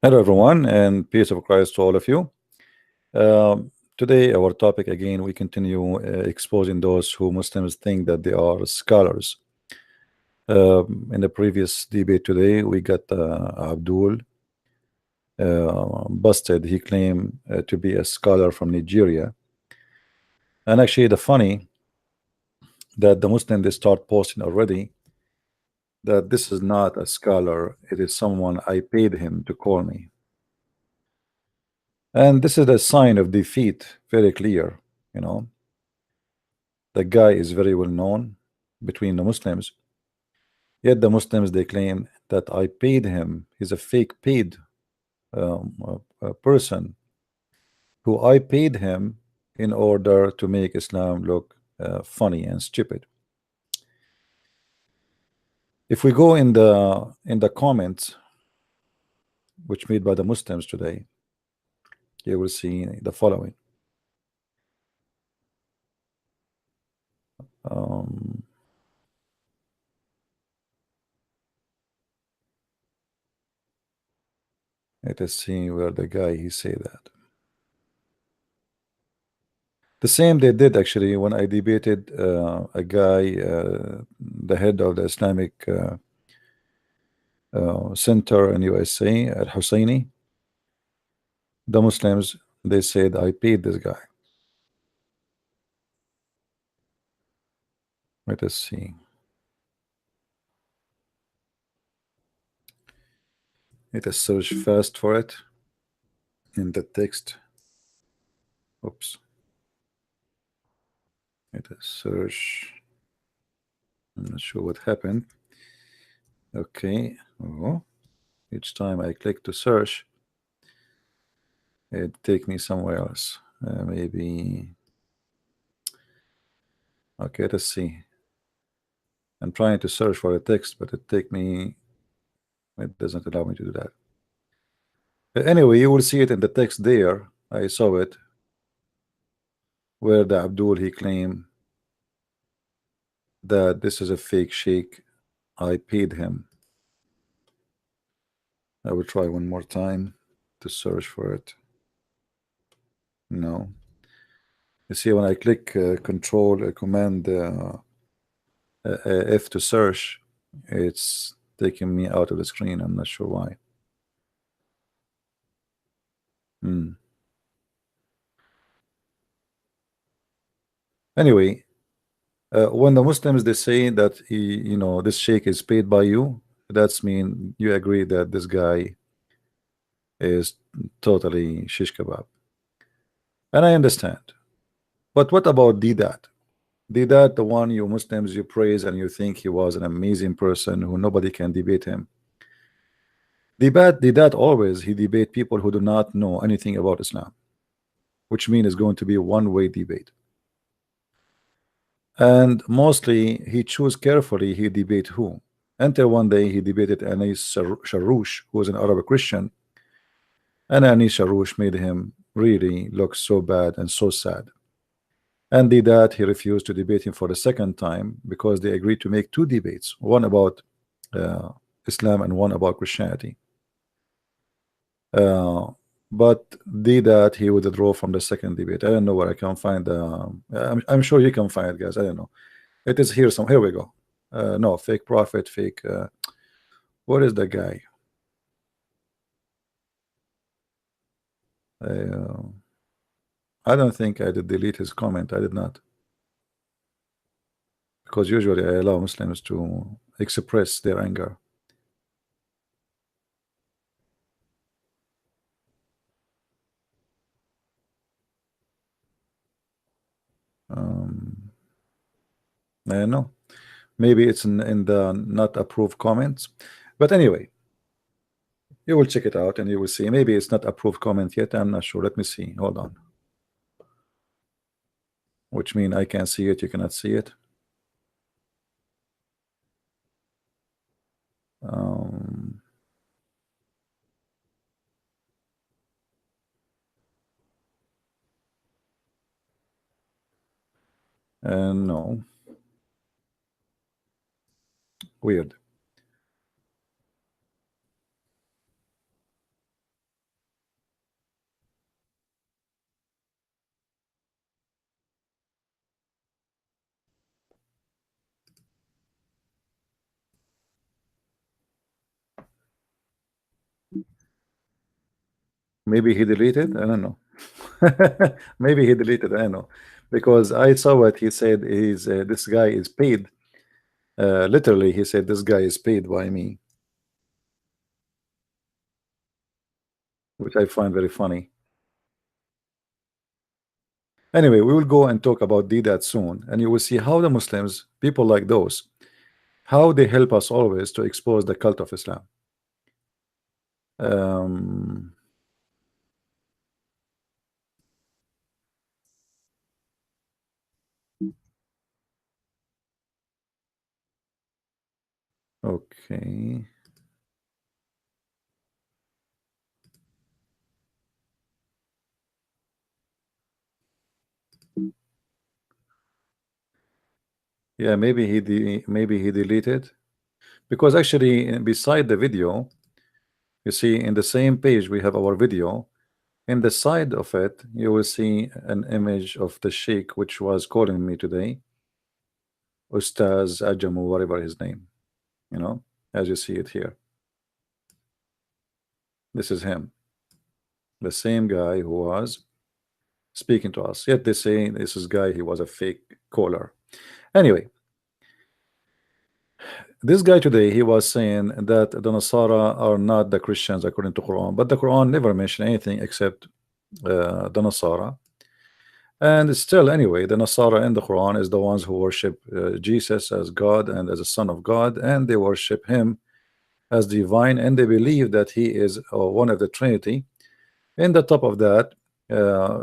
Hello, everyone, and peace of Christ to all of you. Today, our topic again, we continue exposing those who Muslims think that they are scholars. In the previous debate today, we got Abdul busted. He claimed to be a scholar from Nigeria, and actually, the funny that the Muslim they start posting already that this is not a scholar; it is someone I paid him to call me. And this is a sign of defeat, very clear. You know, the guy is very well known between the Muslims. Yet the Muslims they claim that I paid him. He's a fake paid person who I paid him in order to make Islam look funny and stupid. If we go in the comments which made by the Muslims today, you will see the following. Um, Let us see where the guy he say that. The same they did actually when I debated a guy, the head of the Islamic center in USA at Husseini. The Muslims they said I paid this guy. Let us see. Let us search fast for it in the text. Oops. Let us search. I'm not sure what happened. Okay. Oh. Each time I click to search, it take me somewhere else. Maybe. Okay, let's see. I'm trying to search for a text, but it take me. It doesn't allow me to do that. But anyway, you will see it in the text there. I saw it where the Abdul he claimed that this is a fake sheikh. I paid him. I will try one more time to search for it. No. You see, when I click control command F to search, it's taking me out of the screen. I'm not sure why. Anyway, when the Muslims they say that this sheikh is paid by you, that's mean you agree that this guy is totally shish kebab, and I understand. But what about Deedat? Deedat, the one you Muslims you praise and you think he was an amazing person who nobody can debate him. Deedat always he debate people who do not know anything about Islam, which means it's going to be a one-way debate. And mostly he choose carefully he debate who. Until one day he debated Anis Sharouch, who was an Arab Christian, and Anis Sharouch made him really look so bad and so sad. And did that he refused to debate him for the second time because they agreed to make two debates, one about Islam and one about Christianity. But did that he withdrew from the second debate. I don't know where I can find. I'm sure you can find it, guys. I don't know. It is here. Here we go. No, fake prophet, fake. What is the guy? I don't think I did delete his comment. I did not, because usually I allow Muslims to express their anger. I know. Maybe it's in the not approved comments, but anyway, you will check it out and you will see. Maybe it's not approved comment yet. I'm not sure. Let me see. Hold on. Which mean I can see it. You cannot see it. Um, and no. Weird. Maybe he deleted. I don't know. Maybe he deleted. I don't know, because I saw what he said. He's this guy is paid. Literally, he said this guy is paid by me, which I find very funny. Anyway, we will go and talk about Deedat soon, and you will see how the Muslims, people like those, how they help us always to expose the cult of Islam. Um, okay. Yeah, maybe he deleted, because actually beside the video, you see in the same page we have our video. In the side of it, you will see an image of the sheikh which was calling me today, Ustaz Ajamu, whatever his name, you know, as you see it here. This is him, the same guy who was speaking to us. Yet they say this is guy, he was a fake caller. Anyway, this guy today, he was saying that the Nasara are not the Christians according to Quran, but the Quran never mentioned anything except the Nasara. And still, anyway, the Nasara in the Quran is the ones who worship Jesus as God and as a son of God, and they worship him as divine, and they believe that he is one of the Trinity. In the top of that,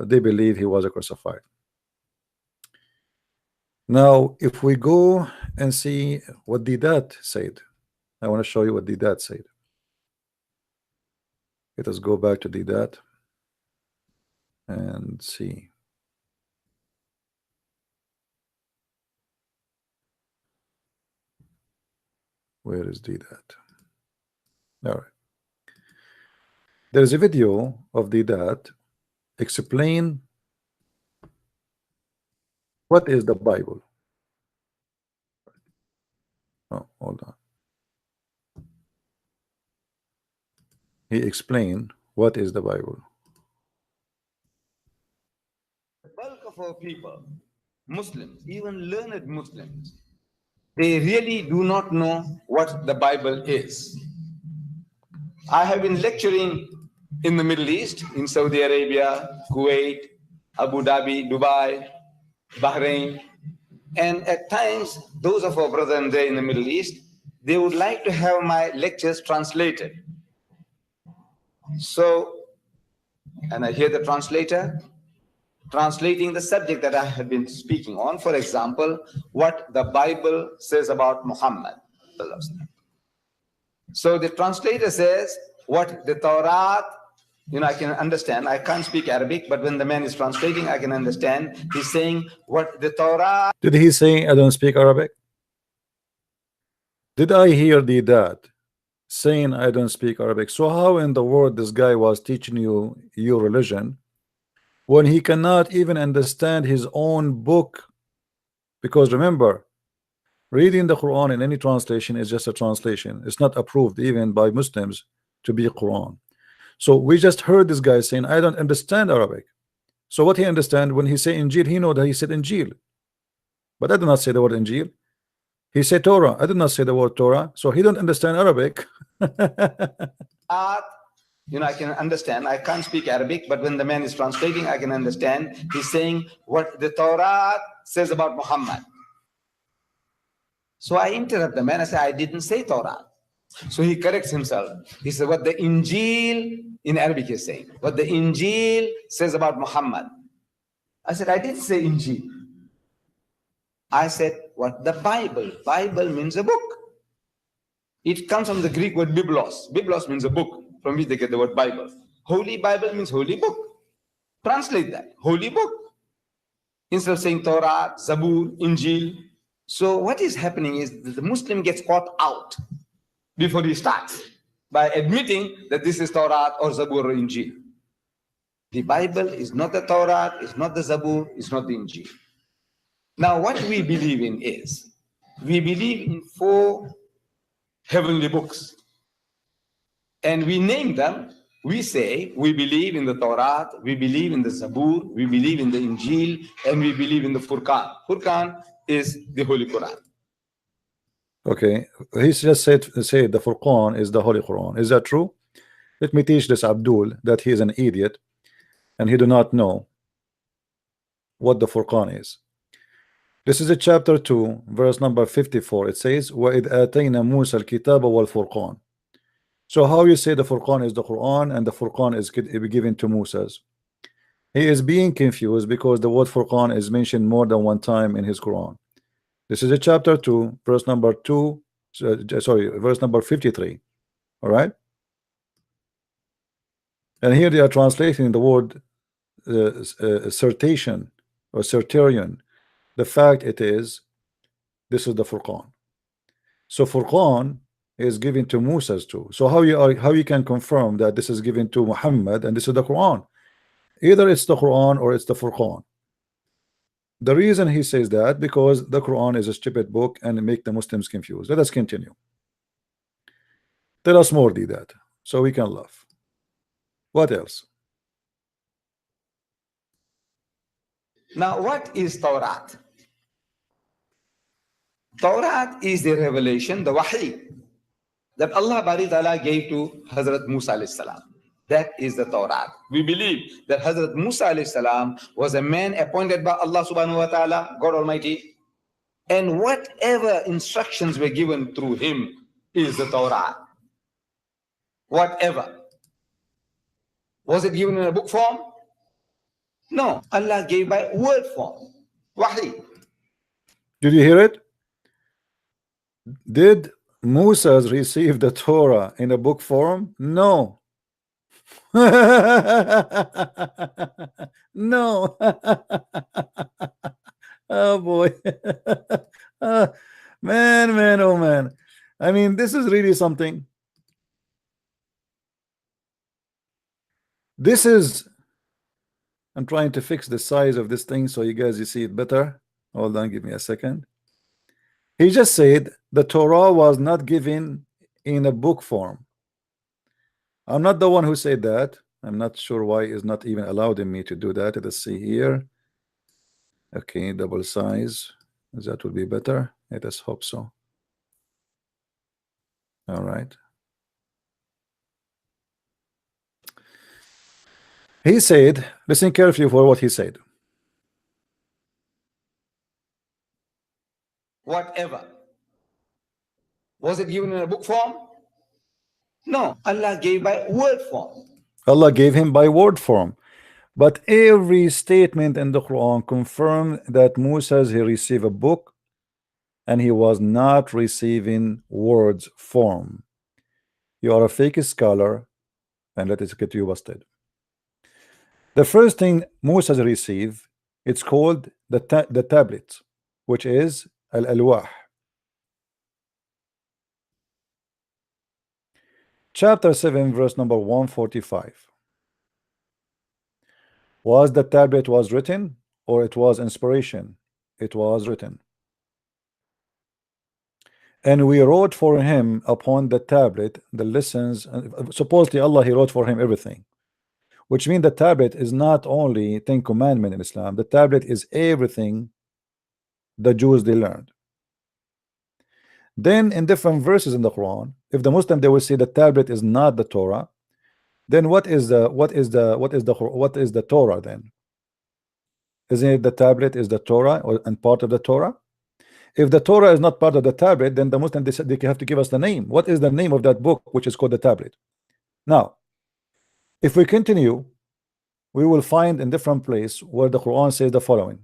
they believe he was crucified. Now, if we go and see what Deedat said, I want to show you what Deedat said. Let us go back to Deedat and see. Where is Deedat? All right. There's a video of Deedat explain what is the Bible. Oh, hold on. He explained what is the Bible. The bulk of our people, Muslims, even learned Muslims, they really do not know what the Bible is. I have been lecturing in the Middle East, in Saudi Arabia, Kuwait, Abu Dhabi, Dubai, Bahrain, and at times, those of our brethren there in the Middle East, they would like to have my lectures translated. So, and I hear the translator translating the subject that I have been speaking on. For example, what the Bible says about Muhammad. So the translator says what the Torah, I can understand. I can't speak Arabic, but when the man is translating, I can understand. He's saying what the Torah. Did he say I don't speak Arabic? Did I hear that saying I don't speak Arabic? So how in the world this guy was teaching you your religion when he cannot even understand his own book? Because remember, reading the Quran in any translation is just a translation. It's not approved even by Muslims to be Quran. So we just heard this guy saying I don't understand Arabic. So what he understand when he say Injil, he know that he said Injil, but I do not say the word Injil. He said Torah. I did not say the word Torah, so he don't understand Arabic. I can understand. I can't speak Arabic, but when the man is translating, I can understand. He's saying what the Torah says about Muhammad. So I interrupt the man. I say, I didn't say Torah. So he corrects himself. He said, what the Injil in Arabic is saying. What the Injil says about Muhammad. I said, I didn't say Injil. I said, what the Bible. Bible means a book. It comes from the Greek word biblos. Biblos means a book, from which they get the word Bible. Holy Bible means holy book. Translate that. Holy book. Instead of saying Torah, Zabur, Injil. So what is happening is that the Muslim gets caught out before he starts by admitting that this is Torah or Zabur or Injil. The Bible is not the Torah, it's not the Zabur, it's not the Injil. Now what we believe in is, we believe in 4 heavenly books. And we name them We say we believe in the Torah, we believe in the Zabur, we believe in the Injil, and we believe in the Furqan. Furqan is the Holy Quran. Okay, he just said the Furqan is the Holy Quran. Is that true? Let me teach this Abdul that he is an idiot and he do not know what the Furqan is. This is a chapter 2, verse number 54. It says, وَإِذْ آتَيْنَا مُوسَى الْكِتَابَ وَالْفُرْقَانَ. So how you say the Furqan is the Quran and the Furqan is given to Moses? He is being confused because the word Furqan is mentioned more than one time in his Quran. This is a chapter 2, verse number 2, verse number 53. All right. And here they are translating the word certation or certerion. The fact it is, this is the Furqan. So Furqan is given to Moses too. So how you can confirm that this is given to Muhammad and this is the Quran? Either it's the Quran or it's the Furqan. The reason he says that because the Quran is a stupid book and make the Muslims confused. Let us continue. Tell us more, Deedat, so we can laugh. What else? Now, what is Torah? Torah is the revelation, the wahi, that Allah Bari Ta'ala gave to Hazrat Musa alayhi salam. That is the Torah. We believe that Hazrat Musa alayhi salam was a man appointed by Allah subhanahu wa ta'ala, God Almighty, and whatever instructions were given through him is the Torah. Whatever. Was it given in a book form? No. Allah gave by word form. Wahi. Did you hear it? Did Moses receive the Torah in a book form? No. No. Oh boy. Man, oh man. I mean, this is really something. This is, I'm trying to fix the size of this thing so you guys you see it better. Hold on, give me a second. He just said the Torah was not given in a book form. I'm not the one who said that. I'm not sure why it's not even allowed in me to do that. Let's see here. Okay, double size. That would be better. Let us hope so. All right. He said, listen carefully for what he said. Whatever. Was it given in a book form? No. Allah gave by word form. Allah gave him by word form. But every statement in the Quran confirmed that Moses he received a book and he was not receiving words form. You are a fake scholar and let us get you busted. The first thing Moses received, it's called the tablet, which is al-alwah. Chapter 7, verse number 145. Was the tablet was written or it was inspiration? It was written. And we wrote for him upon the tablet the lessons. Supposedly Allah he wrote for him everything, which means the tablet is not only 10 commandments in Islam. The tablet is everything the Jews they learned. Then in different verses in the Quran, if the Muslim they will say the tablet is not the Torah, then what is the Torah then? Isn't it the tablet is the Torah and part of the Torah? If the Torah is not part of the tablet, then the Muslim they have to give us the name. What is the name of that book which is called the tablet? Now, if we continue, we will find in different place where the Quran says the following.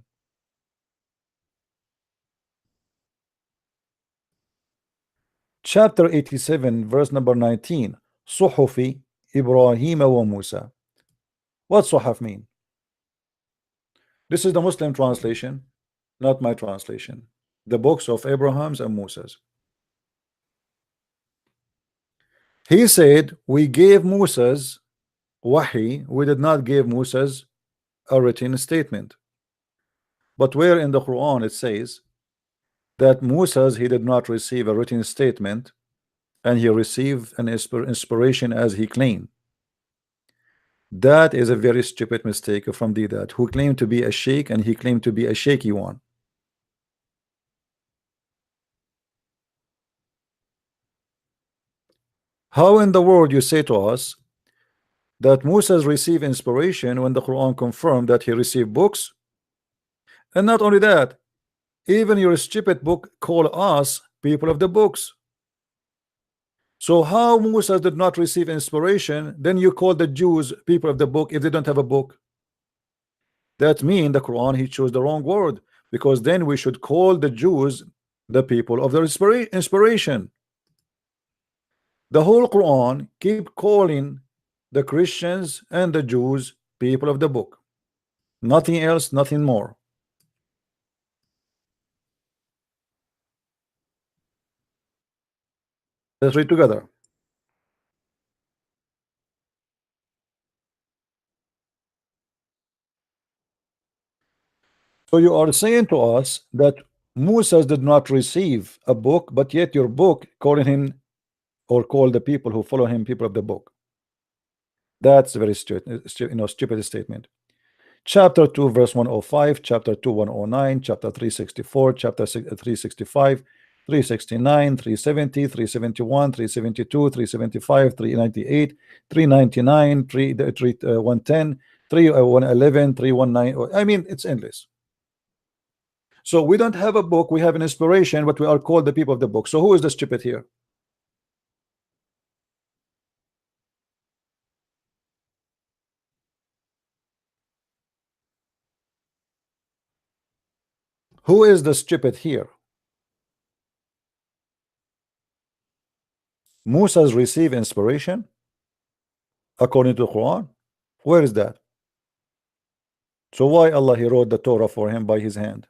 Chapter 87, verse number 19. Suhufi Ibrahim wa Musa. What Suhaf mean? This is the Muslim translation, not my translation. The books of Abraham's and Moses. He said, we gave Moses wahi, we did not give Moses a written statement. But where in the Quran it says that Moses he did not receive a written statement and he received an inspiration as he claimed. That is a very stupid mistake from Deedat, who claimed to be a sheikh and he claimed to be a shaky one. How in the world you say to us that Moses received inspiration when the Quran confirmed that he received books? And not only that, even your stupid book call us people of the books. So how Moses did not receive inspiration, then you call the Jews people of the book if they don't have a book? That means the Quran he chose the wrong word, because then we should call the Jews the people of the inspiration. The whole Quran keep calling the Christians and the Jews people of the book. Nothing else, nothing more. Let's read together. So you are saying to us that Moses did not receive a book, but yet your book calling him or call the people who follow him people of the book. That's a very stupid statement. Chapter 2 verse 105, chapter 2 109, chapter 364, chapter 365, 369, 370, 371, 372, 375, 398, 399, 110, 111, 319. I mean, it's endless. So we don't have a book, we have an inspiration, but we are called the people of the book. So who is the stupid here? Who is the stupid here? Moses received inspiration according to the Quran. Where is that? So why Allah he wrote the Torah for him by his hand?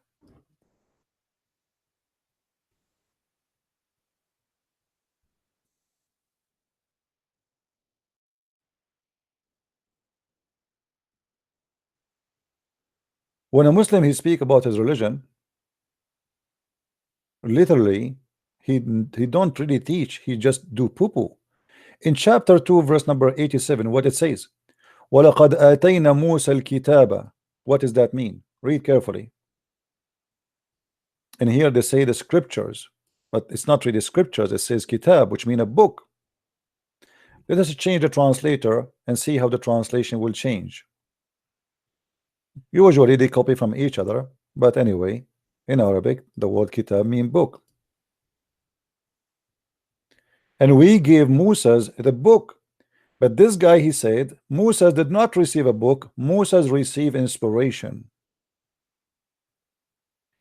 When a Muslim he speak about his religion, literally he don't really teach, he just do poo-poo. In chapter 2 verse number 87, what it says, وَلَقَدْ آتَيْنَا مُوسَى الْكِتَابَ. What does that mean? Read carefully. And here they say the scriptures, but it's not really scriptures, it says kitab, which mean a book. Let us change the translator and see how the translation will change. Usually they copy from each other, but anyway, in Arabic the word kitab mean book. And we gave Moses the book, but this guy he said Moses did not receive a book, Moses received inspiration.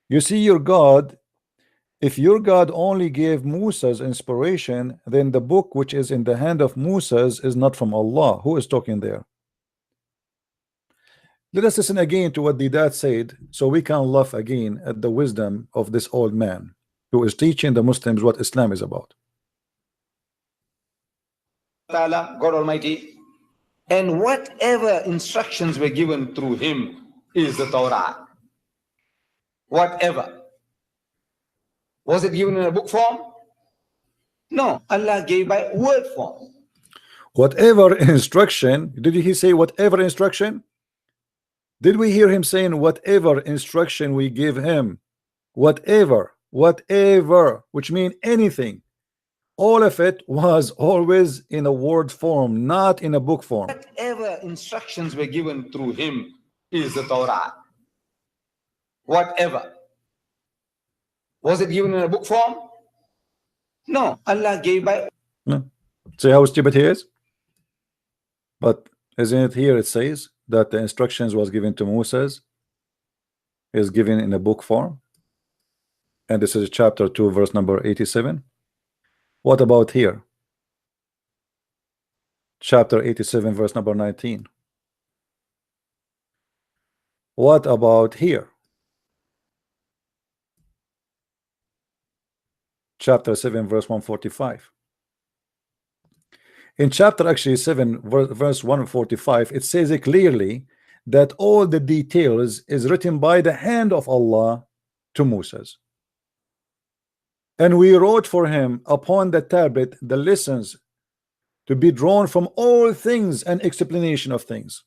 You see, your God, if your God only gave Moses inspiration, then the book which is in the hand of Moses is not from Allah. Who is talking there? Let us listen again to what Deedat said, so we can laugh again at the wisdom of this old man who is teaching the Muslims what Islam is about. God Almighty, and whatever instructions were given through him is the Torah. Whatever. Was it given in a book form? No, Allah gave by word form. Whatever instruction, did he say whatever instruction? Did we hear him saying whatever instruction we give him? Whatever, which means anything. All of it was always in a word form, not in a book form. Whatever instructions were given through him is the Torah. Whatever. Was it given in a book form? No, Allah gave by. See how stupid he is? But isn't it here it says that the instructions was given to Moses is given in a book form? And this is chapter 2 verse number 87. What about here? Chapter 87 verse number 19. What about here? Chapter 7 verse 145. In chapter actually 7 verse 145, it says it clearly that all the details is written by the hand of Allah to Moses. And we wrote for him upon the tablet the lessons to be drawn from all things and explanation of things.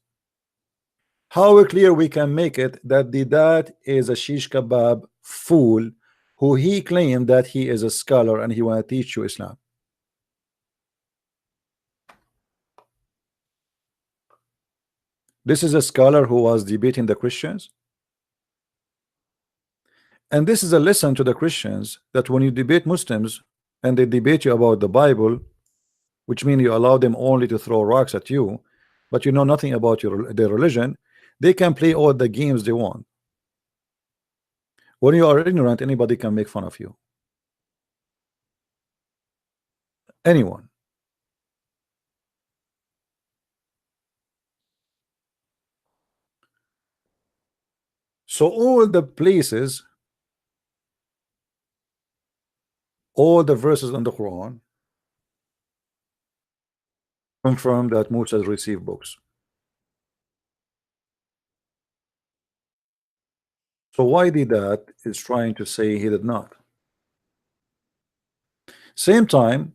How clear we can make it that Deedat is a shish kebab fool who he claimed that he is a scholar and he want to teach you Islam. This is a scholar who was debating the Christians. And this is a lesson to the Christians that when you debate Muslims and they debate you about the Bible, which means you allow them only to throw rocks at you, but you know nothing about their religion, they can play all the games they want. When you are ignorant, anybody can make fun of you. Anyone. So all the places, all the verses in the Quran confirm that Moses received books. So why did that is trying to say he did not? Same time,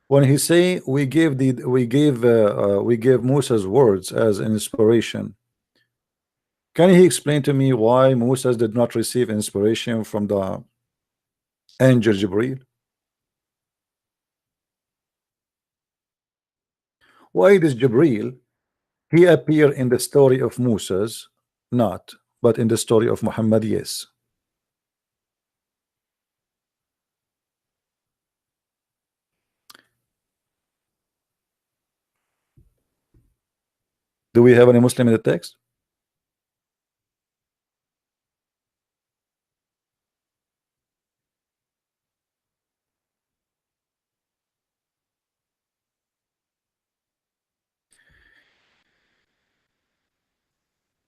when he say we gave Moses words as an inspiration, can he explain to me why Moses did not receive inspiration from the angel Jibril? Why does Jibril he appear in the story of Moses not, but in the story of Muhammad? Yes. Do we have any Muslim in the text?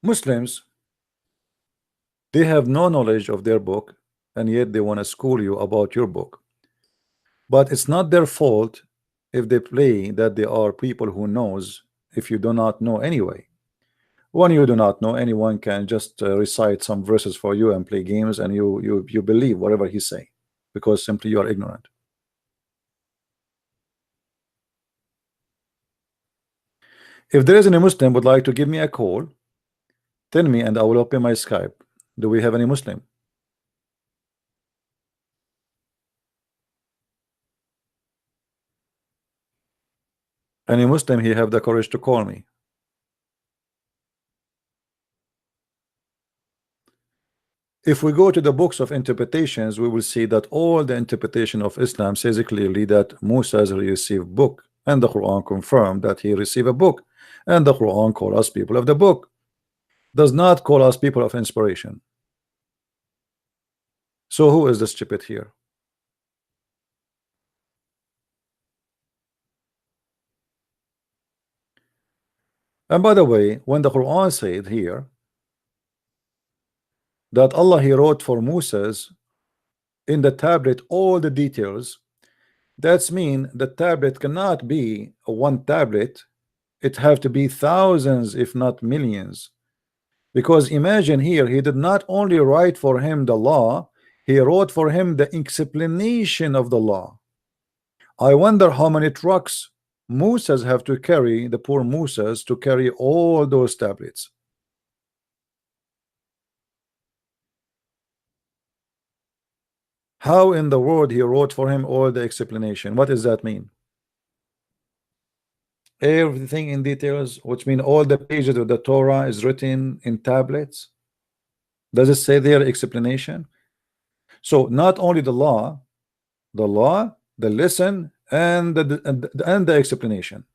Muslims, they have no knowledge of their book, and yet they want to school you about your book. But it's not their fault if they play that they are people who knows if you do not know anyway. When you do not know, anyone can just recite some verses for you and play games, and you believe whatever he say because simply you are ignorant. If there is any Muslim would like to give me a call, tell me and I will open my Skype. Do we have any Muslim? Any Muslim he have the courage to call me? If we go to the books of interpretations, we will see that all the interpretation of Islam says clearly that Musa received book, and the Quran confirmed that he received a book, and the Quran call us people of the book, does not call us people of inspiration. So who is the stupid here? And by the way, when the Quran said here that Allah he wrote for Moses in the tablet all the details, that's mean the tablet cannot be a one tablet, it have to be thousands if not millions, because imagine here he did not only write for him the law, he wrote for him the explanation of the law. I wonder how many trucks Moses have to carry, the poor Moses, to carry all those tablets. How in the world he wrote for him all the explanation? What does that mean? Everything in details, which mean all the pages of the Torah is written in tablets. Does it say there explanation? So not only the law, the lesson, and the explanation.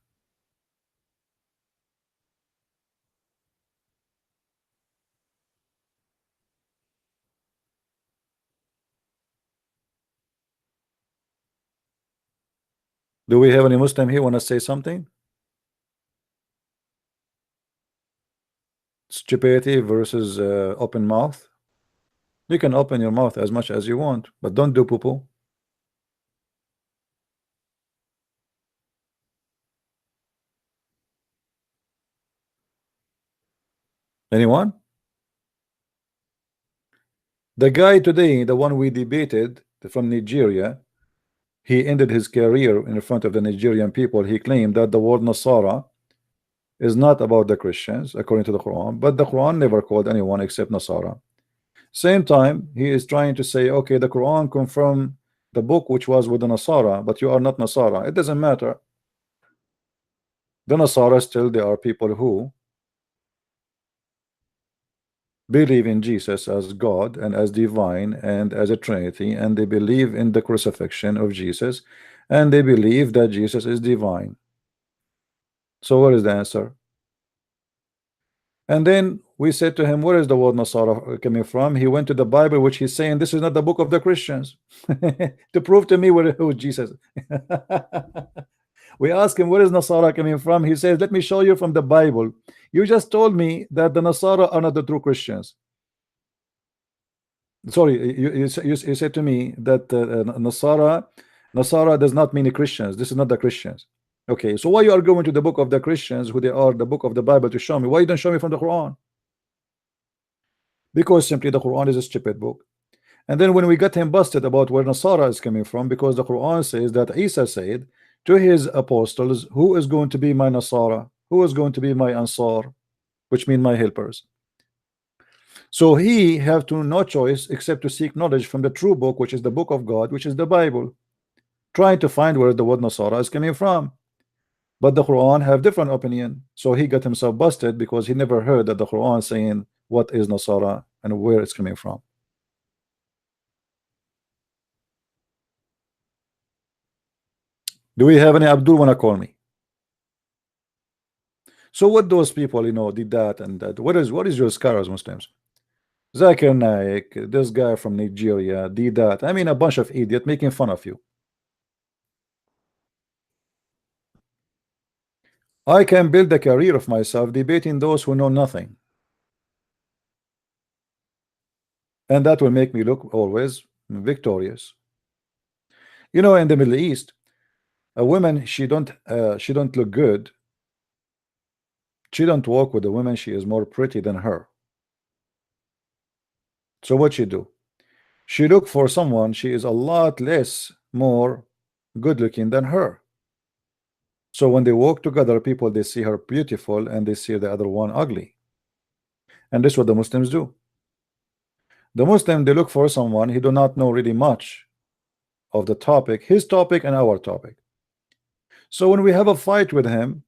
Do we have any Muslim here want to say something? Stupidity versus open mouth. You can open your mouth as much as you want, but don't do poo-poo. Anyone? The guy today, the one we debated from Nigeria, he ended his career in front of the Nigerian people. He claimed that the word Nasara is not about the Christians according to the Quran, but the Quran never called anyone except Nasara. Same time, he is trying to say, okay, the Quran confirmed the book which was with the Nasara, but you are not Nasara. It doesn't matter. The Nasara still, they are people who believe in Jesus as God and as divine and as a Trinity, and they believe in the crucifixion of Jesus, and they believe that Jesus is divine. So what is the answer? And then we said to him, where is the word Nasara coming from? He went to the Bible, which he's saying this is not the book of the Christians, to prove to me who Jesus. We asked him, where is Nasara coming from? He says, let me show you from the Bible. You just told me that the Nasara are not the true Christians. Sorry, you said to me that Nasara does not mean Christians. This is not the Christians. Okay, so why you are going to the book of the Christians, who they are, the book of the Bible, to show me? Why you don't show me from the Quran? Because simply the Quran is a stupid book. And then when we got him busted about where Nasara is coming from, because the Quran says that Isa said to his apostles, who is going to be my Nasara? Who is going to be my Ansar? Which mean my helpers. So he have to no choice except to seek knowledge from the true book, which is the book of God, which is the Bible, trying to find where the word Nasara is coming from. But the Quran have different opinion. So he got himself busted because he never heard that the Quran saying what is Nasara and where it's coming from. Do we have any Abdul wanna call me? So what those people, did that and that. What is your scars, Muslims? Zakir Naik, this guy from Nigeria, Deedat. I mean, a bunch of idiot making fun of you. I can build a career of myself debating those who know nothing, and that will make me look always victorious. In the Middle East, a woman, she don't look good. She don't walk with a woman. She is more pretty than her. So what she do? She look for someone. She is a lot less more good looking than her. So when they walk together, people, they see her beautiful and they see the other one ugly. And this is what the Muslims do. The Muslim, they look for someone he do not know really much of the topic, his topic and our topic. So when we have a fight with him,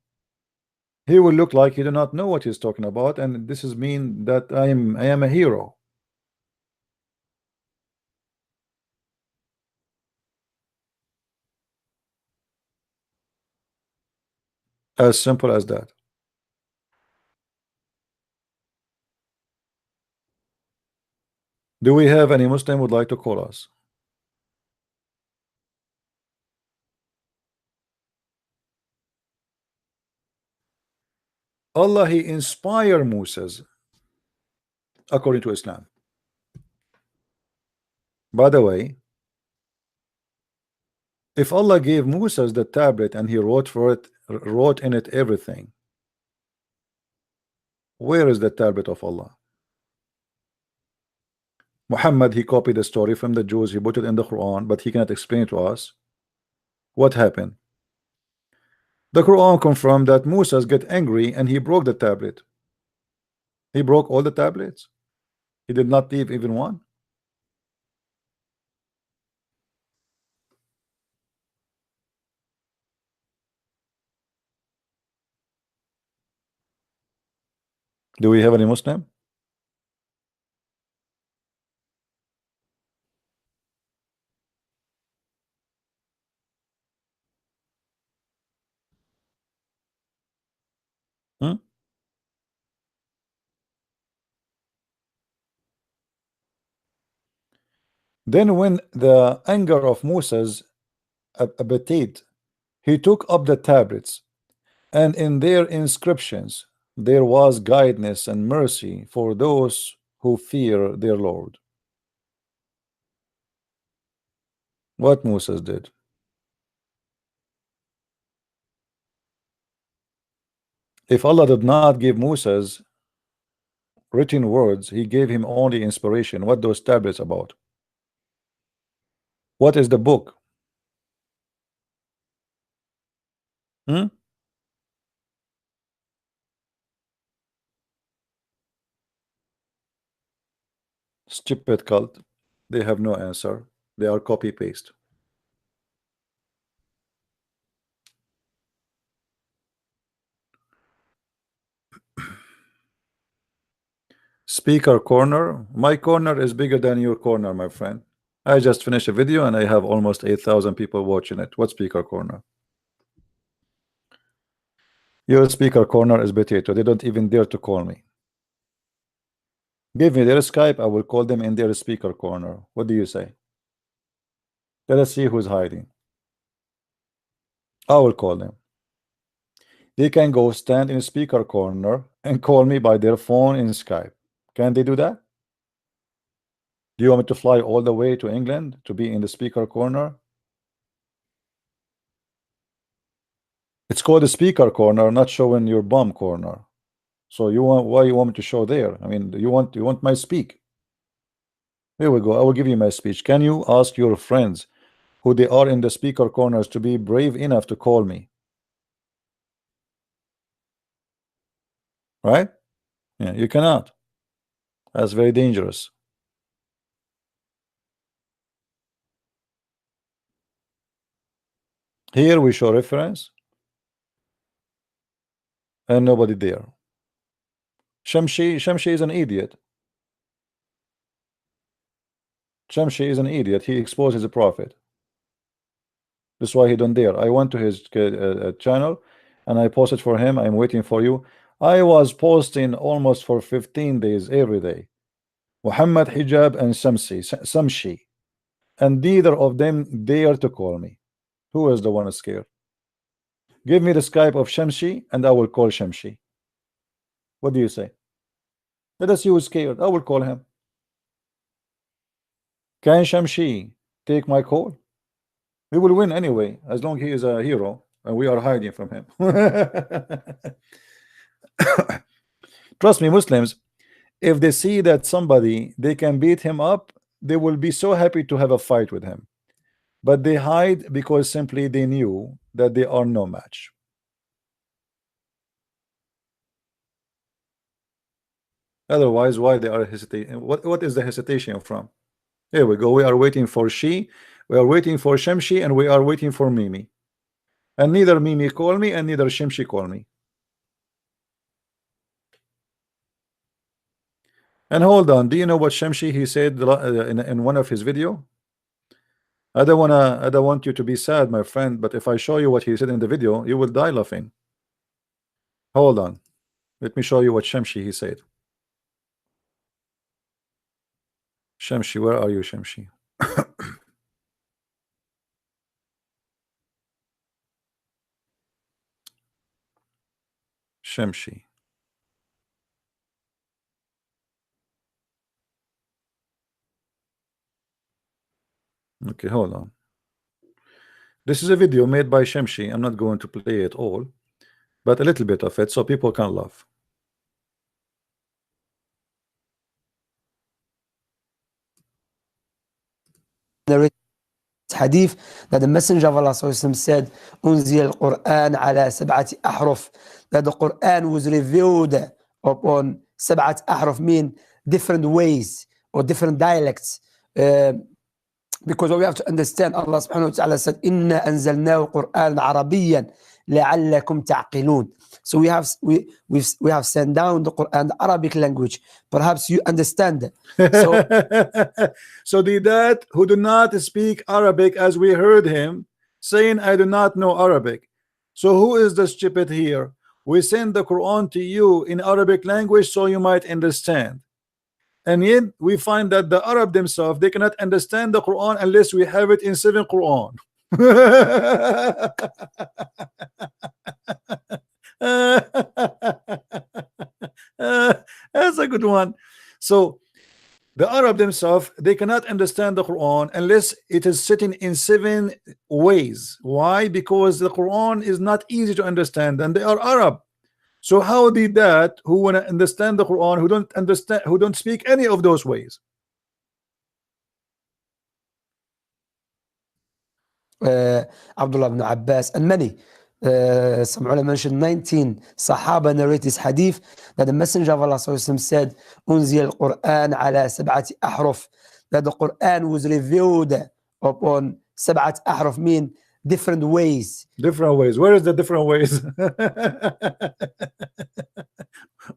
he will look like he do not know what he's talking about, and this is mean that I am a hero. As simple as that. Do we have any Muslim would like to call us? Allah, he inspired Moses according to Islam. By the way, if Allah gave Moses the tablet and he wrote in it everything, where is the tablet of Allah? Muhammad, he copied the story from the Jews, he put it in the Quran, but he cannot explain to us what happened. The Quran confirmed that Moses get angry and he broke the tablet. He broke all the tablets. He did not leave even one. Do we have any Muslim? Hmm? Then when the anger of Moses abated, he took up the tablets, and in their inscriptions there was guidance and mercy for those who fear their Lord. What Moses did? If Allah did not give Moses written words, he gave him only inspiration. What those tablets about? What is the book? Hmm? Stupid cult. They have no answer. They are copy paste. Speaker corner. My corner is bigger than your corner, my friend. I just finished a video and I have almost 8,000 people watching it. What speaker corner? Your speaker corner is potato. They don't even dare to call me. Give me their Skype. I will call them in their speaker corner. What do you say? Let us see who's hiding. I will call them. They can go stand in speaker corner and call me by their phone in Skype. Can they do that? Do you want me to fly all the way to England to be in the speaker corner? It's called a speaker corner, not showing your bum corner. So you want, why you want me to show there? I mean, you want my speak. Here we go. I will give you my speech. Can you ask your friends who they are in the speaker corners to be brave enough to call me? Right? Yeah, you cannot. That's very dangerous. Here we show reference and nobody there. Shamshi is an idiot. Shamshi is an idiot. He exposes a prophet. That's why he don't dare. I went to his channel and I posted for him. I'm waiting for you. I was posting almost for 15 days every day. Muhammad Hijab and Samshi, and neither of them dare to call me. Who is the one scared? Give me the Skype of Shamshi and I will call Shamshi. What do you say? Let us see who's scared. I will call him. Can Shamshi take my call? We will win anyway, as long as he is a hero and we are hiding from him. Trust me, Muslims, if they see that somebody they can beat him up, they will be so happy to have a fight with him. But they hide because simply they knew that they are no match. Otherwise, why they are hesitating? What is the hesitation from? Here we go. We are waiting for she, we are waiting for Shamshi, and we are waiting for Mimi. And neither Mimi call me and neither Shamshi call me. And hold on, do you know what Shamshi he said in one of his video? I don't want you to be sad, my friend, but if I show you what he said in the video, you will die laughing. Hold on. Let me show you what Shamshi he said. Shamshi, where are you, Shamshi? Shamshi. Okay, hold on. This is a video made by Shamshi. I'm not going to play it all, but a little bit of it so people can laugh. hadith that the messenger of Allah said unzil al-Quran ala sab'ati ahruf, that the Quran was revealed upon sab'at ahruf, mean different ways or different dialects, because what we have to understand, Allah subhanahu wa ta'ala said inna anzalnahu Qur'an Arabiyyan la'allakum ta'qilun. So we have sent down the Quran, the Arabic language. Perhaps you understand. So, so Deedat, who do not speak Arabic, as we heard him saying, I do not know Arabic. So who is the stupid here? We send the Quran to you in Arabic language so you might understand. And yet we find that the Arab themselves, they cannot understand the Quran unless we have it in 7 Quran. That's a good one. So the Arab themselves, they cannot understand the Quran unless it is sitting in 7 ways. Why? Because the Quran is not easy to understand and they are Arab. So how did that who want to understand the Quran, who don't understand, who don't speak any of those ways? Abdullah ibn Abbas and many some ulama mentioned 19 Sahaba narrate this hadith that the Messenger of Allah said, "Unzil al-Quran ala sab'ati ahruf," that the Quran was revealed upon sab'at ahruf, mean different ways. Different ways. Where is the different ways?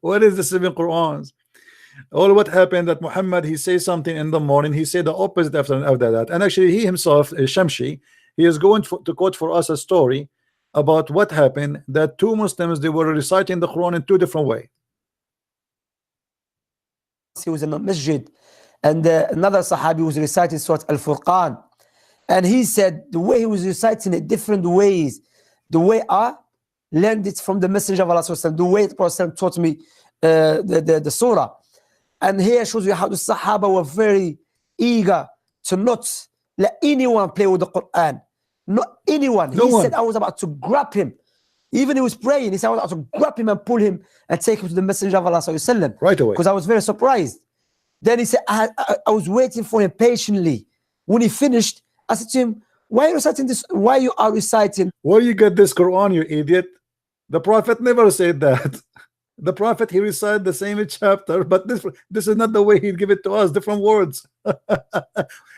What is the 7 Qurans? All what happened that Muhammad, he says something in the morning, he said the opposite after that. And actually he himself, Shamshi, he is going to quote for us a story about what happened, that 2 Muslims, they were reciting the Quran in 2 different ways. He was in a masjid, and another Sahabi was reciting Surah Al-Furqan, and he said the way he was reciting it different ways, the way I learned it from the Messenger of Allah, the way the Prophet taught me the surah. And here shows you how the Sahaba were very eager to not let anyone play with the Quran. Not anyone. No He one. said, I was about to grab him. Even he was praying. He said, I was about to grab him and pull him and take him to the Messenger of Allah Right away. because I was very surprised. Then he said, I was waiting for him patiently. When he finished, I said to him, why are you reciting this? Why you are reciting? Where you get this Quran, you idiot? The Prophet never said that. The Prophet, he recited the same chapter, but this is not the way he'd give it to us, different words.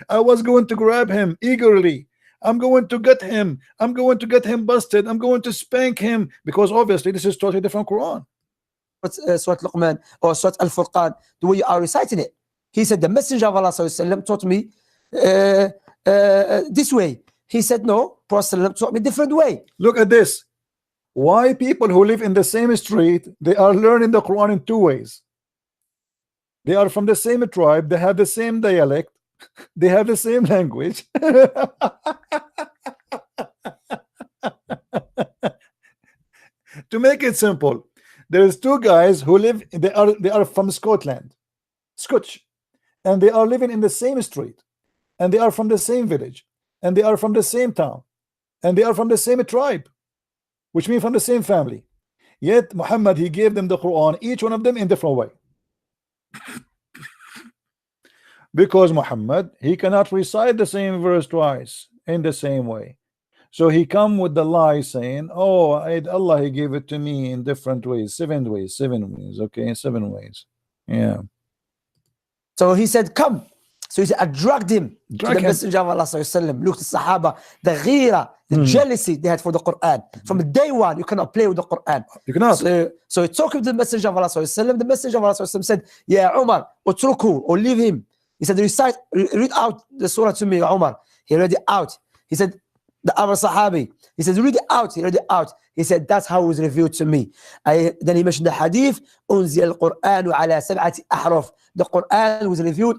I was going to grab him eagerly. I'm going to get him. I'm going to get him busted. I'm going to spank him, because obviously this is totally different Quran. Surah Luqman or Surah Al-Furqan, the way you are reciting it. He said, the Messenger of Allah taught me this way. He said, no, Prophet taught me different way. Look at this. Why people who live in the same street, they are learning the Quran in 2 ways. They are from the same tribe, they have the same dialect, they have the same language. To make it simple, there's 2 guys who live, they are from Scotland, Scotch, and they are living in the same street, and they are from the same village, and they are from the same town, and they are from the same tribe, which means from the same family. Yet Muhammad, he gave them the Quran, each one of them in different way. Because Muhammad, he cannot recite the same verse twice in the same way. So he come with the lie saying, oh, Allah, he gave it to me in different ways, 7 ways, 7 ways, okay, 7 ways. Yeah. So he said, come. So he said, I dragged him to the him. Messenger of Allah. Look, the Sahaba, the ghira, the jealousy they had for the Quran. From day one, you cannot play with the Quran. You cannot. So he talked to the Messenger of Allah. The Messenger of Allah said, yeah, Umar, utruku, or leave him. He said, read out the surah to me, Umar. He read it out. He said, the other Sahabi, he said, read it out. He read it out. He said, that's how it was revealed to me. Then he mentioned the hadith, unzil al-Qur'an ala sab'ati ahruf. The Quran was revealed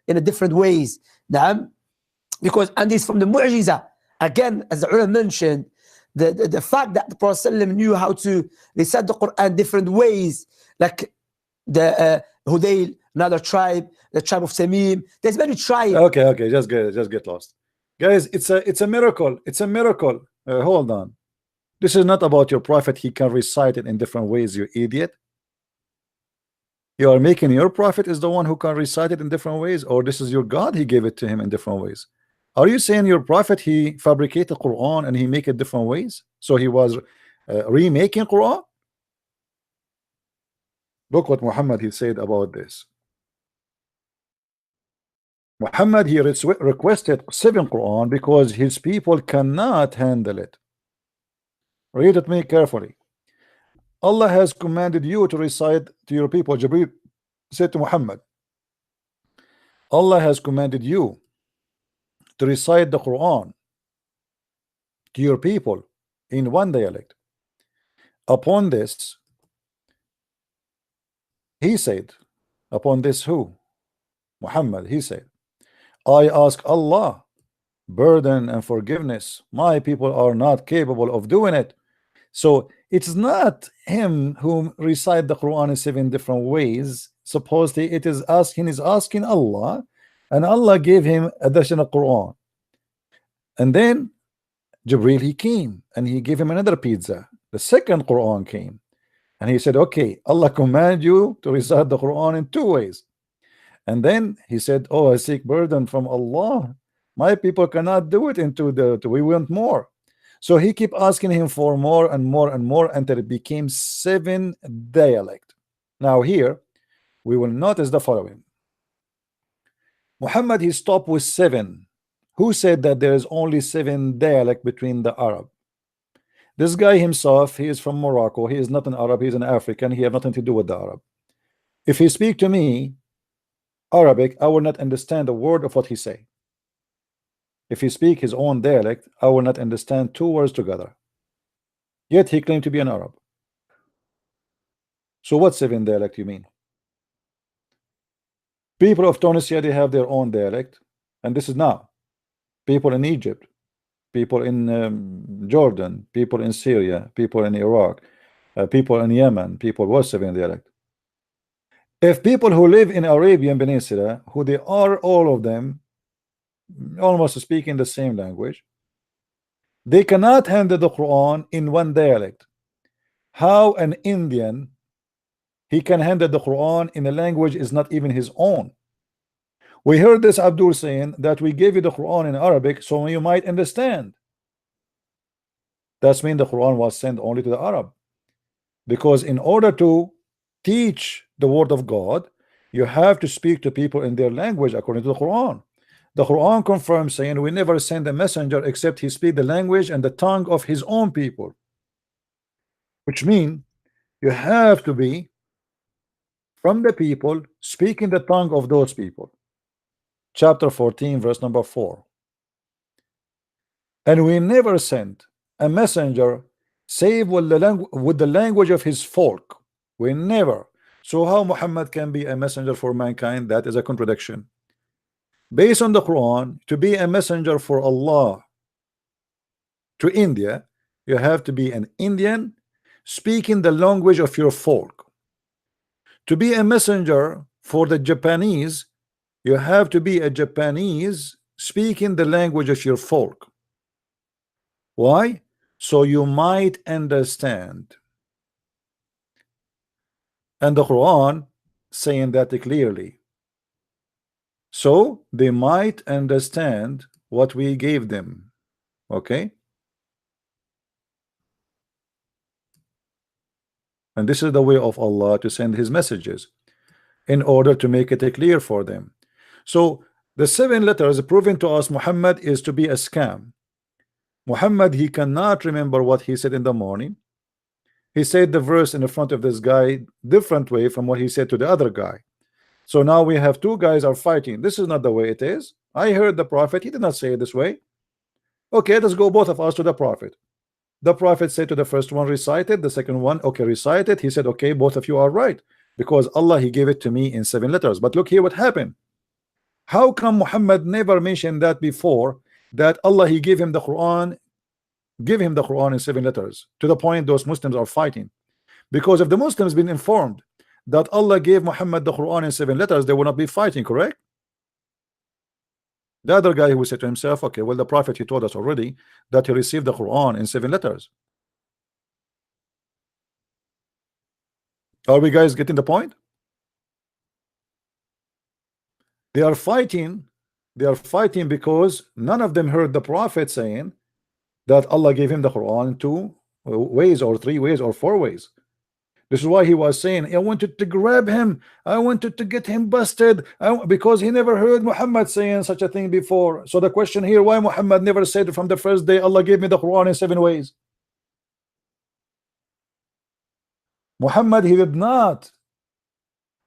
in a different ways. Because, and this from the mu'jiza. Again, as the ulama mentioned, the fact that the Prophet knew how to recite the Quran different ways, like the Hudayl, another tribe, the tribe of Tamim. There's many tribes. Okay, just get lost, guys. It's a miracle. It's a miracle. Hold on. This is not about your prophet. He can recite it in different ways. You idiot. You are making your prophet is the one who can recite it in different ways, or this is your God. He gave it to him in different ways. Are you saying your prophet, he fabricated Quran and he make it different ways? So he was remaking Quran? Look what Muhammad, he said about this. Muhammad, he requested 7 Quran because his people cannot handle it. Read it me carefully. Allah has commanded you to recite to your people. Jibreel said to Muhammad, Allah has commanded you to recite the Quran to your people in one dialect. Upon this, he said, upon this who? Muhammad, he said, I ask Allah burden and forgiveness. My people are not capable of doing it. So it's not him who recite the Quran in 7 different ways. Supposedly it is asking Allah, and Allah gave him additional Quran. And then Jibreel, he came and he gave him another pizza. The second Quran came and he said, okay, Allah command you to recite the Quran in 2 ways. And then he said, oh, I seek burden from Allah. My people cannot do it into we want more. So he keep asking him for more and more and more until it became 7 dialect. Now here we will notice the following. Muhammad, he stopped with 7. Who said that there is only 7 dialect between the Arab? This guy himself, he is from Morocco. He is not an Arab, he is an African. He have nothing to do with the Arab. If he speak to me Arabic, I will not understand a word of what he say. If he speak his own dialect, I will not understand 2 words together. Yet he claimed to be an Arab. So what 7 dialect you mean? People of Tunisia, they have their own dialect, and this is now. People in Egypt, people in Jordan, people in Syria, people in Iraq, people in Yemen, people what 7 dialect. If people who live in Arabian Peninsula, who they are all of them almost speaking the same language, they cannot handle the Quran in one dialect. How an Indian he can handle the Quran in a language is not even his own? We heard this Abdul saying that we gave you the Quran in Arabic so you might understand. That's mean the Quran was sent only to the Arab, because in order to teach the word of God, you have to speak to people in their language according to the Quran. The Quran confirms saying we never send a messenger except he speak the language and the tongue of his own people, which means you have to be from the people speaking the tongue of those people. Chapter 14 verse number 4. And we never sent a messenger save with the language of his folk. We never. So how Muhammad can be a messenger for mankind? That is a contradiction. Based on the Quran, to be a messenger for Allah to India, you have to be an Indian speaking the language of your folk. To be a messenger for the Japanese, you have to be a Japanese speaking the language of your folk. Why? So you might understand. And the Quran saying that clearly. So they might understand what we gave them. Okay? And this is the way of Allah to send his messages in order to make it clear for them. So the 7 letters proving to us Muhammad is to be a scam. Muhammad, he cannot remember what he said in the morning. He said the verse in the front of this guy different way from what he said to the other guy. So now we have 2 guys are fighting. This is not the way it is. I heard the prophet, he did not say it this way. Okay, let's go both of us to the prophet. The prophet said to the first one, recite it. The second one, okay, recite it. He said, okay, both of you are right, because Allah, he gave it to me in 7 letters. But look here what happened. How come Muhammad never mentioned that before, that Allah, he gave him the Quran, give him the Quran in 7 letters, to the point those Muslims are fighting? Because if the Muslims been informed that Allah gave Muhammad the Quran in 7 letters, they will not be fighting, correct? The other guy who said to himself, okay, well, the prophet, he told us already that he received the Quran in 7 letters. Are we guys getting the point? They are fighting because none of them heard the prophet saying that Allah gave him the Quran in 2 ways or 3 ways or 4 ways. This is why he was saying, I wanted to grab him, I wanted to get him busted, because he never heard Muhammad saying such a thing before. So the question here, why Muhammad never said from the first day Allah gave me the Quran in 7 ways? Muhammad, he did not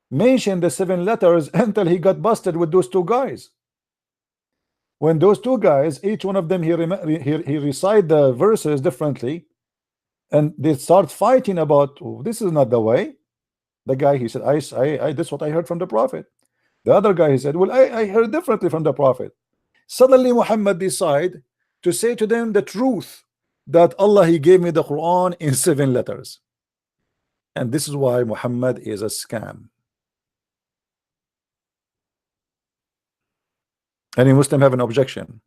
mention the 7 letters until he got busted with those 2 guys. When those 2 guys, each one of them, he recite the verses differently, and they start fighting about, oh, this is not the way. The guy, he said, I this is what I heard from the prophet. The other guy, he said, well, I heard differently from the prophet. Suddenly Muhammad decide to say to them the truth, that Allah, he gave me the Quran in 7 letters. And this is why Muhammad is a scam. Any Muslim have an objection?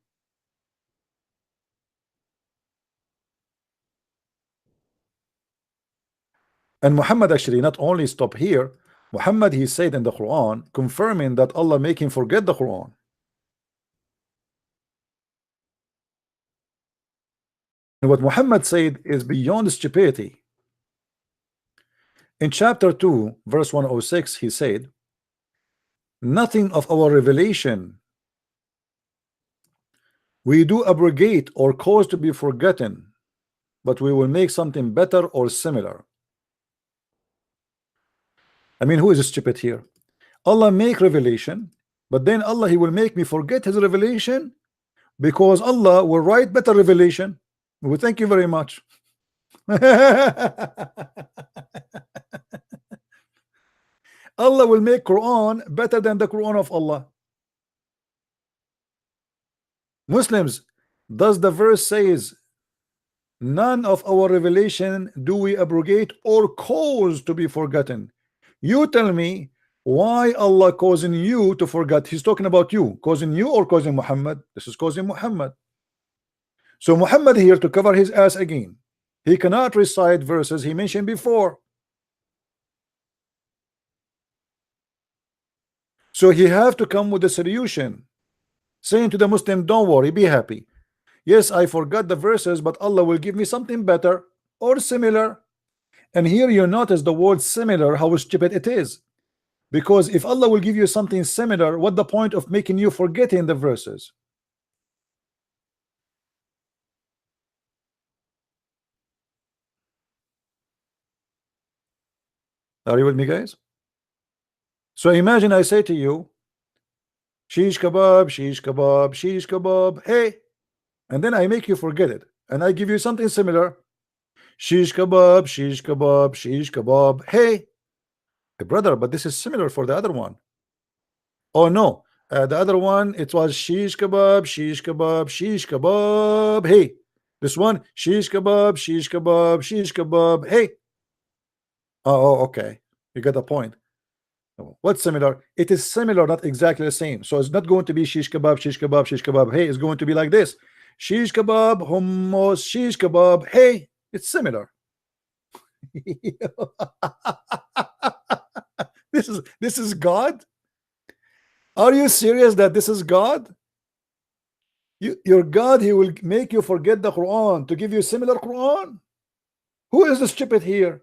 And Muhammad actually not only stop here, Muhammad, he said in the Quran, confirming that Allah make him forget the Quran. And what Muhammad said is beyond stupidity. In chapter 2, verse 106, he said, nothing of our revelation we do abrogate or cause to be forgotten, but we will make something better or similar. I mean, who is stupid here? Allah make revelation, but then Allah, he will make me forget his revelation because Allah will write better revelation. Well, thank you very much. Allah will make Quran better than the Quran of Allah. Muslims, does the verse says none of our revelation do we abrogate or cause to be forgotten? You tell me why Allah causing you to forget. He's talking about you, causing you or causing Muhammad? This is causing Muhammad. So Muhammad here to cover his ass again. He cannot recite verses he mentioned before. So he have to come with a solution, saying to the Muslim, don't worry, be happy. Yes, I forgot the verses, but Allah will give me something better or similar. And here you notice the word similar, how stupid it is. Because if Allah will give you something similar, what the point of making you forgetting the verses? Are you with me, guys? So imagine I say to you, shish kebab, shish kebab, shish kebab, hey, and then I make you forget it, and I give you something similar, shish kebab, shish kebab, shish kebab, hey, brother, but this is similar for the other one. Oh no, the other one, it was shish kebab, shish kebab, shish kebab, hey. This one, shish kebab, shish kebab, shish kebab, hey. Oh, okay, you got the point. What's similar? It is similar, not exactly the same. So it's not going to be shish kebab, shish kebab, shish kebab, hey. It's going to be like this: shish kebab, hummus, shish kebab, hey. It's similar. This is God. Are you serious that this is God? Your God, he will make you forget the Quran to give you similar Quran. Who is the stupid here?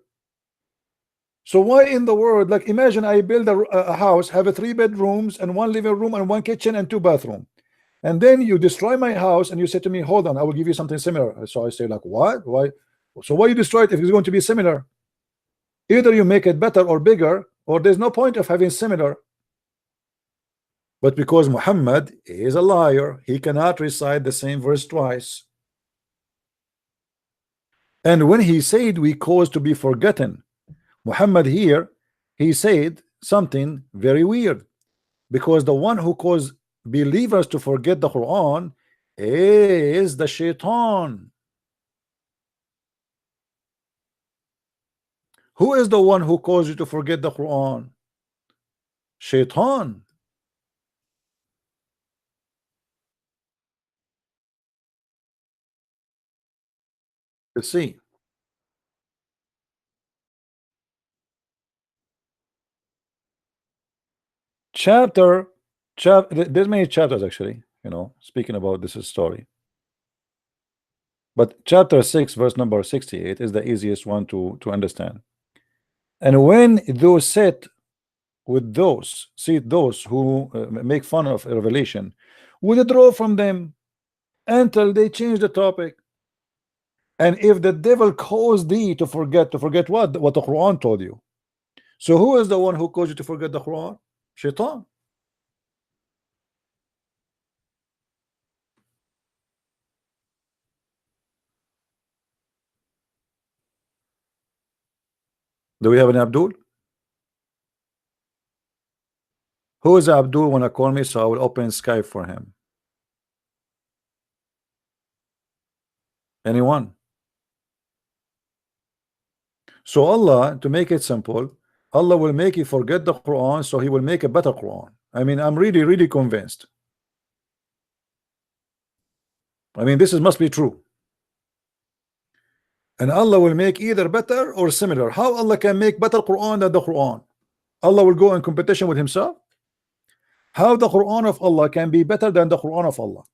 So why in the world, like imagine I build a house, have a 3 bedrooms and 1 living room and 1 kitchen and 2 bathroom, and then you destroy my house and you say to me, hold on, I will give you something similar. So I say like, what? Why? So why you destroy it if it's going to be similar? Either you make it better or bigger, or there's no point of having similar. But because Muhammad is a liar, he cannot recite the same verse twice. And when he said we cause to be forgotten, Muhammad here, he said something very weird, because the one who caused believers to forget the Quran is the shaitan. Who is the one who caused you to forget the Quran? Shaitan. Let's see. There's many chapters actually, speaking about this story. But chapter 6, verse number 68 is the easiest one to understand. And when those sit with those, see those who make fun of revelation, withdraw from them until they change the topic. And if the devil caused thee to forget what? What the Quran told you. So who is the one who caused you to forget the Quran? Shaitan. Do we have an Abdul? Who is Abdul? Wanna call me so I will open Skype for him? Anyone? So Allah, to make it simple, Allah will make you forget the Quran, so he will make a better Quran. I mean, I'm really convinced. I mean, this must be true. And Allah will make either better or similar. How Allah can make better Quran than the Quran? Allah will go in competition with himself? How the Quran of Allah can be better than the Quran of Allah?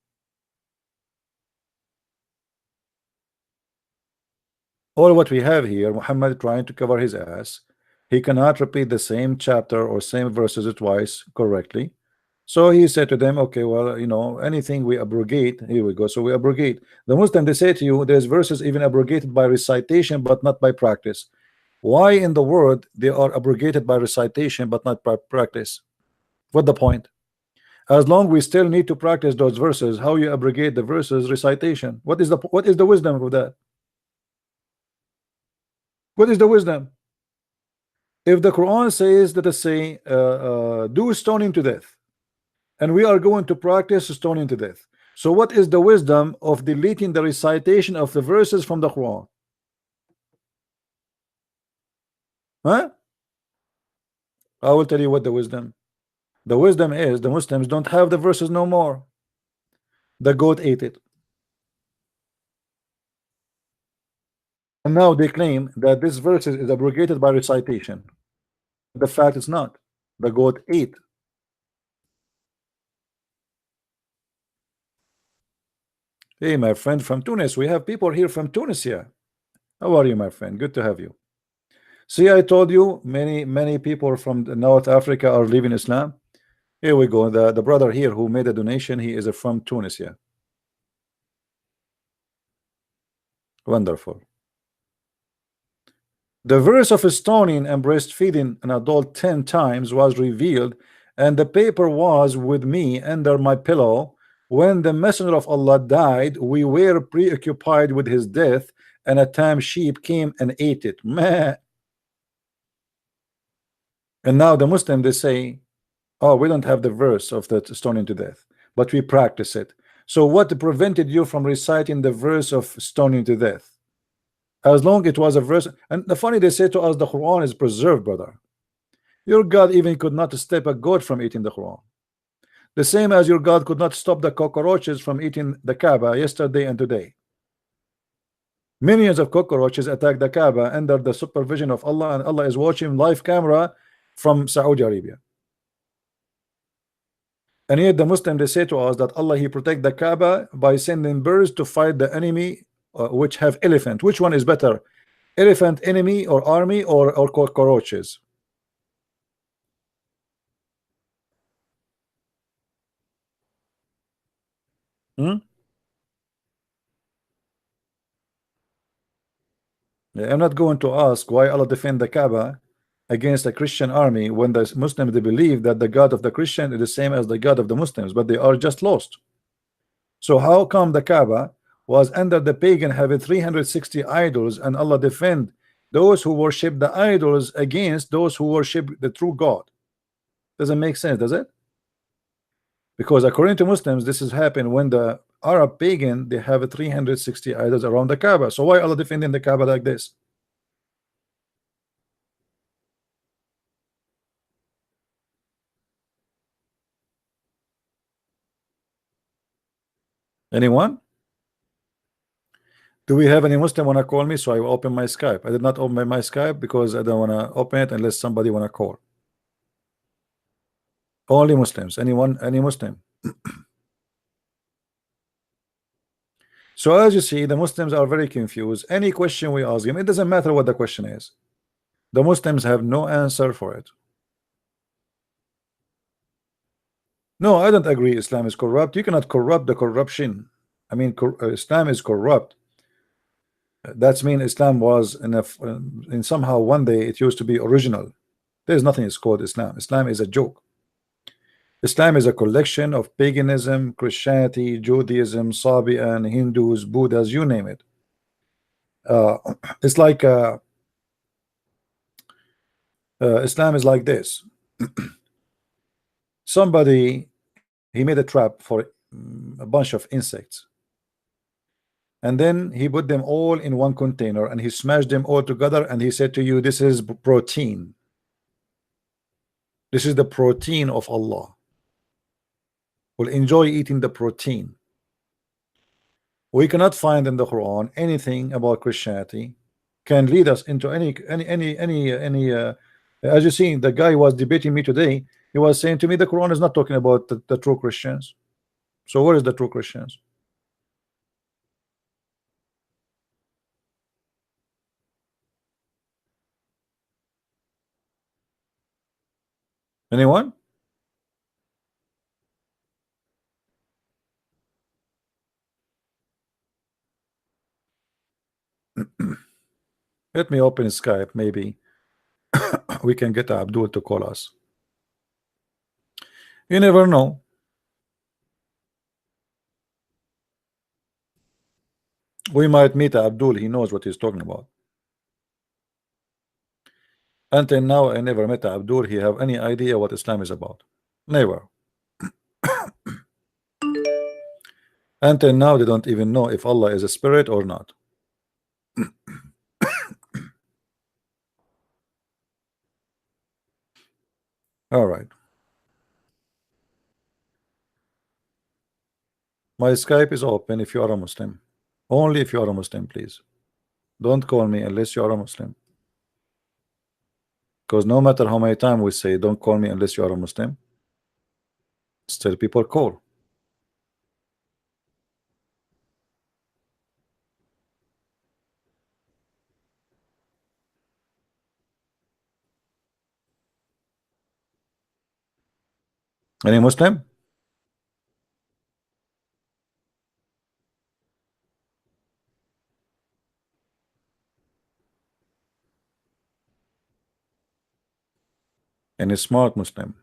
All what we have here, Muhammad trying to cover his ass. He cannot repeat the same chapter or same verses twice correctly. So he said to them, okay, well, you know, anything we abrogate, here we go. So we abrogate. The Muslim, they say to you, there's verses even abrogated by recitation, but not by practice. Why in the world they are abrogated by recitation, but not by practice? What the point? As long we still need to practice those verses, how you abrogate the verses recitation? What is the wisdom of that? What is the wisdom? If the Quran says that say do stoning to death, and we are going to practice stoning to death, so what is the wisdom of deleting the recitation of the verses from the Quran? Huh? I will tell you what the wisdom. The wisdom is the Muslims don't have the verses no more. The goat ate it. And now they claim that this verse is abrogated by recitation. The fact is not. The goat ate. Hey, my friend from Tunis. We have people here from Tunisia. How are you, my friend? Good to have you. See, I told you many people from North Africa are leaving Islam. Here we go. The brother here who made a donation, he is from Tunisia. Wonderful. The verse of stoning and breastfeeding an adult 10 times was revealed, and the paper was with me under my pillow. When the messenger of Allah died, we were preoccupied with his death, and a tame sheep came and ate it. Meh. And now the Muslim, they say, oh, we don't have the verse of the stoning to death, but we practice it. So what prevented you from reciting the verse of stoning to death? As long it was a verse. And the funny, they say to us the Quran is preserved, brother. Your God even could not stop a goat from eating the Quran. The same as your God could not stop the cockroaches from eating the Kaaba yesterday and today. Millions of cockroaches attack the Kaaba under the supervision of Allah, and Allah is watching live camera from Saudi Arabia. And yet the Muslim, they say to us that Allah, he protect the Kaaba by sending birds to fight the enemy, which have elephant. Which one is better, elephant enemy or army, or cockroaches? I'm not going to ask why Allah defend the Kaaba against a Christian army when the Muslims, they believe that the God of the Christian is the same as the God of the Muslims, but they are just lost. So how come the Kaaba was under the pagan having 360 idols, and Allah defend those who worship the idols against those who worship the true God? Doesn't make sense, does it? Because according to Muslims, this has happened when the Arab pagan, they have 360 idols around the Kaaba. So why Allah defending the Kaaba like this? Anyone? Do we have any Muslim want to call me? So I will open my Skype. I did not open my Skype because I don't want to open it unless somebody want to call. Only Muslims. Anyone? Any Muslim? So as you see, the Muslims are very confused. Any question we ask them, it doesn't matter what the question is. The Muslims have no answer for it. No, I don't agree Islam is corrupt. You cannot corrupt the corruption. I mean, Islam is corrupt. That's mean Islam was in somehow one day it used to be original. There's nothing is called Islam. Islam is a joke. Islam is a collection of paganism, Christianity, Judaism, Sabian, Hindus, Buddhas, you name it. It's like Islam is like this. Somebody, he made a trap for a bunch of insects, and then he put them all in one container and he smashed them all together, and he said to you, this is protein. This is the protein of Allah. Will enjoy eating the protein. We cannot find in the Quran anything about Christianity can lead us into any as you see, the guy was debating me today. He was saying to me the Quran is not talking about the true Christians. So where is the true Christians? Anyone? Let me open Skype. Maybe we can get Abdul to call us. You never know. We might meet Abdul. He knows what he's talking about. Until now, I never met Abdul. He have any idea what Islam is about? Never. Until now, they don't even know if Allah is a spirit or not. All right. My Skype is open if you are a Muslim. Only if you are a Muslim, please. Don't call me unless you are a Muslim. Because no matter how many times we say don't call me unless you are a Muslim, still people call. Any Muslim? Any smart Muslim?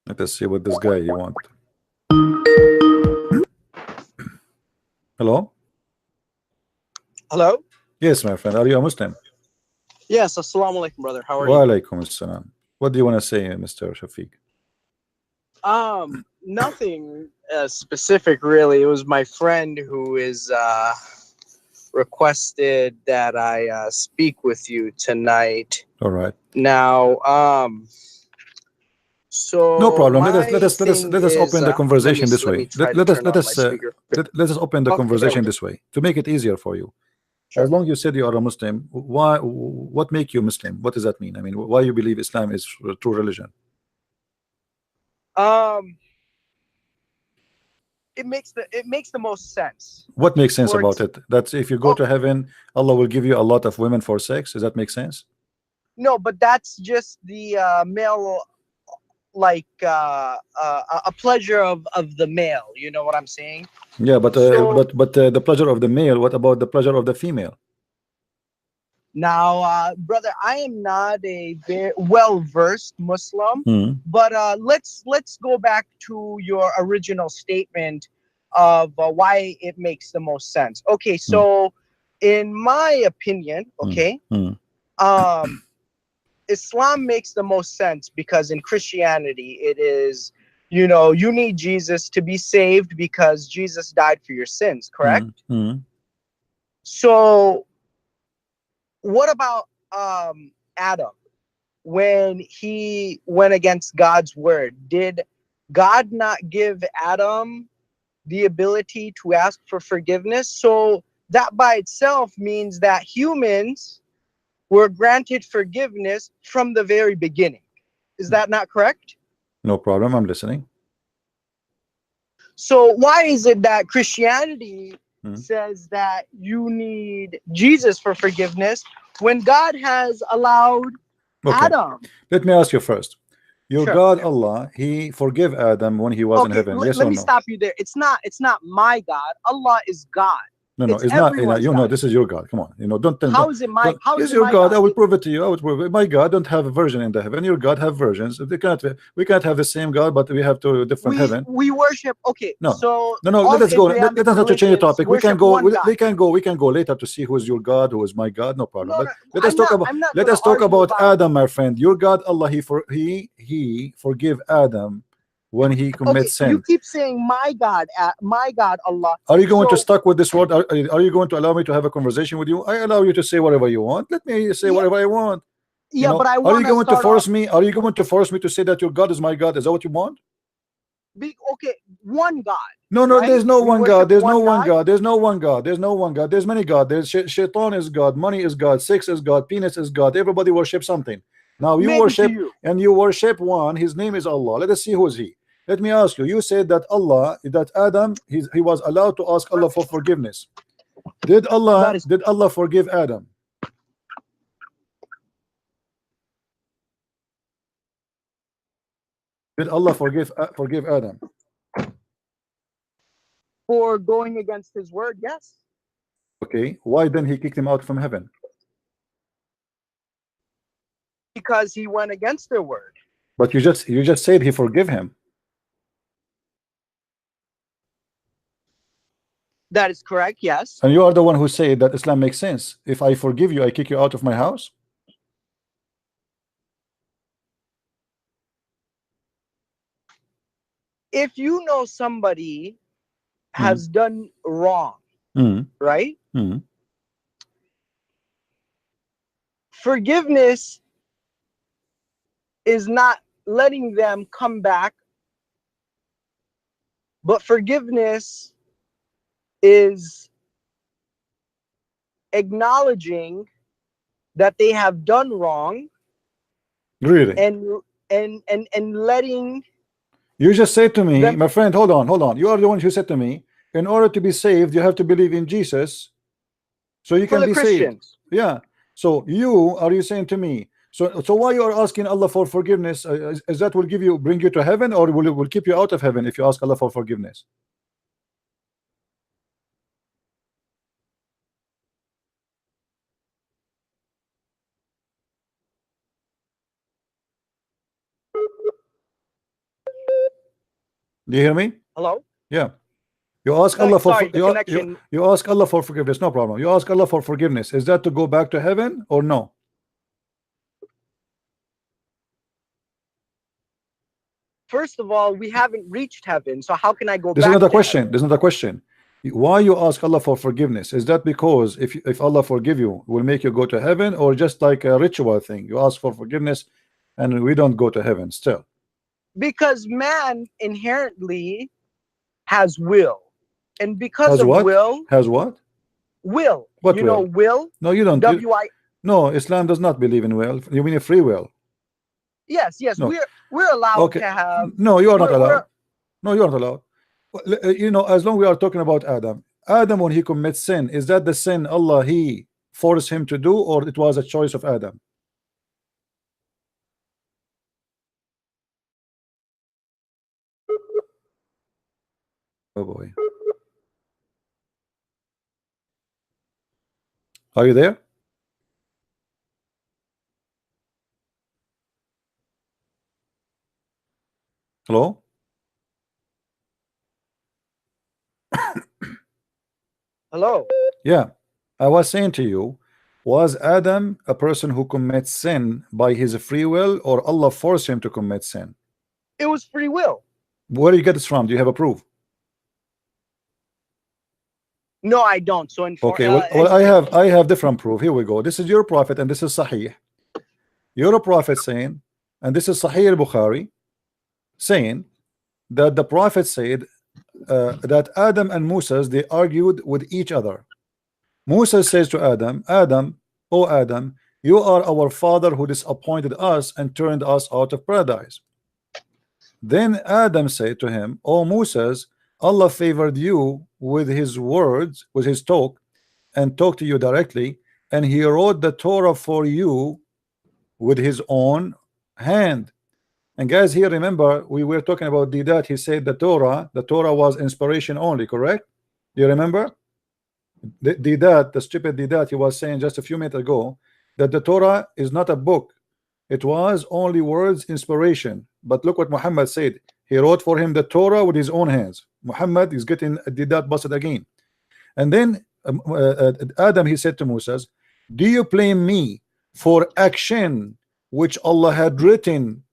Let us see what this guy you want. Hello? Hello? Yes, my friend. Are you a Muslim? Yes, assalamu alaikum, brother. How are Wa you? alaikum assalam. What do you want to say, Mr. Shafiq? Nothing specific really. It was my friend who is requested that I speak with you tonight. All right. Now, so No problem. my Let us thing open the is, conversation this let me way. try to turn on my speaker. Let us open the Okay, there we conversation go. this way to make it easier for you. Sure. As long you said you are a Muslim, why? What make you Muslim? What does that mean? I mean, why you believe Islam is a true religion? It makes the most sense. What makes sense For about ex- it? That if you go Oh. to heaven, Allah will give you a lot of women for sex. Does that make sense? No, but that's just the male, like a pleasure of the male. You know what I'm saying? Yeah, but So- the pleasure of the male. What about the pleasure of the female? Now, brother, I am not a very well-versed Muslim, but let's go back to your original statement of why it makes the most sense. Okay, so in my opinion, okay, Islam makes the most sense because in Christianity it is, you know, you need Jesus to be saved because Jesus died for your sins, correct? So what about Adam when he went against God's word? Did God not give Adam the ability to ask for forgiveness? So that by itself means that humans were granted forgiveness from the very beginning. Is that not correct? No problem. I'm listening. So why is it that Christianity says that you need Jesus for forgiveness when God has allowed Adam? Let me ask you first. Your Sure. God Allah, He forgave Adam when he was in heaven. Yes let or me no? stop you there. It's not my God. Allah is God. No, It's it's not. everyone's You know, God. this is your God. Come on. You know, don't. How is it my? How Yes, is it your my God. God? I will prove it to you. I will prove it. My God don't have a version in the heaven. Your God have versions. We can't have the same God, but we have two different heaven. We worship. Okay. No. So No. all Let us go. Abrahamic Let us not to change the religions topic. We can worship go. one God. We can go later to see who is your God, who is my God. No problem. No, But no, let us I'm talk not- about. I'm not Let gonna us talk argue about about- Adam, my friend. Your God Allah, He forgive Adam when he commits sin. You keep saying my God, Allah. Are you going to So- stuck with this word? Are you going to allow me to have a conversation with you? I allow you to say whatever you want. Let me say whatever I want. You Yeah, know, but I are want you going to start force off- me? Are you going to force me to say that your God is my God? Is that what you want? Okay, one God. No, no, right? there's no We one worship God. There's no one one God. God. There's no one God. There's no one God. There's many God. There's shaitan is God. Money is God. Sex is God. Penis is God. Everybody worship something. Now you Maybe to worship you. and you worship one. His name is Allah. Let us see who is he. Let me ask you. You said that Allah, that Adam, he was allowed to ask Allah for forgiveness. Did That is Allah forgive Adam? Did Allah forgive Adam? for going against his word, yes. Okay. Why then he kicked him out from heaven? Because he went against their word. But you just said he forgive him. That is correct, yes. And you are the one who said that Islam makes sense. If I forgive you, I kick you out of my house. If you know somebody has done wrong, Mm. right? Mm. Forgiveness is not letting them come back, but forgiveness is acknowledging that they have done wrong Really? and letting You just said to me, them my friend, hold on. You are the one who said to me, in order to be saved, you have to believe in Jesus, so you for can the be saved. Christians. Yeah. So you saying to me, so why you are asking Allah for forgiveness? Is that will bring you to heaven, or will keep you out of heaven if you ask Allah for forgiveness? Do you hear me? Hello? Yeah. You ask Allah for Sorry, the connection. you ask Allah for forgiveness, no problem. You ask Allah for forgiveness. Is that to go back to heaven or no? First of all, we haven't reached heaven, so how can I go This is back not a to question. heaven? This is not a question. Why you ask Allah for forgiveness? Is that because if Allah forgive you, will make you go to heaven, or just like a ritual thing? You ask for forgiveness, and we don't go to heaven still. Because man inherently has will, and because Has of what? will, Has what? will, What you know, will? will, No, you don't. W-I, No, Islam does not believe in will. You mean free will? yes, No. we're allowed Okay. to have, No, you are not we're allowed. No, you are not allowed. You know, as long we are talking about Adam, when he commits sin, is that the sin Allah he forced him to do, or it was a choice of Adam? Oh boy. Are you there? Hello? hello. Yeah. I was saying to you, was Adam a person who commits sin by his free will, or Allah forced him to commit sin? It was free will. Where do you get this from? Do you have a proof? No, I don't. So Okay, well I have different proof. Here we go. This is your prophet, and this is Sahih. Your prophet saying, and this is Sahih al-Bukhari, saying that the prophet said that Adam and Moses, they argued with each other. Moses says to Adam, oh Adam, you are our father who disappointed us and turned us out of paradise. Then Adam said to him, oh Moses, Allah favored you with his words, with his talk, and talked to you directly, and he wrote the Torah for you with his own hand. And guys, here remember we were talking about Deedat. He said the Torah was inspiration only, correct? Do you remember? Deedat, the stupid Deedat, he was saying just a few minutes ago that the Torah is not a book. It was only words, inspiration. But look what Muhammad said. He wrote for him the Torah with his own hands. Muhammad is getting Deedat busted again. And then Adam, he said to Moses, do you blame me for action which Allah had written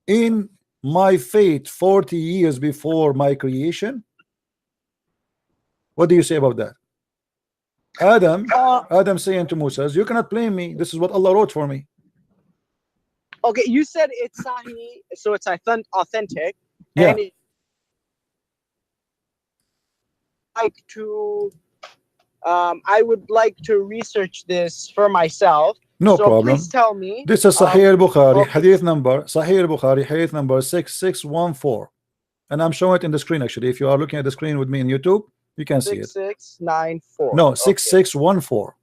in my fate 40 years before my creation? What do you say about that? Adam saying to Moses, you cannot blame me. This is what Allah wrote for me. Okay, you said it's Sahih, so it's authentic, Yeah. and like to research this for myself. No So problem. please tell me. This is Sahih al-Bukhari, okay. hadith number, Sahih al-Bukhari, hadith number 6614. And I'm showing it in the screen actually. If you are looking at the screen with me in YouTube, you can see it. 6694. No, Okay. 6614.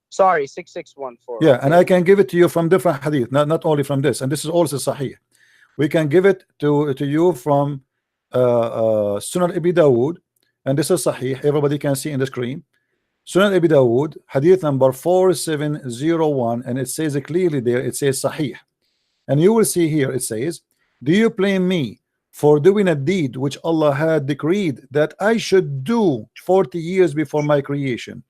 Sorry, 6614. Yeah, okay. and I can give it to you from different hadith, not only from this. And this is also Sahih. We can give it to you from Sunan Abi Dawood, and this is Sahih. Everybody can see in the screen. Sunan Abi Dawood, hadith number 4701, and it says clearly there, it says Sahih. And you will see here, it says, do you blame me for doing a deed which Allah had decreed that I should do 40 years before my creation?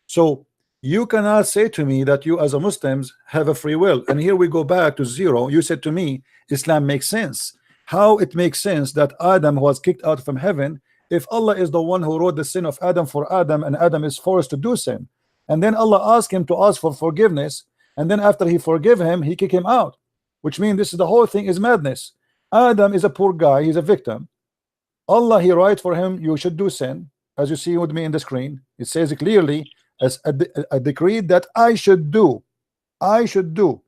So you cannot say to me that you as a Muslims have a free will. And here we go back to zero. You said to me, Islam makes sense. How it makes sense that Adam was kicked out from heaven if Allah is the one who wrote the sin of Adam for Adam, and Adam is forced to do sin, and then Allah asked him to ask for forgiveness, and then after he forgive him, he kick him out, which means this is the whole thing is madness. Adam is a poor guy, he's a victim. Allah, he write for him, you should do sin, as you see with me in the screen. It says clearly as a decree that I should do 40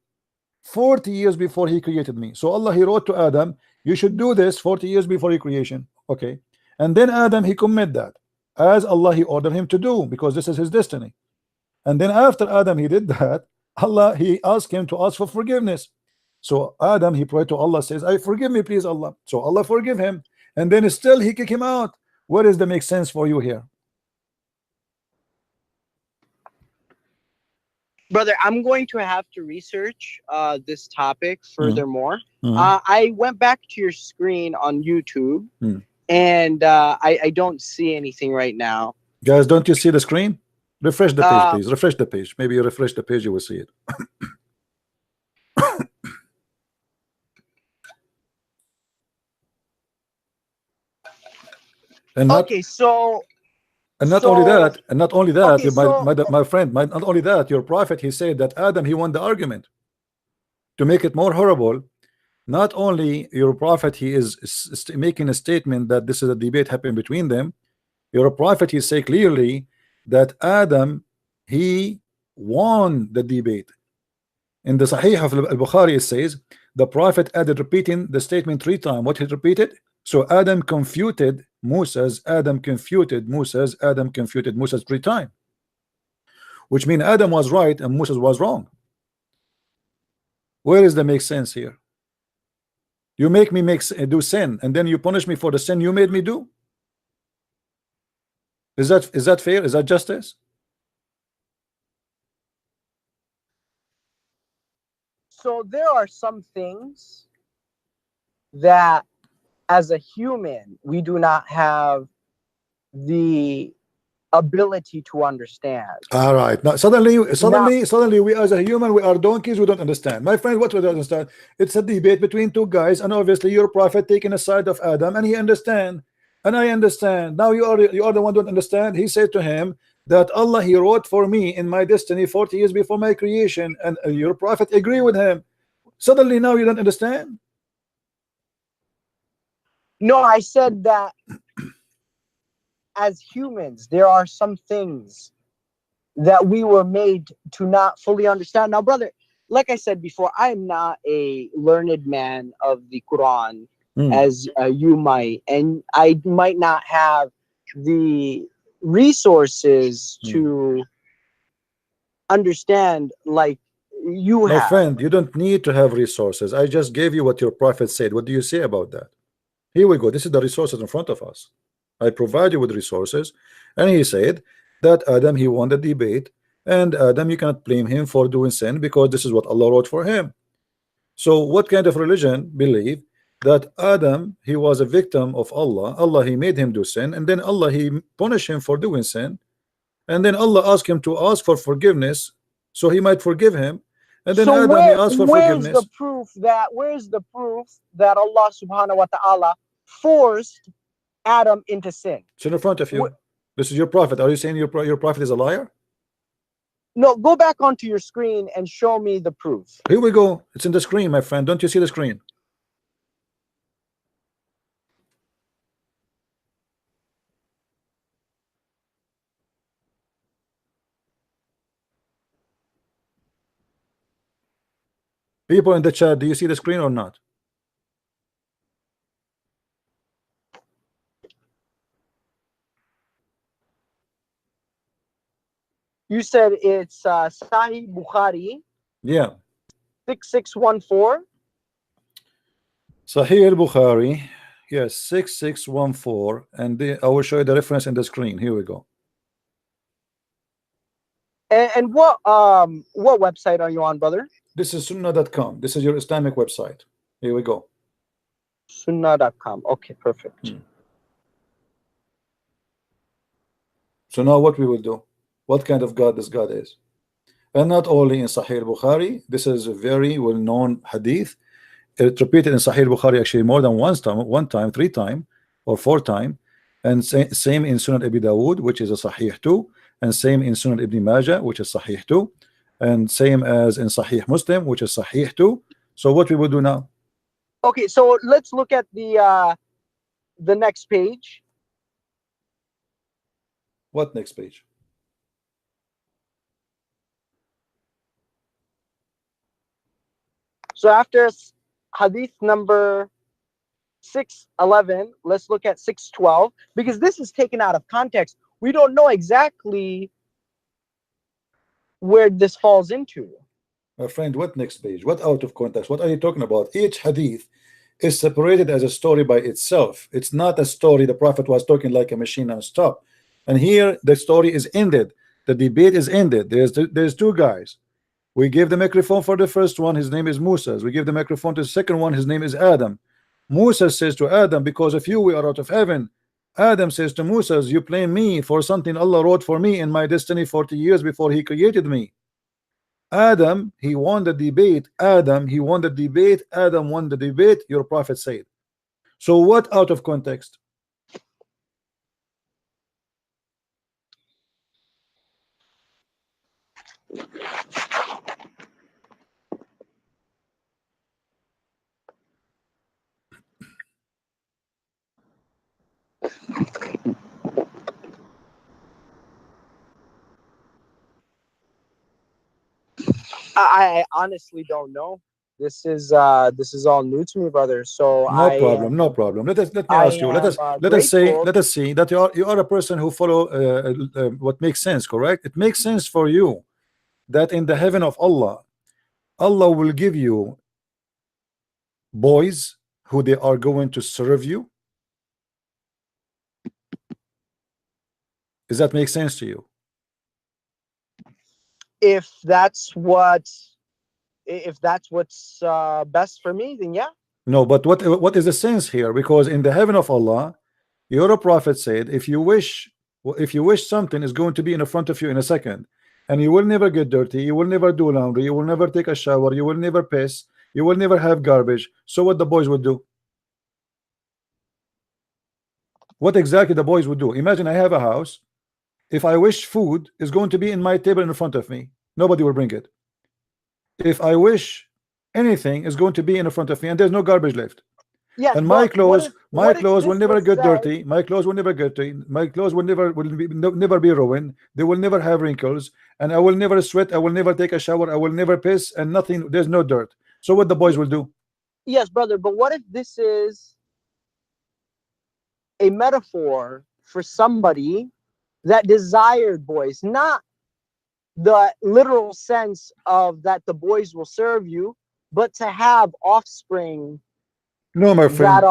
years before he created me. So Allah, he wrote to Adam, you should do this 40 years before your creation. Okay. And then Adam, he commit that as Allah, he ordered him to do, because this is his destiny. And then after Adam, he did that, Allah, he asked him to ask for forgiveness. So Adam, he prayed to Allah, says, I forgive me, please, Allah. So Allah forgive him. And then still he kick him out. What does that make sense for you here? Brother, I'm going to have to research this topic furthermore. I went back to your screen on YouTube, and I don't see anything right now. Guys, don't you see the screen? Refresh the page, please. Refresh the page. Maybe you refresh the page, you will see it. And not, okay, so and not only that, okay, my friend, not only that, your prophet, he said that Adam, he won the argument. To make it more horrible, not only your prophet, he is making a statement that this is a debate happening between them. Your prophet, he say clearly that Adam, he won the debate. In the Sahih of al-Bukhari, it says the prophet added repeating the statement 3 times. What he repeated? So Adam confuted Moses, Adam confuted Moses, Adam confuted Moses 3 times, which means Adam was right and Moses was wrong. Where is the make sense here? You make me do sin, and then you punish me for the sin you made me do. Is that fair? Is that justice? So there are some things that as a human we do not have the ability to understand. All right. Now suddenly we as a human, we are donkeys, we don't understand. My friend, what we don't understand? It's a debate between 2 guys, and obviously your prophet taking a side of Adam, and he understand, and I understand. Now you are the one who don't understand. He said to him that Allah, he wrote for me in my destiny 40 years before my creation, and your prophet agree with him. Suddenly now you don't understand. No, I said that as humans, there are some things that we were made to not fully understand. Now, brother, like I said before, I am not a learned man of the Quran as you might, and I might not have the resources to understand like you have. My friend, you don't need to have resources. I just gave you what your prophet said. What do you say about that? Here we go. This is the resources in front of us. I provide you with resources, and he said that Adam, he won the debate, and Adam, you cannot blame him for doing sin because this is what Allah wrote for him. So what kind of religion believe that Adam, he was a victim of Allah, Allah, he made him do sin, and then Allah, he punished him for doing sin, and then Allah asked him to ask for forgiveness so he might forgive him, and then So Adam, he asked for forgiveness. Where's the proof that Allah subhanahu wa ta'ala forced Adam into sin? It's in front of you. This is your prophet. Are you saying your prophet is a liar? No, go back onto your screen and show me the proof. Here we go. It's in the screen, my friend. Don't you see the screen? People in the chat, do you see the screen or not? You said it's Sahih Bukhari Yeah. 6614. Sahih al-Bukhari, yes, 6614, and I will show you the reference in the screen. Here we go. And what website are you on, brother? This is sunnah.com. This is your Islamic website. Here we go. Sunnah.com. Okay, perfect. So now what we will do, what kind of God this God is. And not only in Sahih Bukhari, this is a very well-known hadith. It's repeated in Sahih Bukhari actually more than one time, 3 times, or 4 times, and same in Sunan Abi Dawud, which is a Sahih too, and same in Sunan Ibn Majah, which is Sahih too, and same as in Sahih Muslim, which is Sahih too. So what we will do now? Okay, so let's look at the next page. What next page? So after hadith number 611, let's look at 612, because this is taken out of context. We don't know exactly where this falls into. My friend, what next page? What out of context? What are you talking about? Each hadith is separated as a story by itself. It's not a story the Prophet was talking like a machine non-stop. And here the story is ended. The debate is ended. There's 2 guys. We give the microphone for the first one, his name is Musa. We give the microphone to the second one, his name is Adam. Musa says to Adam, because of you we are out of heaven. Adam says to Musa, you blame me for something Allah wrote for me in my destiny 40 years before he created me. Adam, he won the debate. Adam, he won the debate. Adam won the debate, your prophet said. So what out of context? I honestly don't know. This is all new to me, brother. So No problem, no problem. Let me ask you. Let us see that you are a person who follow what makes sense, correct? It makes sense for you that in the heaven of Allah, Allah will give you boys who they are going to serve you. Does that make sense to you? If that's what's best for me, then yeah. No, but what is the sense here? Because in the heaven of Allah, your prophet said, if you wish something is going to be in front of you in a second, and you will never get dirty, you will never do laundry, you will never take a shower, you will never piss, you will never have garbage. So what the boys would do? What exactly the boys would do? Imagine I have a house. If I wish food is going to be in my table in front of me, nobody will bring it. If I wish anything is going to be in front of me and there's no garbage left, yes, and my clothes will never get said, dirty, my clothes will never get dirty, my clothes will never be ruined, they will never have wrinkles, and I will never sweat, I will never take a shower, I will never piss, and nothing, there's no dirt. So what the boys will do? Yes, brother, but what if this is a metaphor for somebody that desired boys, not the literal sense of that the boys will serve you, but to have offspring? No, my friend,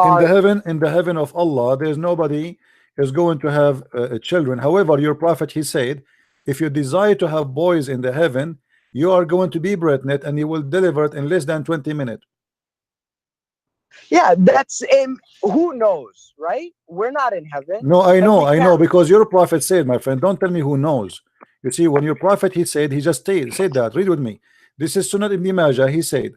in the heaven of Allah, there's nobody is going to have children. However, your prophet, he said, if you desire to have boys in the heaven, you are going to be pregnant and you will deliver it in less than 20 minutes. Yeah, that's who knows, right? We're not in heaven. No, I know, because your prophet said, my friend, don't tell me who knows. You see, when your prophet, he said, he just said that. Read with me. This is Sunan Ibn Majah. He said,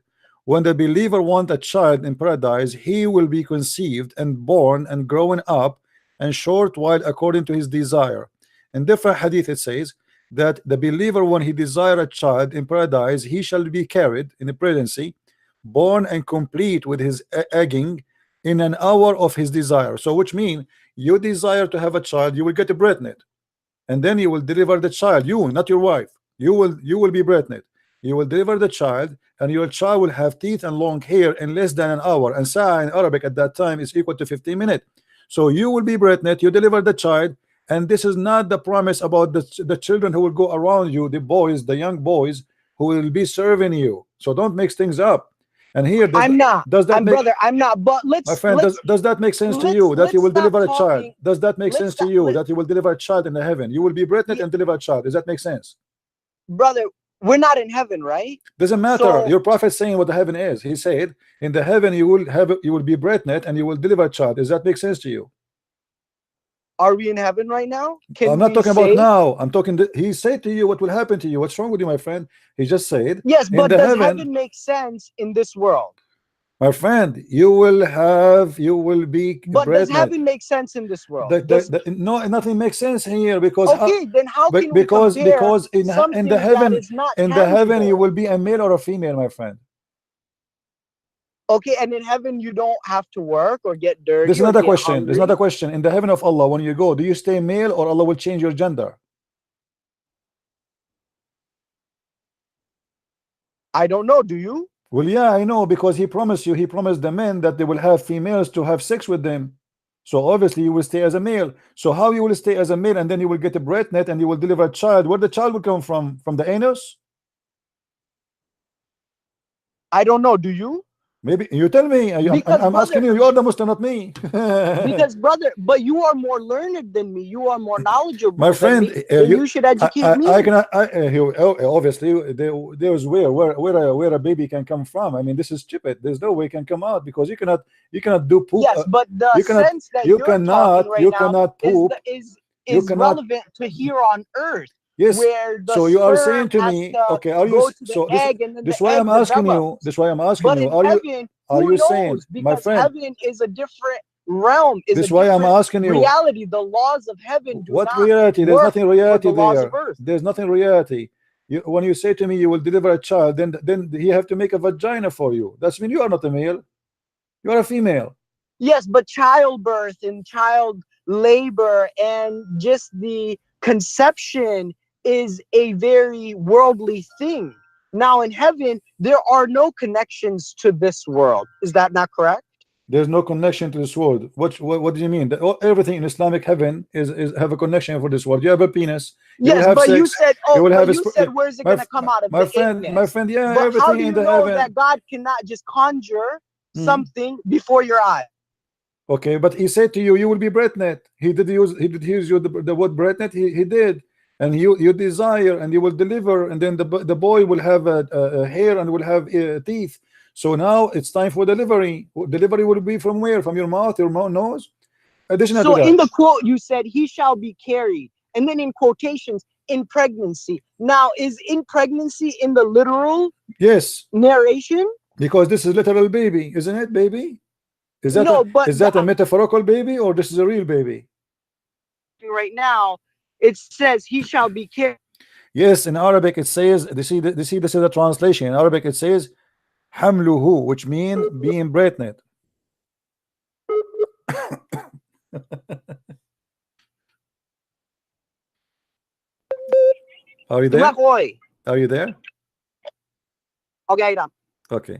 when the believer want a child in paradise, he will be conceived and born and growing up and short while according to his desire. In different hadith it says that the believer, when he desire a child in paradise, he shall be carried in a pregnancy, born and complete with his egging in an hour of his desire. So which mean you desire to have a child, you will get pregnant, and then you will deliver the child. You, not your wife, you will be pregnant, you will deliver the child, and your child will have teeth and long hair in less than an hour, and sa'a in Arabic at that time is equal to 15 minutes. So you will be pregnant, you deliver the child, and this is not the promise about the children who will go around you, the boys, the young boys who will be serving you. So don't mix things up. And here I'm not. does that I'm make, brother. I'm not. But let's. my friend, let's does that make sense to let's- you that you let's will stop deliver a child? talking. Does that make Let's sense to stop- you let- that you will deliver a child in the heaven? You will be pregnant Yeah. and deliver a child. Does that make sense? brother, we're not in heaven, right? Doesn't matter. So- Your prophet saying what the heaven is. He said in the heaven you will be pregnant and you will deliver a child. Does that make sense to you? Are we in heaven right now? Can I'm not we talking about say- now. I'm talking. He said to you what will happen to you. What's wrong with you, my friend? He just said, Yes, in but the does heaven, heaven make sense in this world? my friend, you will be But does pregnant. heaven make sense in this world? No, nothing makes sense here because Okay, then how can we because compare in something the heaven that is not in the heaven you tangible? will be a male or a female, my friend. Okay, and in heaven you don't have to work or get dirty. This is or not a get question. This is not hungry. a question. In the heaven of Allah, when you go, do you stay male or Allah will change your gender? I don't know. Do you? Well, yeah, I know, because he promised you, he promised the men that they will have females to have sex with them. So obviously you will stay as a male. So how you will stay as a male and then you will get a pregnant and you will deliver a child? Where the child will come from? From the anus? I don't know. Do you? Maybe you tell me. Because, I'm asking you. You are the Muslim, not me. Because brother, but you are more learned than me. You are more knowledgeable. My friend, than me. Then you should educate me. I cannot. Obviously, there's where a baby can come from. I mean, this is stupid. There's no way it can come out because you cannot do poop. Yes, but the you cannot- sense that you you're cannot- talking right you now cannot poop. is You cannot- relevant to here on earth. Yes. Where the So you are sperm saying to has me, to okay, are you go to the so this? egg and then This the why egg I'm asking you. develops. This why I'm asking But you. in Are you? heaven, are who you knows? saying, my Because friend? heaven is a different realm. Is This a why I'm different asking you. reality. The laws of heaven do What not reality? There's work nothing reality for the laws there. of earth. There's nothing reality. When you say to me you will deliver a child, then he have to make a vagina for you. That's mean you are not a male. You are a female. Yes, but childbirth and child labor and just the conception is a very worldly thing. Now in heaven, there are no connections to this world. Is that not correct? There's no connection to this world. What do you mean? Everything in Islamic heaven is have a connection for this world. You have a penis. You will Yes, have but sex, you said, you will have a where's it my going to come out of my the friend, anus? my friend. Yeah, But everything how do you in the know heaven. that God cannot just conjure Mhm. something before your eyes? Okay, but he said to you, you will be pregnant. He did use the word pregnant. He did, and you desire, and you will deliver, and then the boy will have a hair and will have teeth. So now it's time for delivery. Delivery will be from where? From your mouth, your nose. Additional So to that, in the quote, you said he shall be carried. And then in quotations, in pregnancy. Now, is in pregnancy in the literal yes, narration? because this is literal baby, isn't it, baby? Is that No, but is that a metaphorical baby or this is a real baby? right now, it says he shall be carried. Yes, in Arabic it says. This is a translation. In Arabic it says hamluhu, which means being pregnant. Are you there? Are you there? Okay, Okay.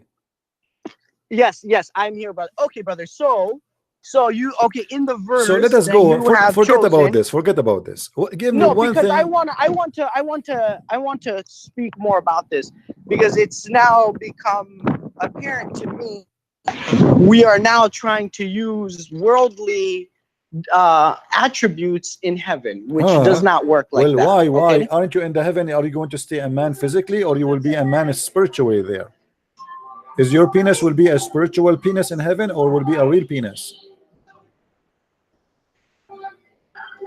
yes, I'm here, brother. Okay, brother. So you in the verse. So let us that go. you have Forget about chosen- this. Forget about this. Give me No, one because thing. I want to speak more about this because it's now become apparent to me. We are now trying to use worldly attributes in heaven, which does not work like well, that. why? Okay? Aren't you in the heaven? Are you going to stay a man physically, or you will be a man spiritually there? Is your penis will be a spiritual penis in heaven, or will be a real penis?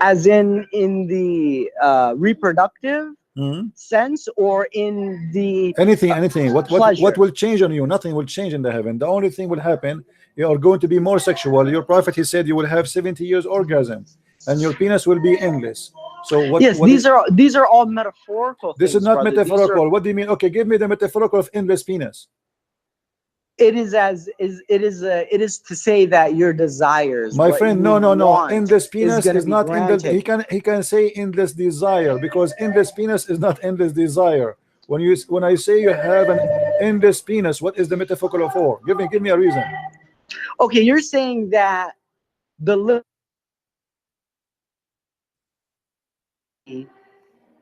As in the reproductive Hmm? sense, or in the Anything. What pleasure. will change on you? Nothing will change in the heaven. The only thing will happen, you are going to be more sexual. Your prophet, he said, you will have 70 years orgasm, and your penis will be endless. So what? Yes, these are all metaphorical. This things, is not brother. These metaphorical. are- What do you mean? Okay, give me the metaphorical of endless penis. It is to say that your desires, My what friend, you no. want Endless penis gonna is be not endless. granted. He can say endless desire because endless penis is not endless desire. When I say you have in this penis, what is the metaphorical for? Give me a reason. Okay, you're saying that the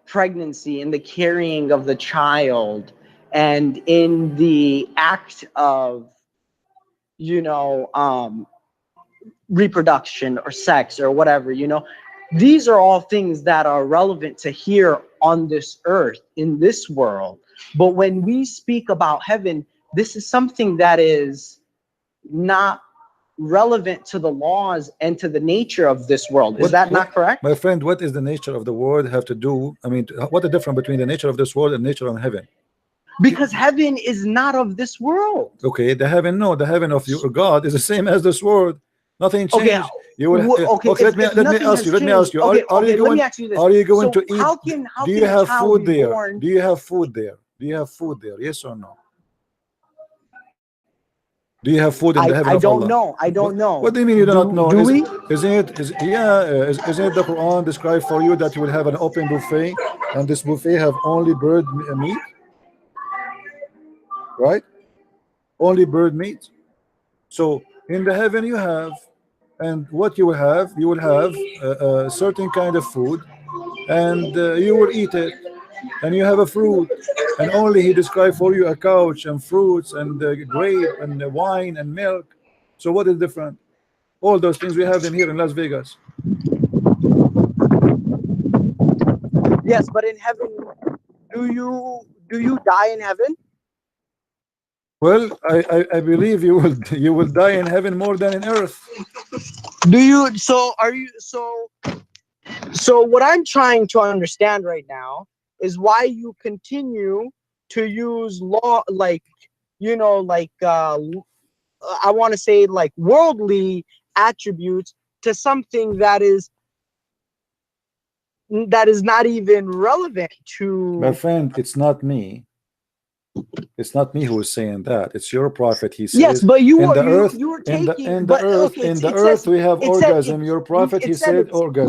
pregnancy and the carrying of the child and in the act of, you know, reproduction or sex or whatever, you know, these are all things that are relevant to here on this earth, in this world. But when we speak about heaven, this is something that is not relevant to the laws and to the nature of this world. Is that not correct? My friend, what is the nature of the world have to do? I mean, what the difference between the nature of this world and nature of heaven? Because heaven is not of this world. Okay, the heaven, no, the heaven of your God is the same as this world. Nothing changed. Okay, You will. okay, Let me ask you. Let me ask you. Okay, Are you let me going? ask you this. Are you going So to eat? how can Do you a have child food be there? born? Do you have food there? Do you have food there? Yes or no? Do you have food in the heaven I of don't Allah? know. I don't know. What do you mean you do not know? Do we? Isn't it? Isn't it the Quran describe for you that you will have an open buffet, and this buffet have only bird meat, right? Only bird meat. So in the heaven you have, and what you will have a certain kind of food, and you will eat it, and you have a fruit, and only he described for you a couch and fruits and grape and wine and milk. So what is different? All those things we have them here in Las Vegas. Yes, but in heaven, do you die in heaven? Well, I believe you will die in heaven more than in earth. Do you? So are you? So what I'm trying to understand right now is why you continue to use law, like, you know, like I want to say like worldly attributes to something that is not even relevant to. My friend, it's not me. It's not me who is saying that. It's your prophet. He says, Yes, but you in were the earth, you were in the taking, earth, okay, in the it earth says, we have it said orgasm. Your prophet, he said it's orgasm.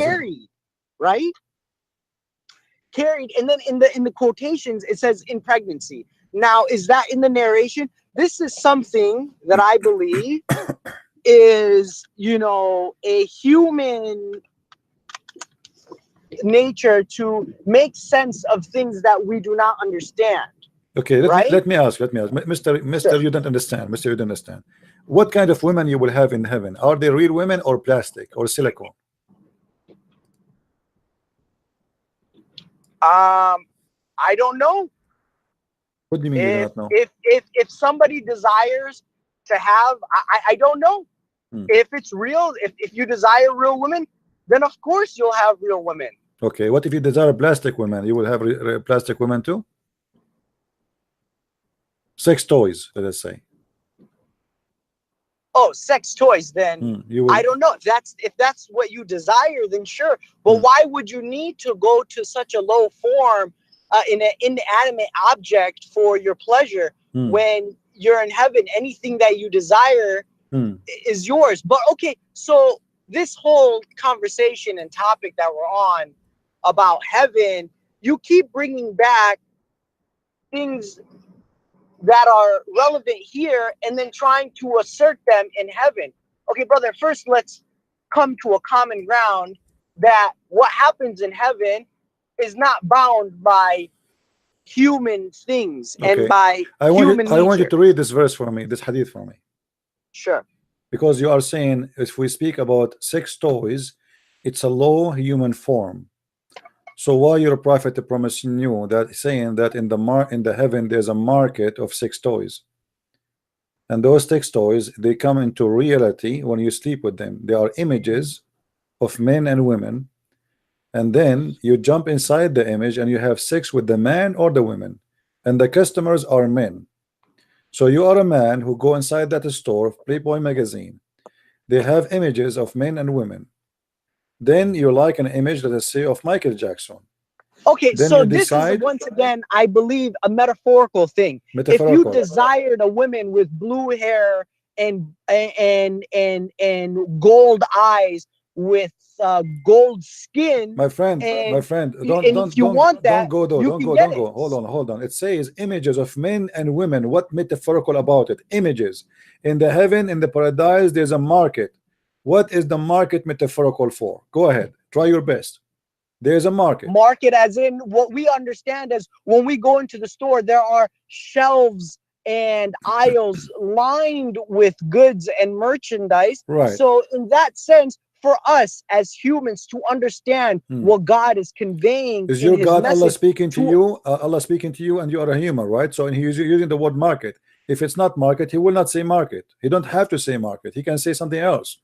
Carried, and then in the quotations it says in pregnancy. Now, is that in the narration? This is something that I believe is, you know, a human nature to make sense of things that we do not understand. Okay, Right? let me ask, Mister, you don't understand, Mister, you don't understand. What kind of women you will have in heaven? Are they real women or plastic or silicone? I don't know. What do you mean you do not know? If somebody desires to have, I don't know. If it's real, if you desire real women, then of course you'll have real women. Okay, what if you desire plastic women? You will have plastic women too? Sex toys, let us say. Oh, sex toys, then I don't know. If that's what you desire, then sure. But why would you need to go to such a low form in an inanimate object for your pleasure when you're in heaven? Anything that you desire is yours. But okay, so this whole conversation and topic that we're on about heaven, you keep bringing back things that are relevant here and then trying to assert them in heaven. Okay, brother, first let's come to a common ground that what happens in heaven is not bound by human things and by human nature. I want you to read this verse for me, this hadith for me. Sure. Because you are saying if we speak about sex toys, it's a low human form. So why your prophet promising you that, saying that in the heaven there's a market of sex toys, and those sex toys, they come into reality when you sleep with them. They are images of men and women, and then you jump inside the image and you have sex with the man or the women, and the customers are men. So you are a man who go inside that store, Playboy magazine. They have images of men and women. Then you like an image, let us say, of Michael Jackson. Okay, then so this is once again, I believe, a metaphorical thing. If you desired a woman with blue hair and gold eyes with gold skin. My friend, And don't if you want that, go though, you don't can go, get don't go. it. Hold on. It says images of men and women. What metaphorical about it? Images in the heaven, in the paradise. There's a market. What is the market metaphorical for? Go ahead, try your best. There's a market. Market, as in what we understand as when we go into the store, there are shelves and aisles lined with goods and merchandise. Right. So in that sense, for us as humans to understand what God is conveying Is in your his God Allah message speaking to you? Allah speaking to you, and you are a human, right? So he's using the word market. If it's not market, he will not say market. He don't have to say market. He can say something else.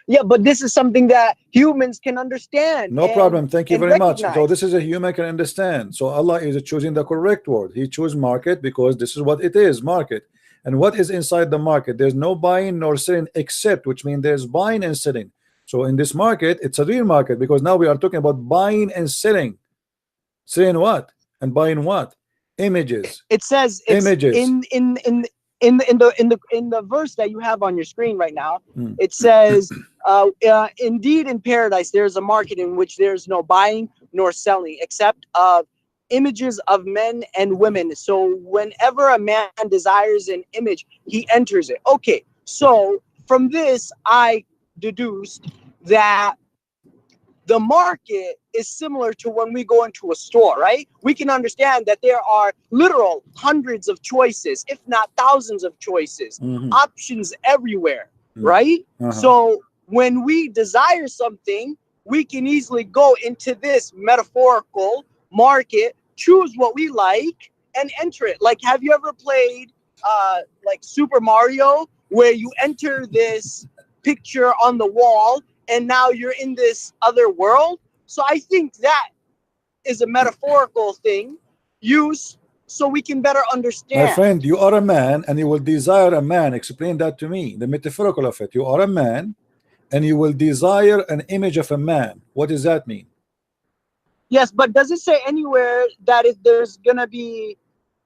Yeah, but this is something that humans can understand. No problem. Thank you very much. Recognize. So this is a human can understand. So Allah is choosing the correct word. He chose market because this is what it is, market. And what is inside the market? There's no buying nor selling except, which means there's buying and selling. So in this market, it's a real market because now we are talking about buying and selling. Selling what and buying what? Images. It says it's Images. in the verse that you have on your screen right now. It says, indeed in paradise there is a market in which there is no buying nor selling except of images of men and women. So whenever a man desires an image, he enters it. Okay, so from this I deduced that the market is similar to when we go into a store, right? We can understand that there are literal hundreds of choices, if not thousands of choices, options everywhere, right? So when we desire something, we can easily go into this metaphorical market, choose what we like, and enter it. Like, have you ever played like Super Mario, where you enter this picture on the wall and now you're in this other world? So I think that is a metaphorical thing used so we can better understand. My friend, you are a man and you will desire a man. Explain that to me, the metaphorical of it. You are a man and you will desire an image of a man. What does that mean? Yes, but does it say anywhere that there's gonna be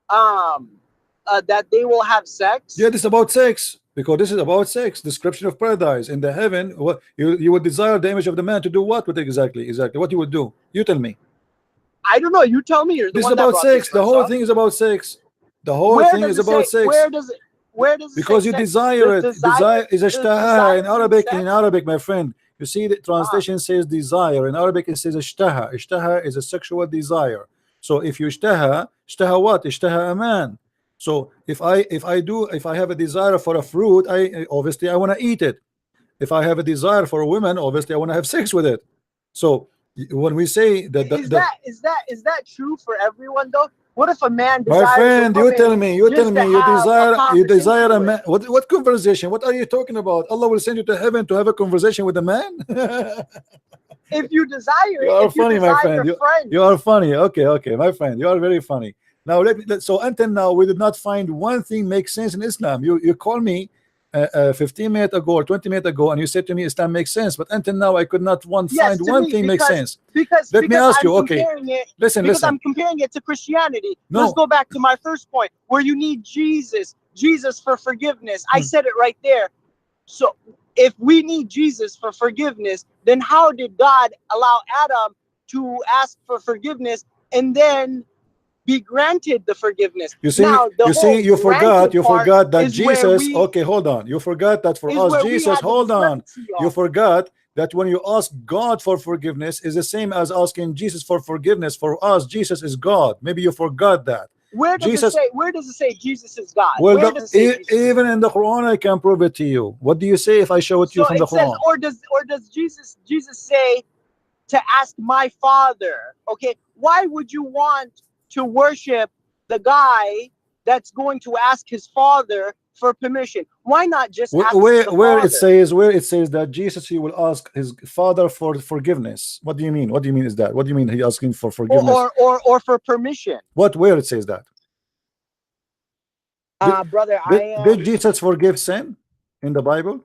that they will have sex? Yeah, this is about sex, because this is about sex. Description of paradise. In the heaven, what you would desire the image of the man to do what with exactly what you would do? You tell me. I don't know, you tell me. You're the This is one that about brought sex. this The verse whole up. thing is about sex. The whole Where thing does is it about say, sex. where does it Because say you sex? desire it. Does Desire is a does ishtaha desire in mean Arabic. sex? In Arabic, my friend, you see the translation says desire. In Arabic, it says ishtaha. Ishtaha is a sexual desire. So if you ishtaha what? Ishtaha a man. So if I have a desire for a fruit, I obviously I want to eat it. If I have a desire for a woman, obviously I want to have sex with it. So when we say that Is that true for everyone though? What if a man my desires friend, a you woman tell me, just to have you desire a with? man. What conversation? What are you talking about? Allah will send you to heaven to have a conversation with a man? If you desire You it, are if you funny, my desire friend. friends. You are funny. Okay, my friend, you are very funny. Now so until now we did not find one thing makes sense in Islam. You call me 15 minutes ago or 20 minutes ago and you said to me Islam makes sense, but until now I could not find one thing makes sense. Let me ask you, okay, listen. I'm comparing it to Christianity. No. Let's go back to my first point where you need Jesus for forgiveness. I said it right there. So if we need Jesus for forgiveness, then how did God allow Adam to ask for forgiveness and then be granted the forgiveness? You see, now, you forgot that Jesus, we, okay, hold on. You forgot that for us, Jesus, hold on. You forgot that when you ask God for forgiveness is the same as asking Jesus for forgiveness. For us, Jesus is God. Maybe you forgot that. Where does it say Jesus is God? Well, Where does it say Jesus even in the Quran, I can prove it to you. What do you say if I show it to you from the Quran? Or does Jesus say to ask my Father? Okay, why would you want to worship the guy that's going to ask his Father for permission? Why not just ask the where Father? it says that Jesus, he will ask his Father for forgiveness? What do you mean? What do you mean is that? What do you mean he asking for forgiveness? Or for permission? Where it says that? Brother, did Jesus forgive sin in the Bible?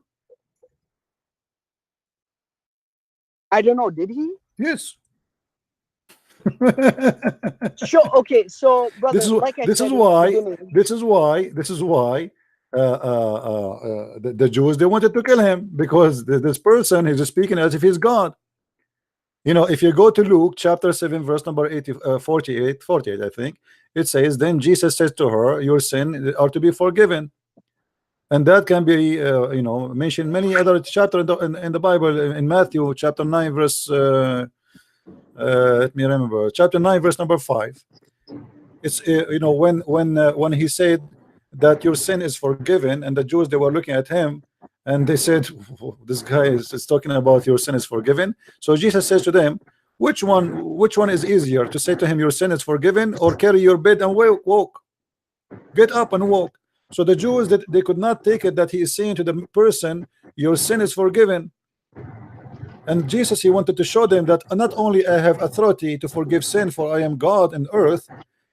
I don't know. Did he? Yes. Okay, so brother, this is why the Jews, they wanted to kill him, because this person is speaking as if he's God. You know, if you go to Luke chapter 7 verse number 80, 48, I think it says, then Jesus says to her, your sins are to be forgiven. And that can be you know, mentioned many other chapters in the Bible. In Matthew chapter 9 verse let me remember, chapter 9 verse number 5. It's you know, when he said that your sin is forgiven, and the Jews, they were looking at him and they said, this guy is talking about your sin is forgiven. So Jesus says to them, which one is easier, to say to him your sin is forgiven, or carry your bed and walk, get up and walk? So the Jews, that they could not take it that he is saying to the person your sin is forgiven. And Jesus, he wanted to show them that not only I have authority to forgive sin, for I am God in earth.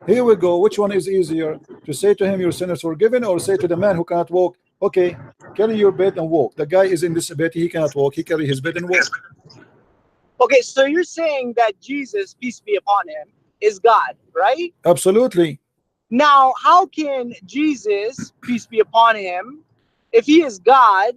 Here we go. Which one is easier, to say to him your sin is forgiven, or say to the man who cannot walk, okay, carry your bed and walk? The guy is in disability, he cannot walk, he carry his bed and walk. Okay, so you're saying that Jesus, peace be upon him, is God, right? Absolutely. Now, how can Jesus, peace be upon him, if he is God,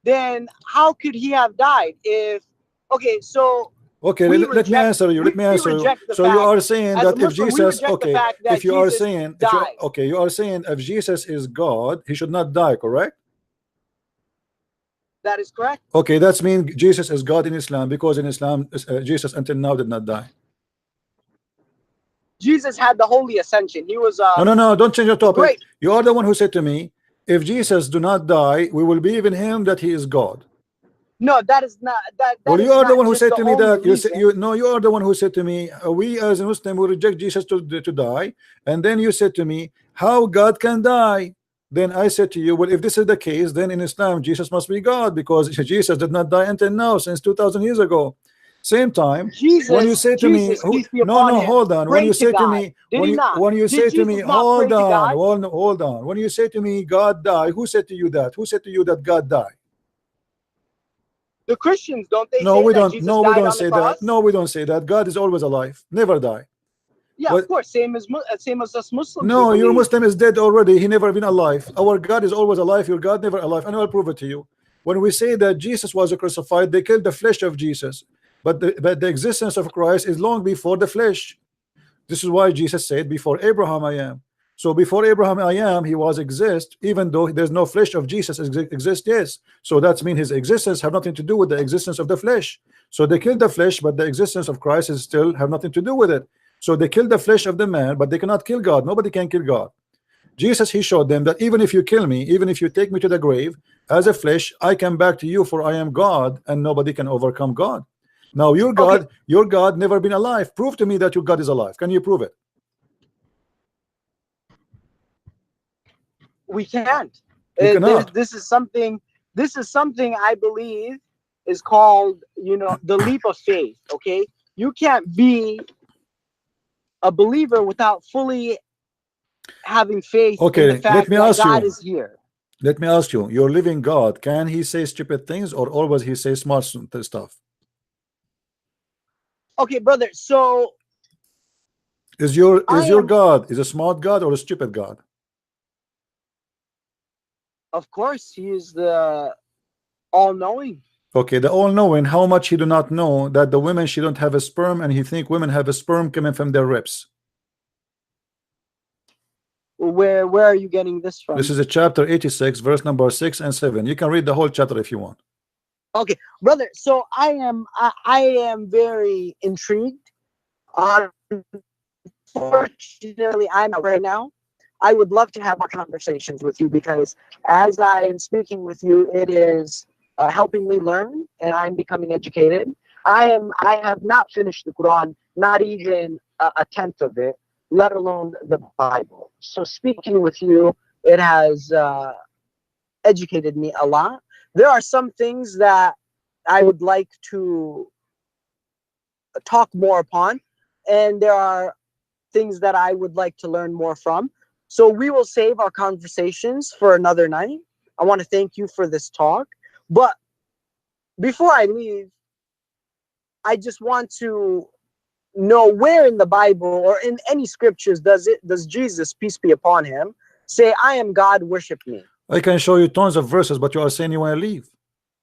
then how could he have died? If, okay, so Okay, we let me reject- answer you. Let me we answer you. reject the So you fact- are saying as a that if Muslim, we Jesus, reject the okay, fact that if you are Jesus saying, died. okay, you are saying if Jesus is God, he should not die, correct? That is correct. Okay, that's mean Jesus is God in Islam, because in Islam, Jesus until now did not die. Jesus had the holy ascension. He was No, don't change your topic. great. You are the one who said to me, if Jesus do not die, we will believe in him that he is God. No, that is not that. Well, is you are the not one who just said the to me only that reason. you are the one who said to me, we as a Muslim will reject Jesus to die, and then you said to me, how God can die? Then I said to you, well, if this is the case, then in Islam Jesus must be God, because Jesus did not die until now, since 2000 years ago. Same time, Jesus, when you say to me, Jesus, peace be no, upon him, hold on. When prayed you to say to God. me, Did he not? when you Did say to me, Jesus not pray to God? hold on. When you say to me, God died, who said to you that? Who said to you that God died? The Christians, don't they No, say we that don't. Jesus No, we died don't on the say cross? that. No, we don't say that. God is always alive, never die. Yeah, What? of course. Same as us Muslims. No, we your believe. Muslim is dead already. He never been alive. Our God is always alive. Your God never alive. And I'll prove it to you. When we say that Jesus was crucified, they killed the flesh of Jesus, but the existence of Christ is long before the flesh. This is why Jesus said, before Abraham I am. So before Abraham I am, he was exist, even though there's no flesh of Jesus exist, yes. So that's mean his existence have nothing to do with the existence of the flesh. So they killed the flesh, but the existence of Christ is still have nothing to do with it. So they killed the flesh of the man, but they cannot kill God. Nobody can kill God. Jesus, he showed them that even if you kill me, even if you take me to the grave as a flesh, I come back to you, for I am God, and nobody can overcome God. Now your God, your God never been alive. Prove to me that your God is alive. Can you prove it? We can't. You cannot. This is something. This is something I believe is called, the leap of faith. Okay, you can't be a believer without fully having faith in the Okay, fact let me that ask God you. is here. Let me ask you. Your living God, can he say stupid things, or always he say smart stuff? Okay, brother. So Is your I God is a smart God or a stupid God? of course, he is the all-knowing. Okay, the all-knowing. How much he do not know that the women, she don't have a sperm, and he think women have a sperm coming from their ribs. Where are you getting this from? This is a chapter 86, verse number 6 and 7. You can read the whole chapter if you want. Okay, brother. So I am very intrigued. Unfortunately, I'm out right now. I would love to have more conversations with you, because as I am speaking with you, it is helping me learn, and I'm becoming educated. I have not finished the Quran, not even a tenth of it, let alone the Bible. So speaking with you, it has educated me a lot. There are some things that I would like to talk more upon, and there are things that I would like to learn more from. So we will save our conversations for another night. I want to thank you for this talk. But before I leave, I just want to know where in the Bible or in any scriptures does Jesus, peace be upon him, say, I am God, worship me? I can show you tons of verses, but you are saying you want to leave.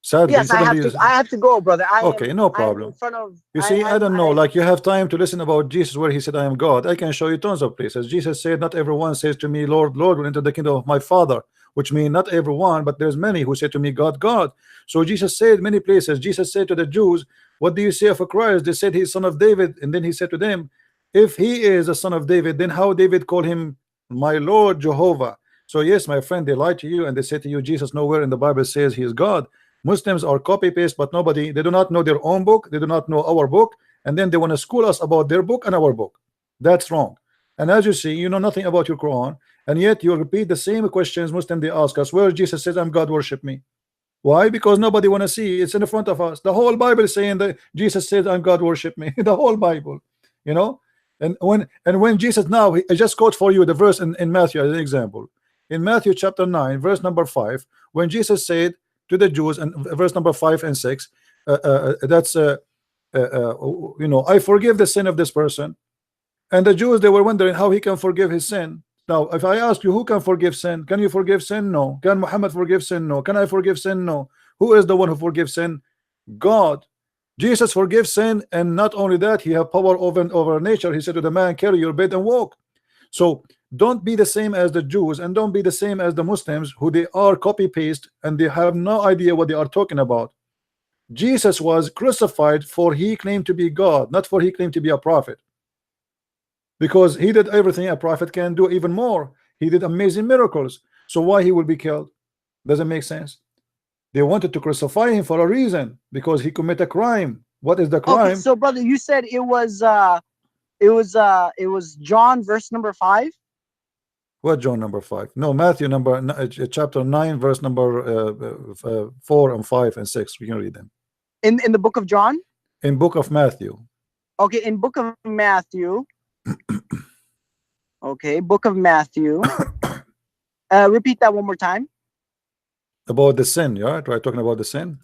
Sadly, Yes, I suddenly have to go, brother. okay, no I am in problem. front of. You see, I don't know, like you have time to listen about Jesus where he said, I am God. I can show you tons of places. Jesus said, not everyone says to me, Lord, Lord, will enter the kingdom of my Father, which means not everyone, but there's many who say to me, God, God. So Jesus said many places. Jesus said to the Jews, what do you say of a Christ? They said he's son of David. And then he said to them, if he is a son of David, then how David called him my Lord Jehovah? So yes, my friend, they lie to you and they say to you, Jesus nowhere in the Bible says he is God. Muslims are copy paste, but nobody, they do not know their own book, they do not know our book, and then they want to school us about their book and our book. That's wrong. And as you see, you know nothing about your Quran, and yet you repeat the same questions Muslim they ask us, where Jesus says, I'm God, worship me. Why? Because nobody want to see. It's in the front of us. The whole Bible is saying that Jesus says, I'm God, worship me. The whole Bible, you know. And when Jesus, now I just quote for you the verse in Matthew as an example. In Matthew chapter 9 verse number 5, when Jesus said to the Jews, and verse number 5 and 6, that's you know, I forgive the sin of this person. And the Jews, they were wondering how he can forgive his sin. Now if I ask you, who can forgive sin? Can you forgive sin? No. Can Muhammad forgive sin? No. Can I forgive sin? No. Who is the one who forgives sin? God. Jesus forgives sin, and not only that, he have power over nature. He said to the man, carry your bed and walk. So don't be the same as the Jews, and don't be the same as the Muslims, who they are copy paste and they have no idea what they are talking about. Jesus was crucified for he claimed to be God, not for he claimed to be a prophet, because he did everything a prophet can do, even more. He did amazing miracles. So why he will be killed? Doesn't make sense. They wanted to crucify him for a reason, because he committed a crime. What is the crime? Okay, so brother, you said it was John verse number 5. What John number 5? No, Matthew chapter 9 verse number 4 and 5 and 6. We can read them In the book of John. in book of Matthew. Okay, in book of Matthew. Okay, book of Matthew. Repeat that one more time. About the sin, yeah, right? Talking about the sin.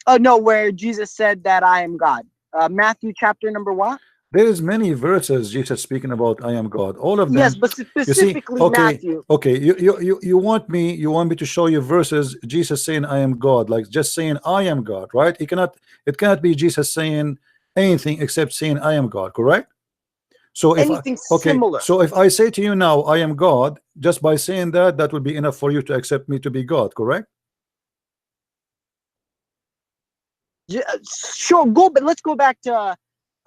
Oh no, where Jesus said that I am God. Matthew chapter number what? There is many verses Jesus speaking about I am God. All of them. Yes, but You see, specifically okay, Matthew. okay. You want me to show you verses Jesus saying I am God, like just saying I am God, right? It cannot be Jesus saying anything except saying I am God, correct? So if Anything similar. so if I say to you now I am God, just by saying that, that would be enough for you to accept me to be God, correct? Sure, but let's go back to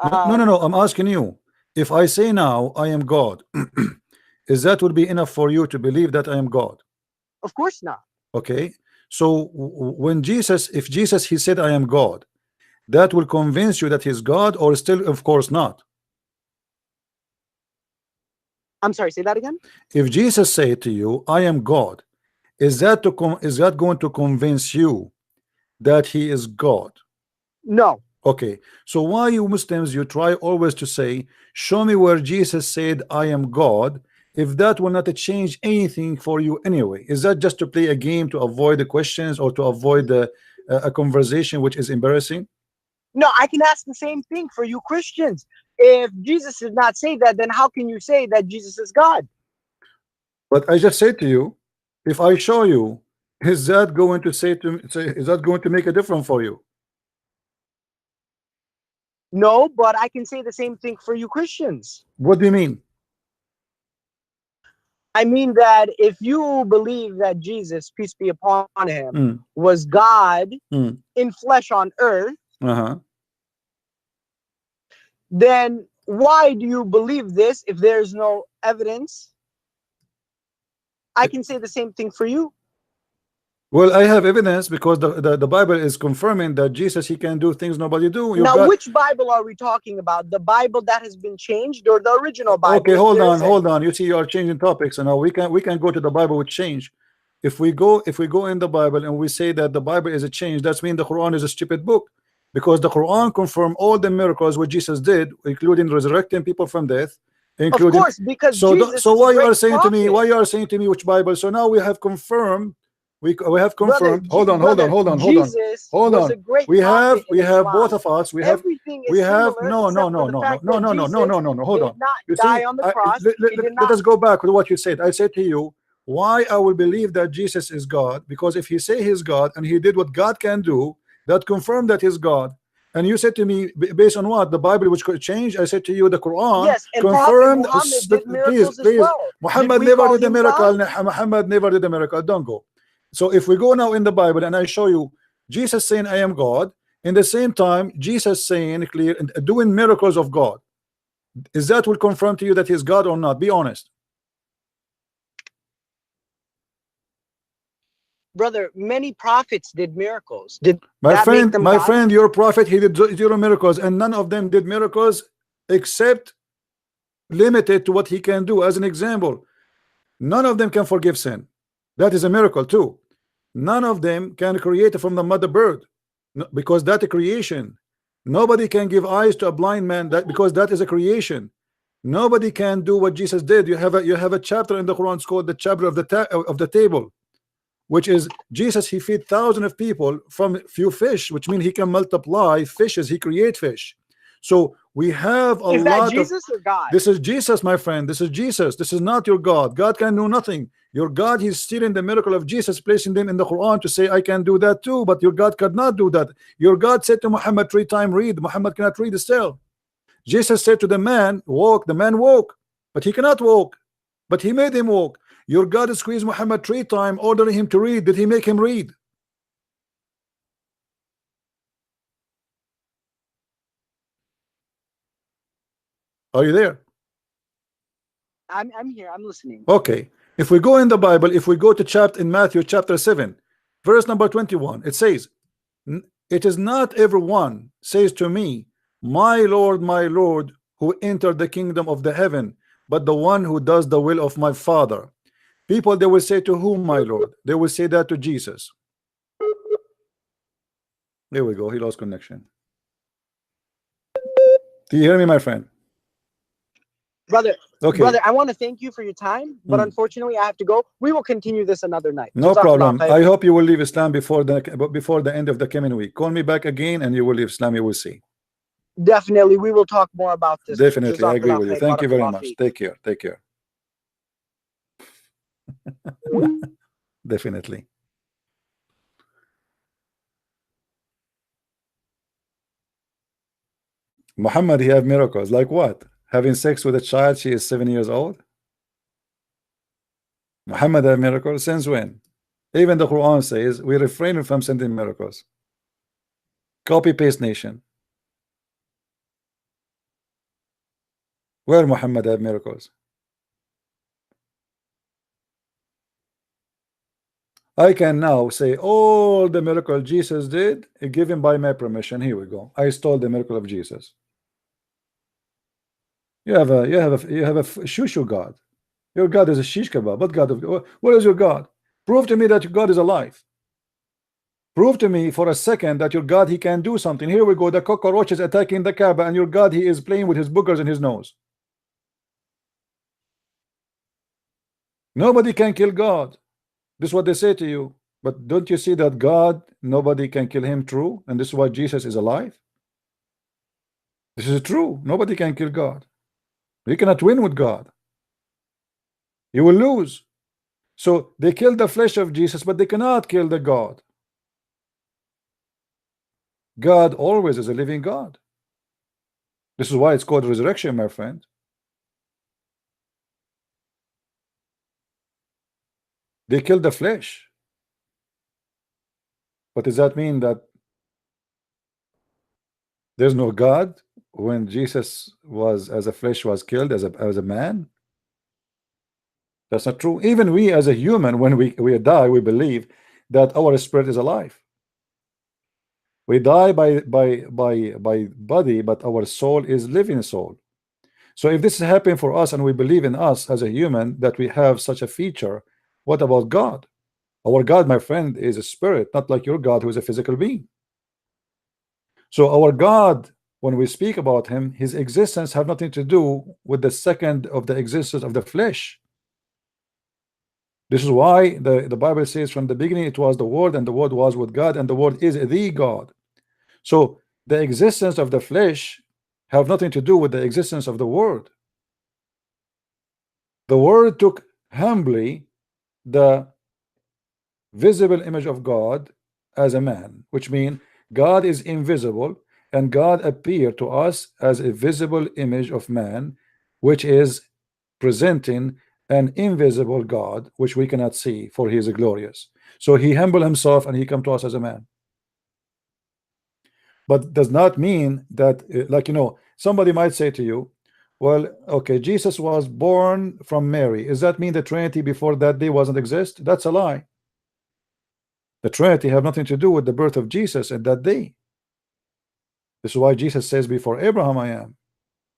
No. I'm asking you. If I say now I am God, is that would be enough for you to believe that I am God? of course not. Okay. So when Jesus, if Jesus he said I am God, that will convince you that he's God, or still of course not? I'm sorry, say that again. If Jesus said to you I am God, is that going to convince you that he is God? No. Okay, so why you Muslims, you try always to say, show me where Jesus said I am God, if that will not change anything for you anyway? Is that just to play a game, to avoid the questions, or to avoid a conversation which is embarrassing? No, I can ask the same thing for you Christians. If Jesus did not say that, then how can you say that Jesus is God? But I just said to you, if I show you, is that going to is that going to make a difference for you? No, but I can say the same thing for you Christians. What do you mean? I mean that if you believe that Jesus, peace be upon him, was God in flesh on earth, then why do you believe this if there's no evidence? I can say the same thing for you. Well, I have evidence, because the Bible is confirming that Jesus, he can do things nobody do. Now, which Bible are we talking about? The Bible that has been changed, or the original Bible? Okay, hold on. You see, you are changing topics, and now we can go to the Bible with change. If we go in the Bible and we say that the Bible is a change, that means the Quran is a stupid book, because the Quran confirm all the miracles what Jesus did, including resurrecting people from death, including. Of course, because so why you are saying to me? Why you are saying to me which Bible? So now we have confirmed. We have confirmed. Hold on. We have both of us. We have no. Hold on. You see, let us go back to what you said. I said to you, Why I will believe that Jesus is God? Because if he say he's God and he did what God can do, that confirmed that he's God. And you said to me, based on what? The Bible which could change? I said to you, the Quran Yes, and confirmed. Muhammad did Please, miracles as please. well. Muhammad we never call did a him miracle. God? Muhammad never did a miracle. Don't go. So if we go now in the Bible and I show you Jesus saying, I am God, in the same time, Jesus saying clear, doing miracles of God, is that will confirm to you that he's God or not? Be honest. Brother, many prophets did miracles. Did My that make friend, them my God? friend, your prophet, he did zero miracles, and none of them did miracles except limited to what he can do. As an example, none of them can forgive sin. That is a miracle too. None of them can create from the mother bird, because that is a creation. Nobody can give eyes to a blind man, that because that is a creation. Nobody can do what Jesus did. You have a chapter in the Quran, it's called the chapter of the table, which is Jesus, he feed thousands of people from few fish, which means he can multiply fishes, he create fish. So we have a Is that lot of, Jesus or God? this is Jesus, my friend, this is Jesus, this is not your God. God can do nothing. Your God, he's stealing the miracle of Jesus, placing them in the Quran to say I can do that too, but your God cannot do that. Your God said to Muhammad 3 times read. Muhammad cannot read still. Jesus said to the man walk, the man walk, but he cannot walk, but he made him walk. Your God squeezed Muhammad 3 times, ordering him to read. Did he make him read? Are you there? I'm here. I'm listening. Okay. If we go in the Bible, if we go to chapter in Matthew chapter 7, verse number 21, it says, it is not everyone says to me, my Lord, who entered the kingdom of the heaven, but the one who does the will of my Father. People, they will say to whom, my Lord? They will say that to Jesus. There we go. He lost connection. Do you hear me, my friend? Brother, Okay. brother, I want to thank you for your time, but unfortunately I have to go. We will continue this another night. No Jazakallah problem. khair. I hope you will leave Islam before the end of the coming week. Call me back again and you will leave Islam. You will see. Definitely, we will talk more about this. Definitely, I agree Jazakallah with you. khair. Thank you very Barakallah much. feek. Take care. Take care. Definitely. Muhammad, he have miracles. Like what? Having sex with a child, she is 7 years old. Muhammad have miracles since when? Even the Quran says we refrain from sending miracles. Copy paste nation. Where Muhammad have miracles? I can now say all the miracle Jesus did, given by my permission. Here we go. I stole the miracle of Jesus. You have a shushu God. Your God is a shish kebab. What God? What is your God? Prove to me that your God is alive. Prove to me for a second that your God, he can do something. Here we go. The cockroach is attacking the Kaaba, and your God, he is playing with his boogers in his nose. Nobody can kill God. This is what they say to you. But don't you see that God, nobody can kill him? True. And this is why Jesus is alive. This is true. Nobody can kill God. You cannot win with God. You will lose. So they killed the flesh of Jesus, but they cannot kill the God. God always is a living God. This is why it's called resurrection, my friend. They killed the flesh. But does that mean that there's no God when Jesus was as a flesh was killed as a man? That's not true. Even we as a human, when we die, we believe that our spirit is alive. We die by body, but our soul is living soul. So if this is happening for us and we believe in us as a human that we have such a feature, what about God? Our God, my friend, is a spirit, not like your God who is a physical being. So our God, when we speak about him, his existence have nothing to do with the second of the existence of the flesh. This is why the Bible says from the beginning it was the Word, and the Word was with God, and the Word is the God. So the existence of the flesh have nothing to do with the existence of the Word. The Word took humbly the visible image of God as a man, which means God is invisible and God appeared to us as a visible image of man, which is presenting an invisible God which we cannot see, for he is glorious. So he humbled himself and he come to us as a man. But does not mean that, like, somebody might say to you, well, okay, Jesus was born from Mary. Does that mean the Trinity before that day wasn't exist? That's a lie. The Trinity have nothing to do with the birth of Jesus at that day. This is why Jesus says, before Abraham I am.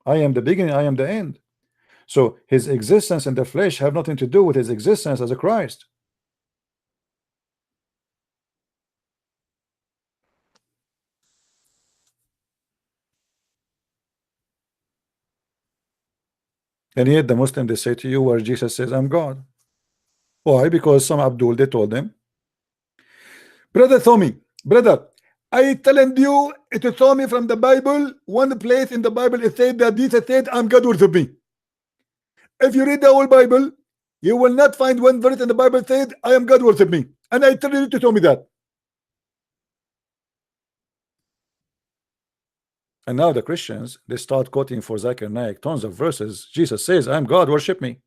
I am the beginning, I am the end. So his existence in the flesh have nothing to do with his existence as a Christ. And yet the Muslim, they say to you where Jesus says I'm God. Why? Because some Abdul, they told him, brother Tommy, brother, I telling you it told me from the Bible, one place in the Bible it said that Jesus said I'm God worship me. If you read the whole Bible, you will not find one verse in the Bible said I am God worship me. And I tell you to tell me that. And now the Christians, they start quoting for Zakir Naik tons of verses. Jesus says I'm God, worship me.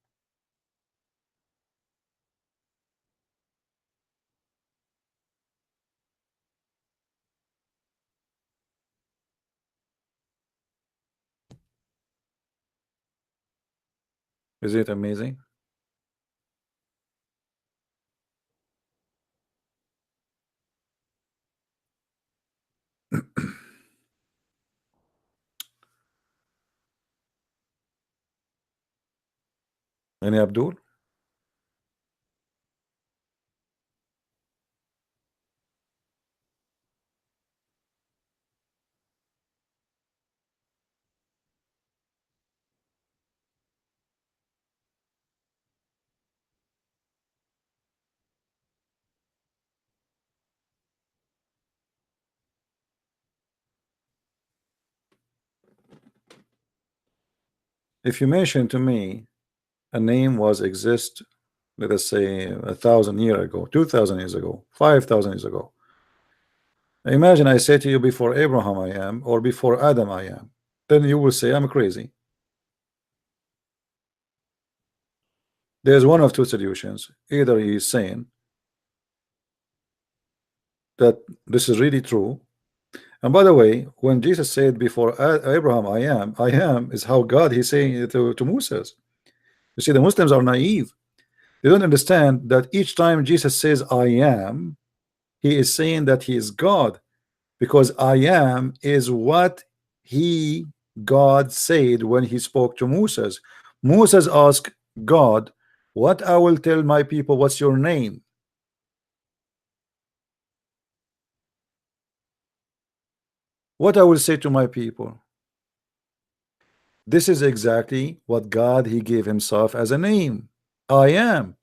Isn't it amazing? Any Abdul? If you mention to me a name was exist, let us say 1,000 years ago, 2,000 years ago, 5,000 years ago. Imagine I say to you before Abraham I am, or before Adam I am. Then you will say I'm crazy. There's one of two solutions. Either he is saying that this is really true. And by the way, when Jesus said before Abraham I am is how God he's saying it to Moses. You see, the Muslims are naive. They don't understand that each time Jesus says I am, he is saying that he is God, because I am is what he God said when he spoke to Moses. Moses asked God, what I will tell my people, what's your name? What I will say to my people. This is exactly what God he gave himself as a name. I am.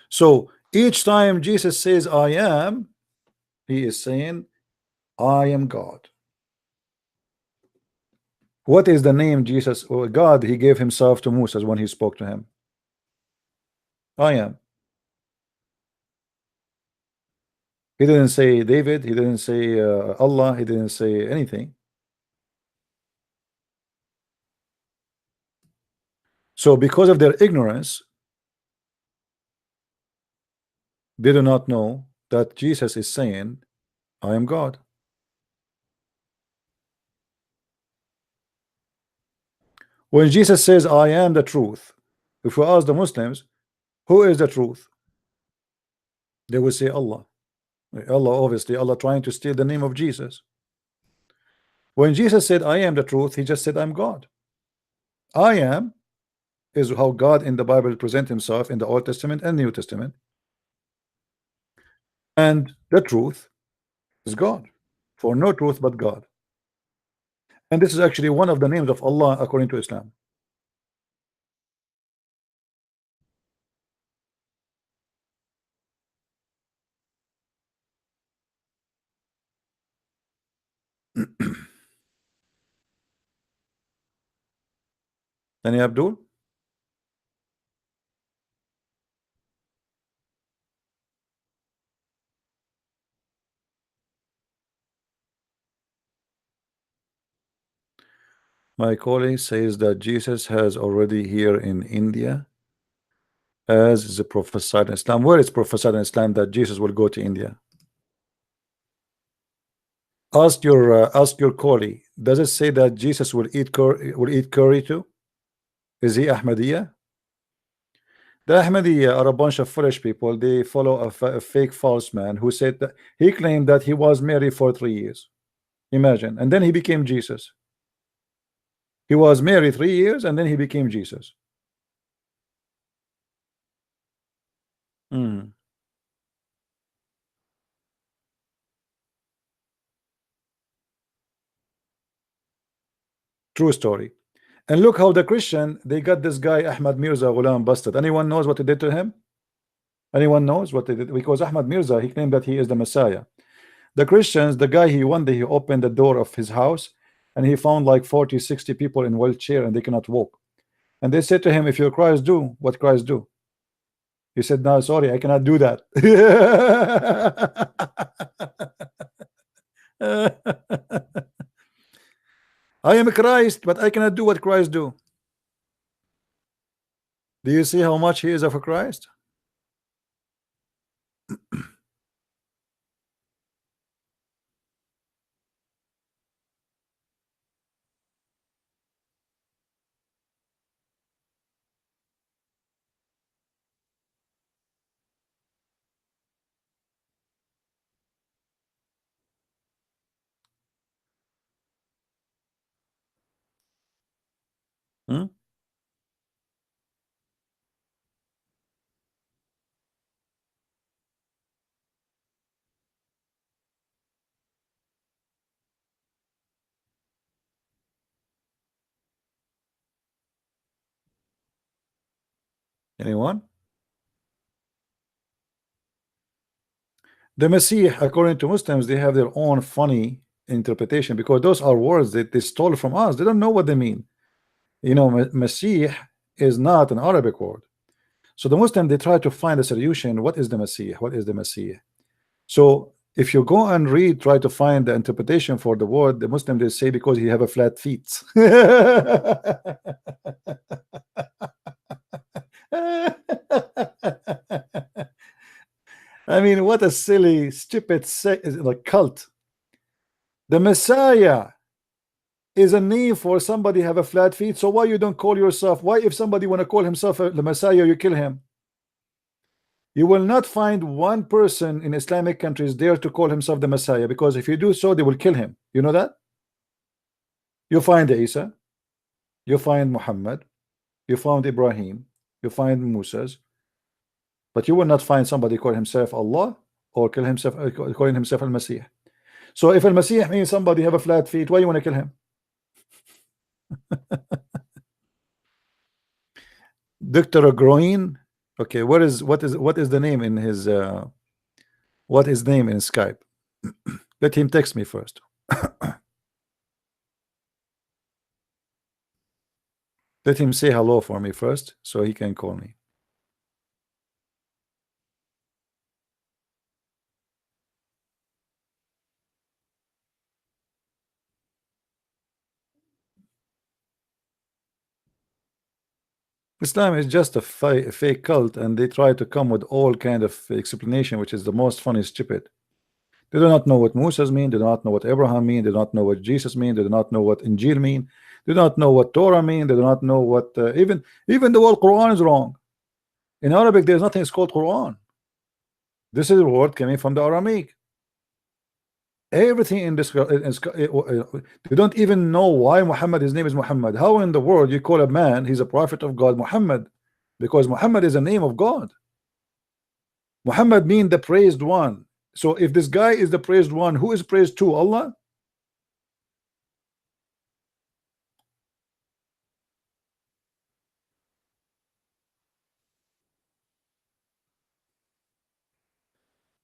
So each time Jesus says I am, he is saying I am God. What is the name Jesus or God he gave himself to Moses when he spoke to him? I am. He didn't say David, he didn't say Allah, he didn't say anything. So because of their ignorance, they do not know that Jesus is saying I am God. When Jesus says I am the truth, if we ask the Muslims who is the truth, they will say Allah. Allah, obviously Allah trying to steal the name of Jesus. When Jesus said I am the truth, he just said I'm God. I am is how God in the Bible present himself in the Old Testament and New Testament, and the truth is God, for no truth but God. And this is actually one of the names of Allah according to Islam. Any Abdul? My colleague says that Jesus has already here in India, as is prophesied in Islam. Where is prophesied in Islam that Jesus will go to India? Ask your colleague. Does it say that Jesus will eat curry too? Is he Ahmadiyya? The Ahmadiyya are a bunch of foolish people. They follow a fake false man who said that he claimed that he was married for 3 years. Imagine, and then he became Jesus. He was married 3 years and then he became Jesus. Hmm. True story. And look how the Christian, they got this guy Ahmad Mirza Ghulam busted. Anyone knows what they did to him? Anyone knows what they did? Because Ahmad Mirza, he claimed that he is the Messiah. The Christians, the guy, one day he opened the door of his house and he found like 40-60 people in wheelchair and they cannot walk. And they said to him, if you're Christ, do what Christ do. He said, no, sorry, I cannot do that. I am Christ, but I cannot do what Christ do. Do you see how much he is of a Christ? Hmm? Anyone? The Messiah, according to Muslims, they have their own funny interpretation because those are words that they stole from us. They don't know what they mean. You know, Messiah is not an Arabic word. So the Muslim, they try to find a solution. What is the Messiah? What is the Messiah? So if you go and read, try to find the interpretation for the word, the Muslim, they say because he have a flat feet. I mean, what a silly, stupid like cult. The Messiah is a name for somebody have a flat feet. So why you don't call yourself? Why if somebody want to call himself the Messiah, you kill him? You will not find one person in Islamic countries dare to call himself the Messiah, because if you do so, they will kill him. You know that? You find Isa, you find Muhammad, you find Ibrahim, you find Moses, but you will not find somebody call himself Allah or kill himself calling himself Al-Masih. So if Al-Masih means somebody have a flat feet, why you want to kill him? Dr. Groin. Okay, what is the name in his what is name in Skype? Let him text me first. Let him say hello for me first so he can call me. Islam is just a fake cult, and they try to come with all kind of explanation, which is the most funny stupid. They do not know what Moses mean, they do not know what Abraham mean, they do not know what Jesus mean, they do not know what Injil mean, they do not know what Torah mean, they do not know what even the word Quran is wrong. In Arabic there's nothing is called Quran. This is a word coming from the Aramaic. Everything in this they don't even know why Muhammad, his name is Muhammad. How in the world you call a man, he's a prophet of God, Muhammad? Because Muhammad is a name of God. Muhammad means the praised one. So if this guy is the praised one, who is praised to? Allah?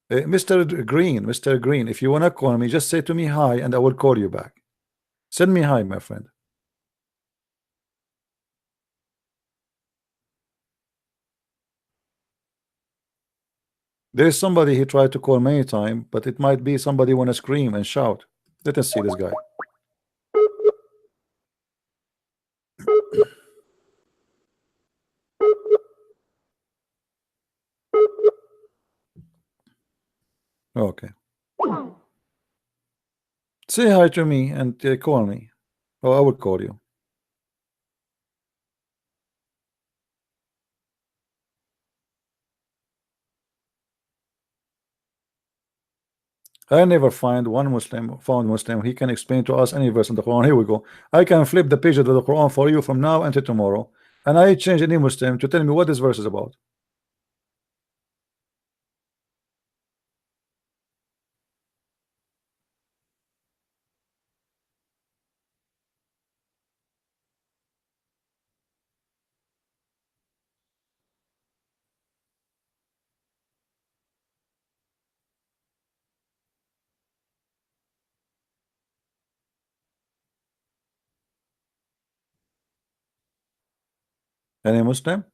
Mr. Green, if you wanna call me, just say to me hi and I will call you back. Send me hi, my friend. There is somebody he tried to call many times, but it might be somebody wanna scream and shout. Let us see this guy. Okay. Say hi to me and call me. Oh, I will call you. I never found Muslim. He can explain to us any verse in the Quran. Here we go. I can flip the page of the Quran for you from now until tomorrow, and I change any Muslim to tell me what this verse is about. Any Muslim?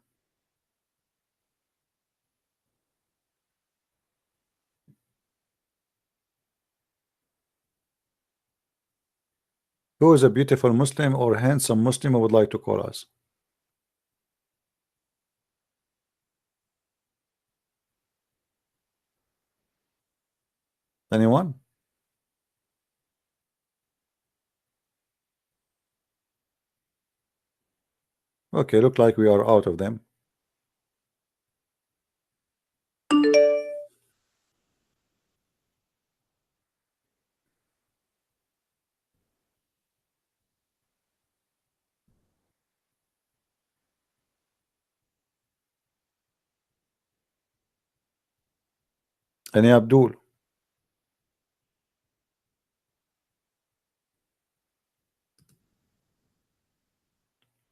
Who is a beautiful Muslim or handsome Muslim who would like to call us? Anyone? Okay, look like we are out of them. Any Abdul?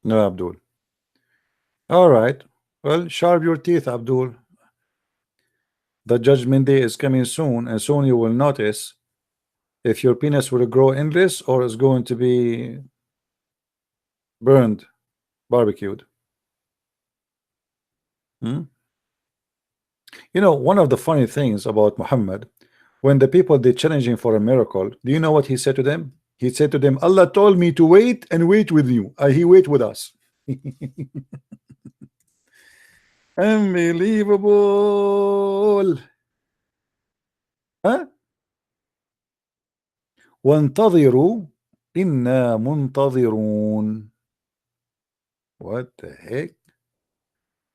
No Abdul. All right. Well, sharp your teeth, Abdul. The judgment day is coming soon, and soon you will notice if your penis will grow endless or is going to be burned, barbecued. Hmm? You know, one of the funny things about Muhammad, when the people they challenge him for a miracle, do you know what he said to them? He said to them, Allah told me to wait and wait with you. He wait with us. Unbelievable. Huh? وانتظروا إنا منتظرون. What the heck?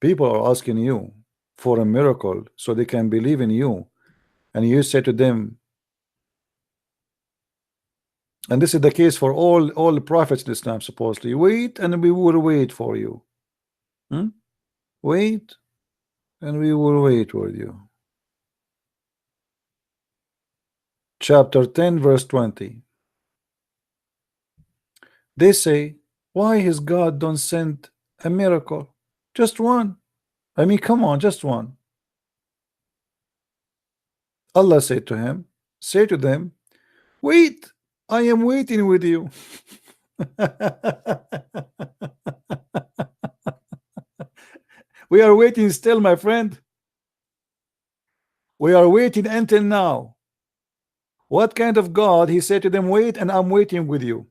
People are asking you for a miracle so they can believe in you, and you say to them, and this is the case for all the prophets in Islam, supposedly, wait and we will wait for you. Wait and we will wait with you. Chapter 10 verse 20. They say, why his God don't send a miracle? Just one. I mean, come on, just one. Allah said to him, say to them, wait, I am waiting with you. We are waiting still, my friend. We are waiting until now. What kind of God? He said to them, wait, and I'm waiting with you.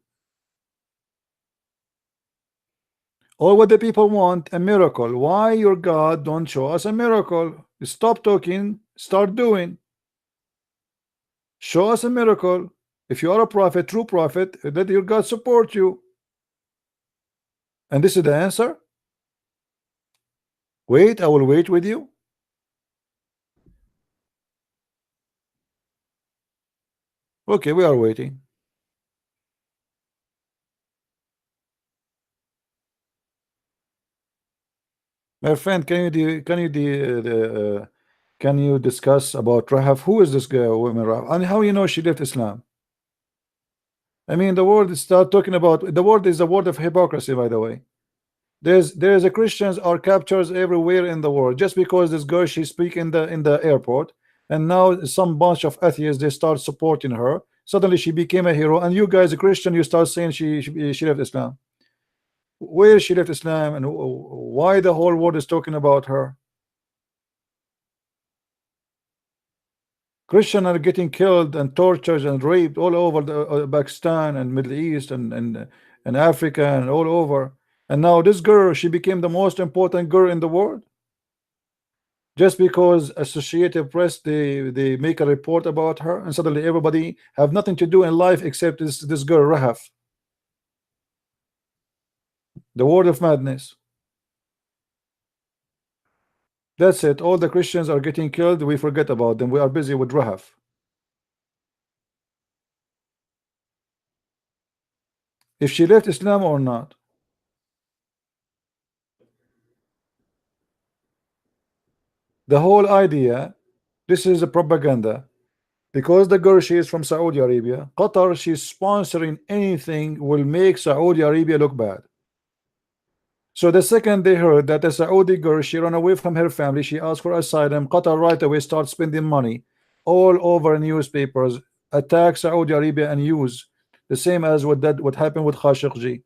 All what the people want, a miracle. Why your God don't show us a miracle? Stop talking, start doing. Show us a miracle. If you are a prophet, true prophet, let your God support you. And this is the answer. Wait, I will wait with you. Okay, we are waiting. My friend, can you discuss about Rahaf? Who is this girl, woman Rahaf? And how you know she left Islam? I mean, the word start talking about the word is a word of hypocrisy, by the way. There's a Christians are captures everywhere in the world just because this girl she speak in the airport, and now some bunch of atheists they start supporting her. Suddenly she became a hero, and you guys, a Christian, you start saying she left Islam. Where she left Islam, and why the whole world is talking about her? Christians are getting killed and tortured and raped all over the Pakistan and Middle East and Africa and all over. And now this girl, she became the most important girl in the world. Just because Associated Press they make a report about her, and suddenly everybody have nothing to do in life except this girl Rahaf. The word of madness. That's it. All the Christians are getting killed. We forget about them. We are busy with Rahaf. If she left Islam or not. The whole idea, this is a propaganda. Because the girl, she is from Saudi Arabia, Qatar, she's sponsoring anything will make Saudi Arabia look bad. So the second they heard that a Saudi girl, she ran away from her family, she asked for asylum, Qatar right away starts spending money all over newspapers, attack Saudi Arabia and use the same as what happened with Khashoggi.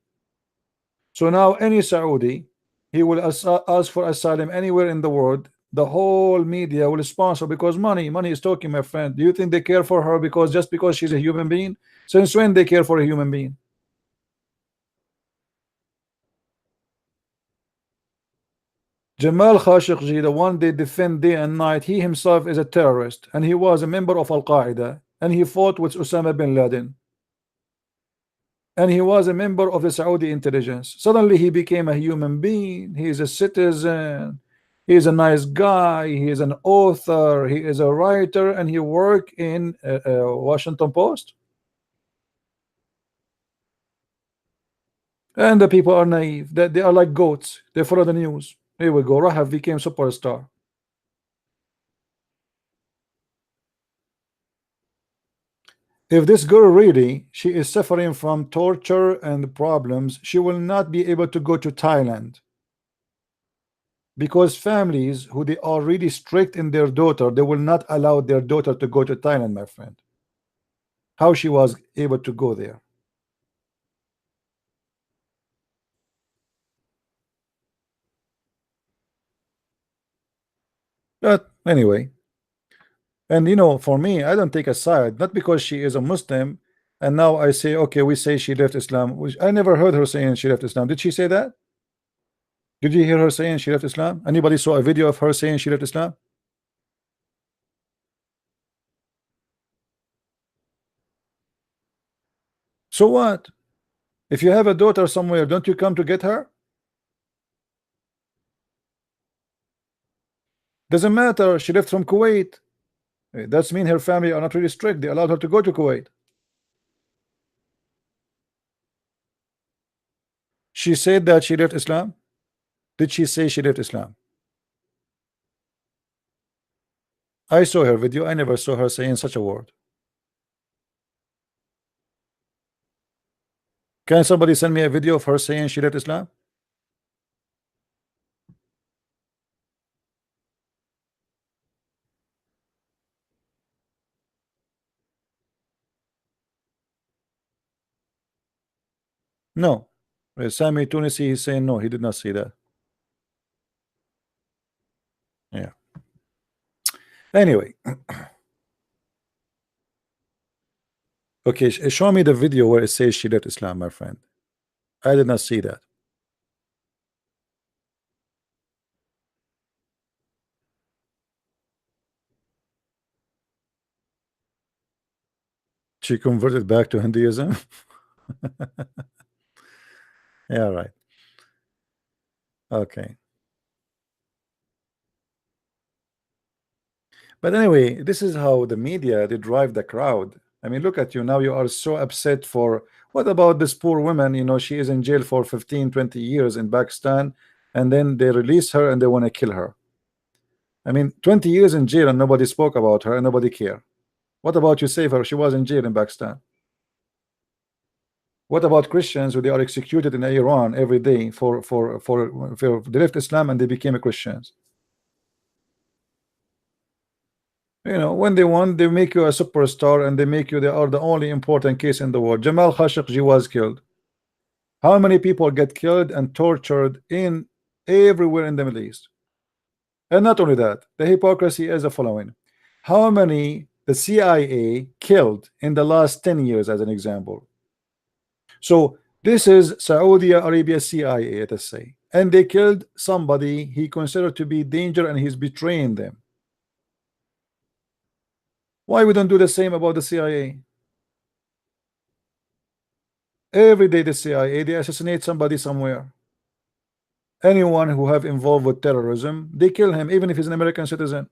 So now any Saudi, he will ask for asylum anywhere in the world. The whole media will sponsor because money is talking, my friend. Do you think they care for her because just because she's a human being? Since when they care for a human being? Jamal Khashoggi, the one they defend day and night, he himself is a terrorist and he was a member of Al-Qaeda and he fought with Osama bin Laden and he was a member of the Saudi intelligence. Suddenly he became a human being. He is a citizen. He is a nice guy. He is an author. He is a writer, and he worked in Washington Post. And the people are naive. They are like goats. They follow the news. Here we go. Rahaf became superstar. If this girl really, she is suffering from torture and problems, she will not be able to go to Thailand. Because families who they are really strict in their daughter, they will not allow their daughter to go to Thailand, my friend. How she was able to go there? But anyway, and you know, for me, I don't take a side, not because she is a Muslim, and now I say, okay, we say she left Islam, which I never heard her saying she left Islam. Did she say that? Did you hear her saying she left Islam? Anybody saw a video of her saying she left Islam? So what? If you have a daughter somewhere, don't you come to get her? Doesn't matter. She left from Kuwait. That's mean her family are not really strict. They allowed her to go to Kuwait. She said that she left Islam. Did she say she left Islam? I saw her video. I never saw her saying such a word. Can somebody send me a video of her saying she left Islam? No. Sami Tunisi is saying no, he did not see that. Yeah. Anyway. Okay, show me the video where it says she left Islam, my friend. I did not see that. She converted back to Hinduism. Yeah, right. Okay. But anyway, this is how the media they drive the crowd. I mean, look at you now. You are so upset for what about this poor woman? You know, she is in jail for 15-20 years in Pakistan, and then they release her and they want to kill her. I mean, 20 years in jail and nobody spoke about her and nobody cared. What about you save her? She was in jail in Pakistan. What about Christians who they are executed in Iran every day for they left Islam and they became Christians? You know, when they want, they make you a superstar and they make you they are the only important case in the world. Jamal Khashoggi was killed. How many people get killed and tortured in everywhere in the Middle East? And not only that, the hypocrisy is the following. How many the CIA killed in the last 10 years as an example? So this is Saudi Arabia CIA, let us say. and they killed somebody he considered to be danger, and he's betraying them. Why we don't do the same about the CIA? Every day the CIA, they assassinate somebody somewhere. Anyone who have involved with terrorism, they kill him, even if he's an American citizen.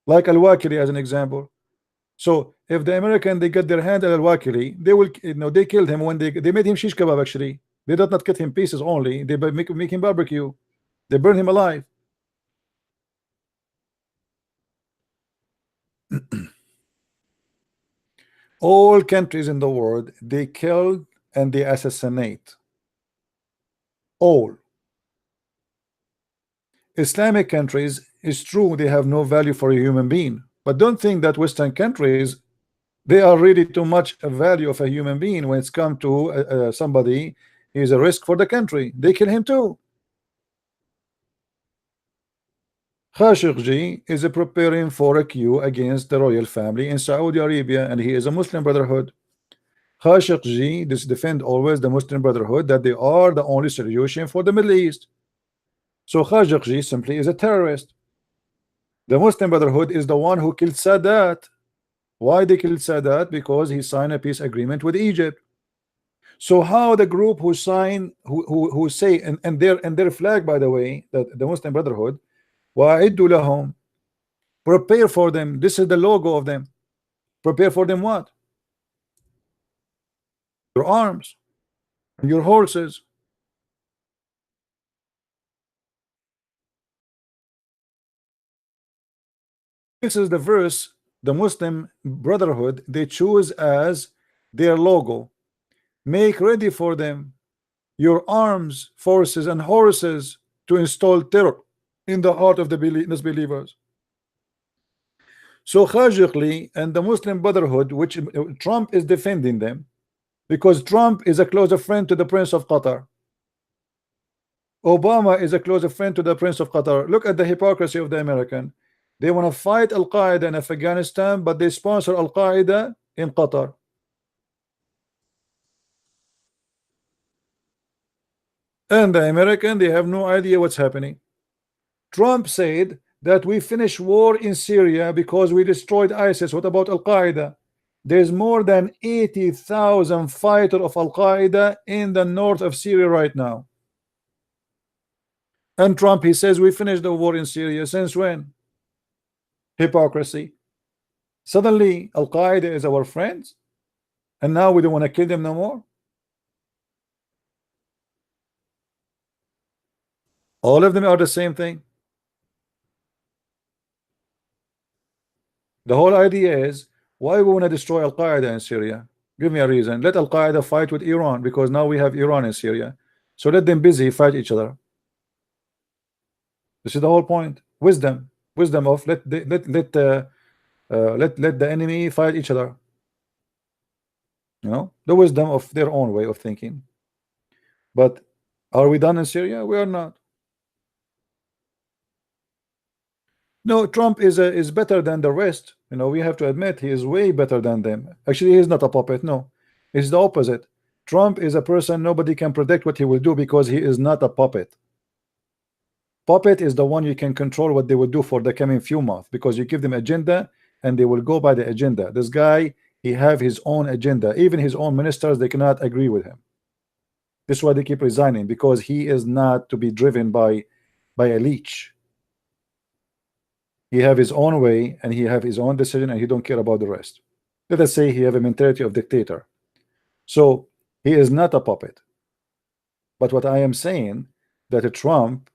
Like Al-Wakili as an example. So if the American, they get their hand on Al-Wakili, they will, they killed him when they made him shish kebab. Actually, they did not cut him pieces only. They make him barbecue. They burn him alive. All countries in the world, they kill and they assassinate. All Islamic countries, is true, they have no value for a human being, but don't think that Western countries, they are really too much a value of a human being. When it's come to somebody is a risk for the country, they kill him too. Khashoggi is preparing for a coup against the royal family in Saudi Arabia, and he is a Muslim Brotherhood. Khashoggi defend always the Muslim Brotherhood, that they are the only solution for the Middle East. So Khashoggi simply is a terrorist. The Muslim Brotherhood is the one who killed Sadat. Why they killed Sadat? Because he signed a peace agreement with Egypt. So how the group who sign, who say, and their flag, by the way, that the Muslim Brotherhood, وَأَعِدُّوا لَهُمْ, prepare for them. This is the logo of them. Prepare for them what? Your arms, your horses. This is the verse the Muslim Brotherhood they choose as their logo. Make ready for them your arms, forces, and horses to install terror in the heart of the disbelievers. So Khashoggi and the Muslim Brotherhood, which Trump is defending them, because Trump is a closer friend to the Prince of Qatar. Obama is a closer friend to the Prince of Qatar. Look at the hypocrisy of the American. They want to fight Al-Qaeda in Afghanistan, but they sponsor Al-Qaeda in Qatar. And the American, they have no idea what's happening. Trump said that we finished war in Syria because we destroyed ISIS. What about Al-Qaeda? There's more than 80,000 fighters of Al-Qaeda in the north of Syria right now. And Trump, he says we finished the war in Syria. Since when? Hypocrisy. Suddenly Al-Qaeda is our friends, and now we don't want to kill them no more. All of them are the same thing. The whole idea is, why we want to destroy Al-Qaeda in Syria? Give me a reason. Let Al-Qaeda fight with Iran, because now we have Iran in Syria. So let them busy fight each other. This is the whole point. Wisdom of let the enemy fight each other. You know, the wisdom of their own way of thinking. But are we done in Syria? We are not. No, Trump is better than the rest. You know, we have to admit he is way better than them. Actually, he is not a puppet. No, it's the opposite. Trump is a person nobody can predict what he will do, because he is not a puppet. Puppet is the one you can control what they will do for the coming few months, because you give them agenda and they will go by the agenda. This guy, he have his own agenda. Even his own ministers, they cannot agree with him. This is why they keep resigning, because he is not to be driven by a leech. He have his own way, and he have his own decision, and he don't care about the rest. Let us say he have a mentality of dictator. So he is not a puppet. But what I am saying, that Trump,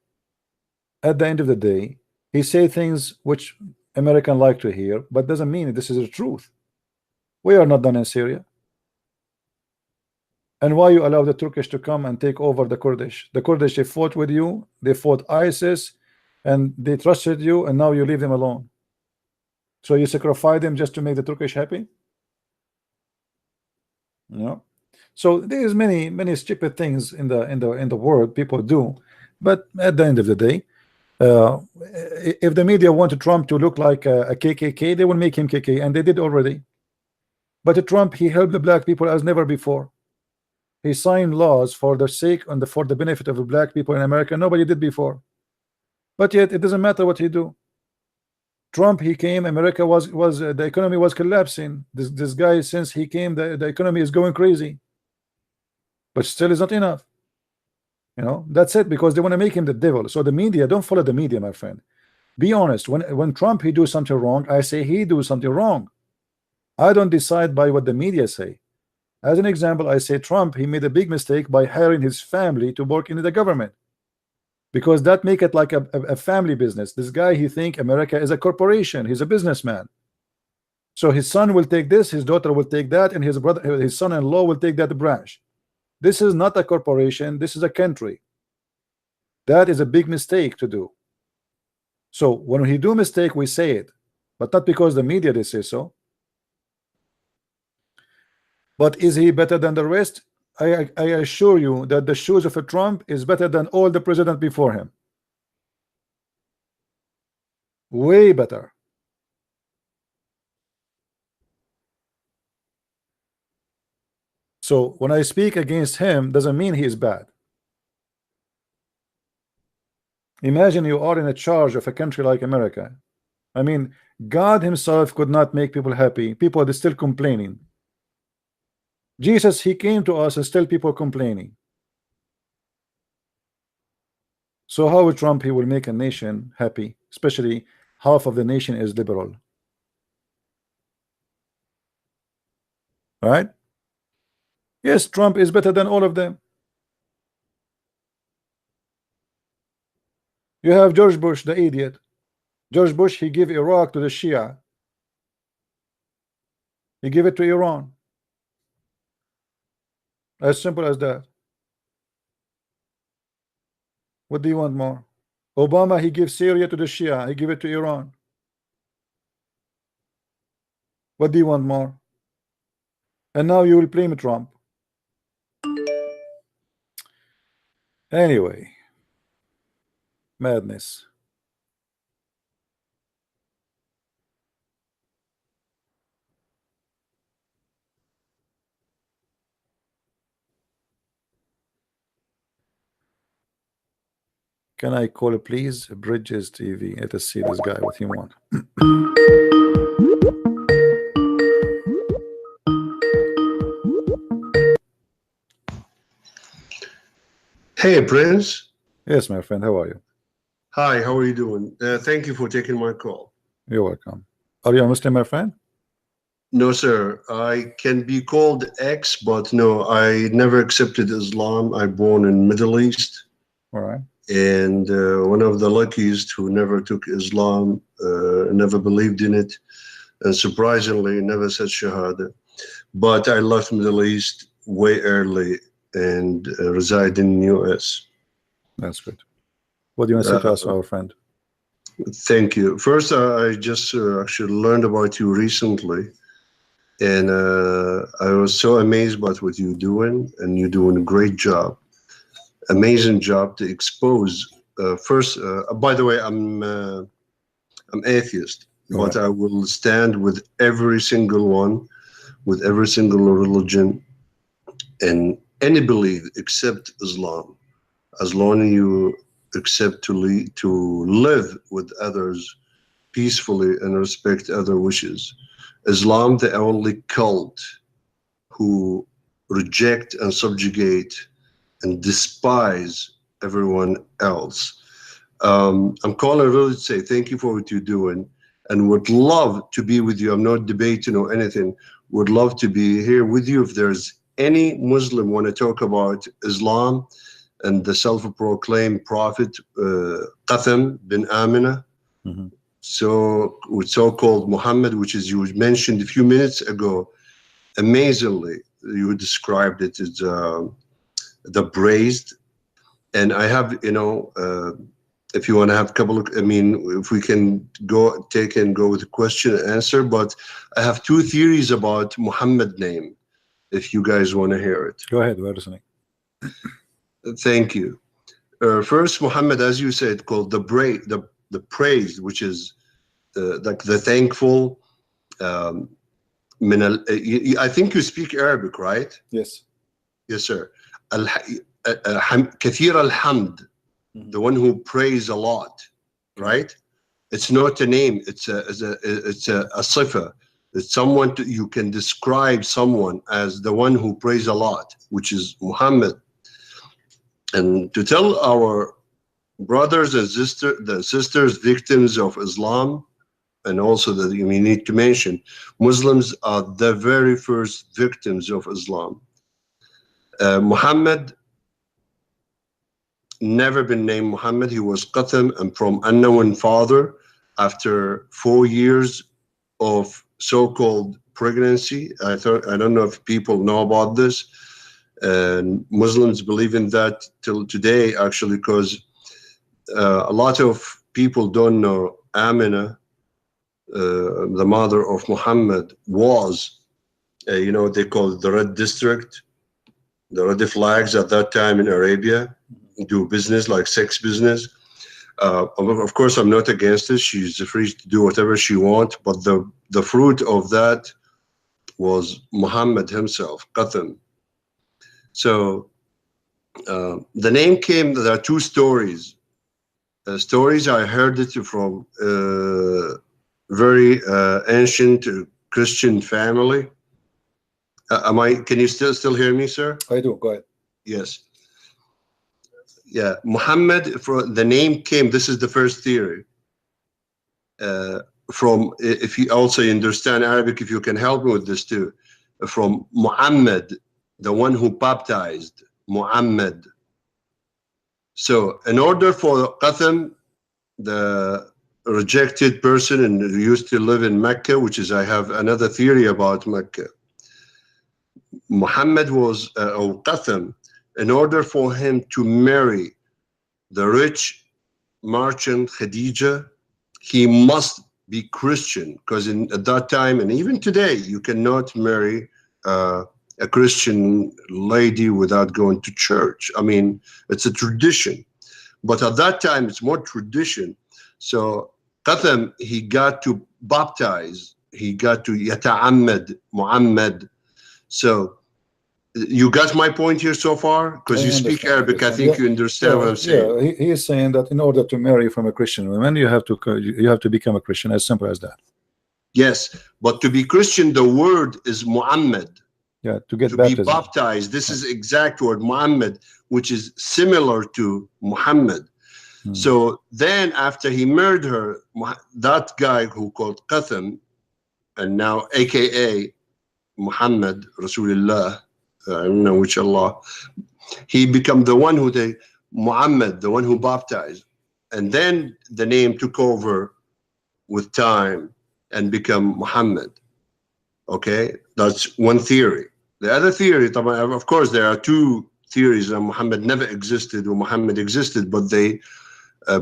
at the end of the day, he say things which American like to hear, but doesn't mean this is the truth. We are not done in Syria. And why you allow the Turkish to come and take over the Kurdish? The Kurdish, they fought with you, they fought ISIS, and they trusted you, and now you leave them alone. So you sacrifice them just to make the Turkish happy? You know? So there is many stupid things in the world people do, but at the end of the day, if the media wanted Trump to look like a KKK, they will make him KK, and they did already. But Trump, he helped the black people as never before. He signed laws for the sake and for the benefit of the black people in America. Nobody did before. But yet it doesn't matter what he do. Trump, he came, America was the economy was collapsing. This guy, since he came, the economy is going crazy. But still is not enough. You know, that's it, because they want to make him the devil. So the media, don't follow the media, my friend. Be honest. When Trump he do something wrong, I say he do something wrong. I don't decide by what the media say. As an example, I say Trump, he made a big mistake by hiring his family to work in the government, because that make it like a family business. This guy, he think America is a corporation. He's a businessman. So his son will take this, his daughter will take that, and his brother, his son-in-law will take that branch. This is not a corporation. This is a country. That is a big mistake to do. So when he do mistake, we say it, but not because the media they say so. But is he better than the rest? I assure you that the shoes of a Trump is better than all the presidents before him. Way better. So when I speak against him, doesn't mean he is bad. Imagine you are in a charge of a country like America. I mean, God himself could not make people happy. People are still complaining. Jesus, he came to us and still people complaining. So how will Trump, he will make a nation happy, especially half of the nation is liberal. Right? Yes, Trump is better than all of them. You have George Bush, the idiot. George Bush, he gave Iraq to the Shia. He gave it to Iran. As simple as that. What do you want more? Obama, he gave Syria to the Shia. He gave it to Iran. What do you want more? And now you will blame Trump. Anyway, madness. Can I call it, please? Bridges TV. Let us see this guy, what he want. Hey, Prince. Yes, my friend. How are you? Hi, how are you doing? Thank you for taking my call. You're welcome. Are you a Muslim, my friend? No, sir. I can be called X, but no, I never accepted Islam. I born in Middle East. All right. And one of the luckiest who never took Islam, never believed in it, and surprisingly never said Shahada. But I left Middle East way early and reside in US. That's good. What do you want to say to us, our friend? Thank you. First, I just actually learned about you recently, and I was so amazed about what you're doing, and you're doing a great job. Amazing job to expose. By the way, I'm atheist, but I will stand with every single one, with every single religion, and any belief except Islam, as long as you accept to live with others peacefully and respect other wishes. Islam, the only cult who reject and subjugate and despise everyone else. I'm calling really to say thank you for what you're doing, and would love to be with you. I'm not debating or anything. Would love to be here with you if there's any Muslim want to talk about Islam and the self-proclaimed prophet Qatham bin Amina. Mm-hmm. So-called Muhammad, which is you mentioned a few minutes ago. Amazingly, you described it as the praised. And I have, if you want to have a couple of, if we can go with the question and answer, but I have two theories about Muhammad name, if you guys want to hear it. Go ahead, we're listening. Thank you. First, Muhammad, as you said, called the praised, which is like the thankful. I think you speak Arabic, right? Yes. Yes, sir. Kathir al-hamd, the one who prays a lot, right? It's not a name. It's a sifa. It's someone you can describe someone as the one who prays a lot, which is Muhammad. And to tell our brothers and sisters, victims of Islam, and also that we need to mention, Muslims are the very first victims of Islam. Muhammad never been named Muhammad. He was Qatham and from unknown father. After 4 years of so-called pregnancy, I don't know if people know about this, and Muslims believe in that till today, actually, because a lot of people don't know Amina, the mother of Muhammad, was, you know, they call it the Red District, the red flags at that time in Arabia, do business like sex business. Of course, I'm not against it. She's free to do whatever she wants, but the fruit of that was Muhammad himself, Qatham. So the name came, there are two stories. Stories, I heard it from very ancient Christian family. Can you still hear me, sir? I do, go ahead. Yes. Yeah, Muhammad, for the name came, this is the first theory, from, if you also understand Arabic, if you can help me with this too, from Muhammad, the one who baptized, Muhammad. So in order for Qatham, the rejected person and used to live in Mecca, which is, I have another theory about Mecca. Muhammad was, or Qatham, in order for him to marry the rich merchant Khadija, he must be Christian, because at that time, and even today, you cannot marry a Christian lady without going to church. I mean, it's a tradition. But at that time, it's more tradition. So Qatham, he got to baptize, he got to Yata'ammad, Muhammad. So you got my point here so far? Because you speak Arabic, I think you understand what I'm saying. Yeah, he is saying that in order to marry from a Christian woman, you have to become a Christian, as simple as that. Yes, but to be Christian, the word is Muhammad. Yeah, to get be baptized. This is exact word, Muhammad, which is similar to Muhammad. So then after he married her, that guy who called Qatham, and now AKA Muhammad, Rasulullah, I don't know which Allah, he became the one who Muhammad, the one who baptized. And then the name took over with time and become Muhammad. Okay, that's one theory. The other theory, of course, there are two theories that Muhammad never existed or Muhammad existed, but they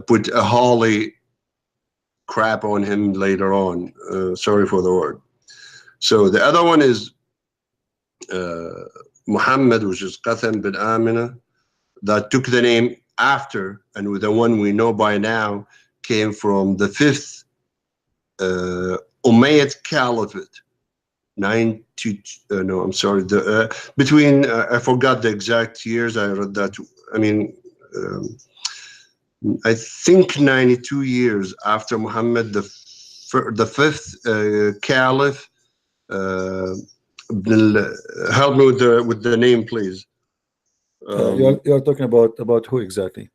put a holy crap on him later on. Sorry for the word. So the other one is Muhammad, which is Qatham bin Amina, that took the name after, and with the one we know by now, came from the 5th Umayyad Caliphate. Between, I forgot the exact years, I read that, I mean, I think 92 years after Muhammad, the 5th Caliph. Help me with the name, please. You're talking about who exactly?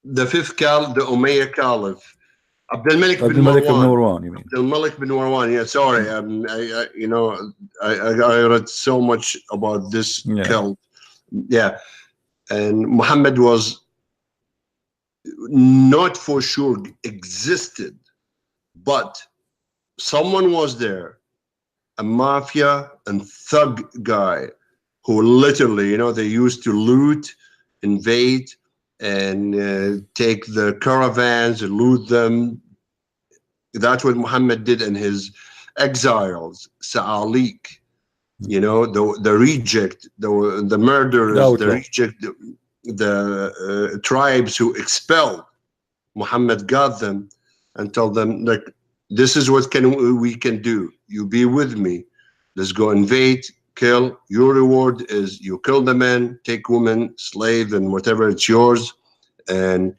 The 5th Caliph, the Umayyad Caliph. Abdul Malik bin Marwan, you mean? Abdul Malik bin Marwan, yeah, sorry. I read so much about this cult. Yeah. And Muhammad was not for sure existed, but someone was there, a mafia and thug guy who literally, they used to loot, invade, and take the caravans and loot them. That's what Muhammad did in his exiles, Sa'alik, the reject, the murderers, the reject, the tribes who expelled. Muhammad got them and told them, like, this is what we can do. You be with me. Let's go invade, kill. Your reward is you kill the men, take women, slave, and whatever, it's yours. And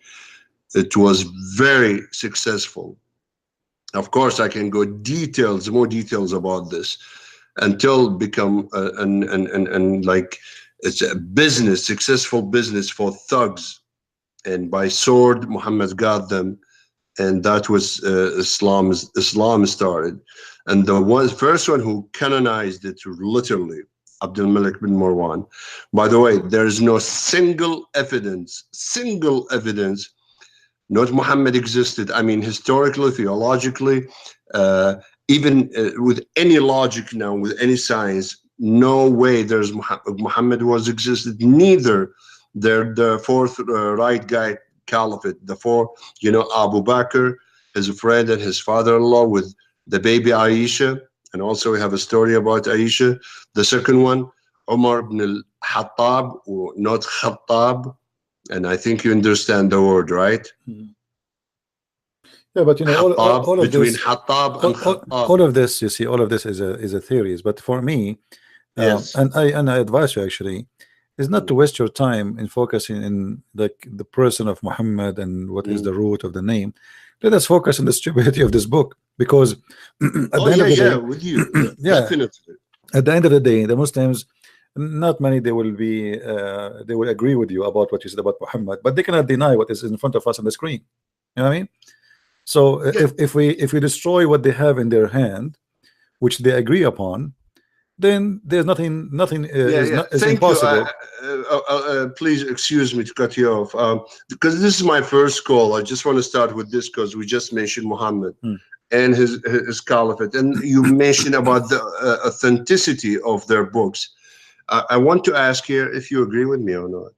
it was very successful. Of course, I can go more details about this until become and like it's a business, successful business for thugs. And by sword, Muhammad got them, and that was Islam started. And the first one who canonized it literally, Abdul Malik bin Marwan. By the way, there is no single evidence, not Muhammad existed. I mean, historically, theologically, even with any logic now, with any science, no way there's Muhammad was existed. Neither the fourth right guy caliphate, the four, Abu Bakr, his friend and his father-in-law with the baby Aisha, and also we have a story about Aisha. The second one, Umar ibn al-Hattab, or not Khattab, and I think you understand the word, right? Yeah, but all of between this, Hattab and Khattab. all of this, you see, all of this is a theories. But for me, Yes. and I advise you actually, is not to waste your time in focusing in the person of Muhammad and what is the root of the name. Let us focus on the stupidity of this book, because at the end of the day, with you, yeah, definitely. at the end of the day, the Muslims, not many, they will agree with you about what you said about Muhammad, but they cannot deny what is in front of us on the screen. You know what I mean? So if we destroy what they have in their hand, which they agree upon, then there's nothing is impossible. Please excuse me to cut you off, because this is my first call. I just want to start with this because we just mentioned Muhammad and his caliphate, and you mentioned about the authenticity of their books. I want to ask here if you agree with me or not.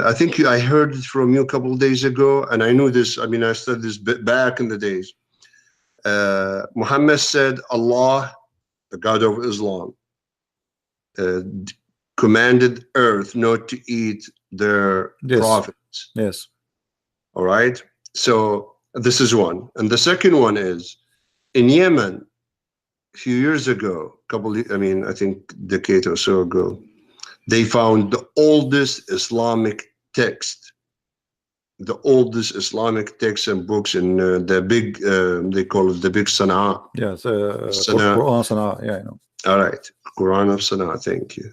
I think I heard it from you a couple of days ago, and I knew this. I mean, I studied this back in the days. Muhammad said, Allah, the God of Islam, commanded earth not to eat their prophets. Yes. All right. So this is one. And the second one is in Yemen, a few years ago, I think decade or so ago, they found the oldest Islamic text, and books in the big, they call it the big Sana'a. Yes, Quran Sana'a. Yeah, I know. All right, Quran of Sana'a. Thank you.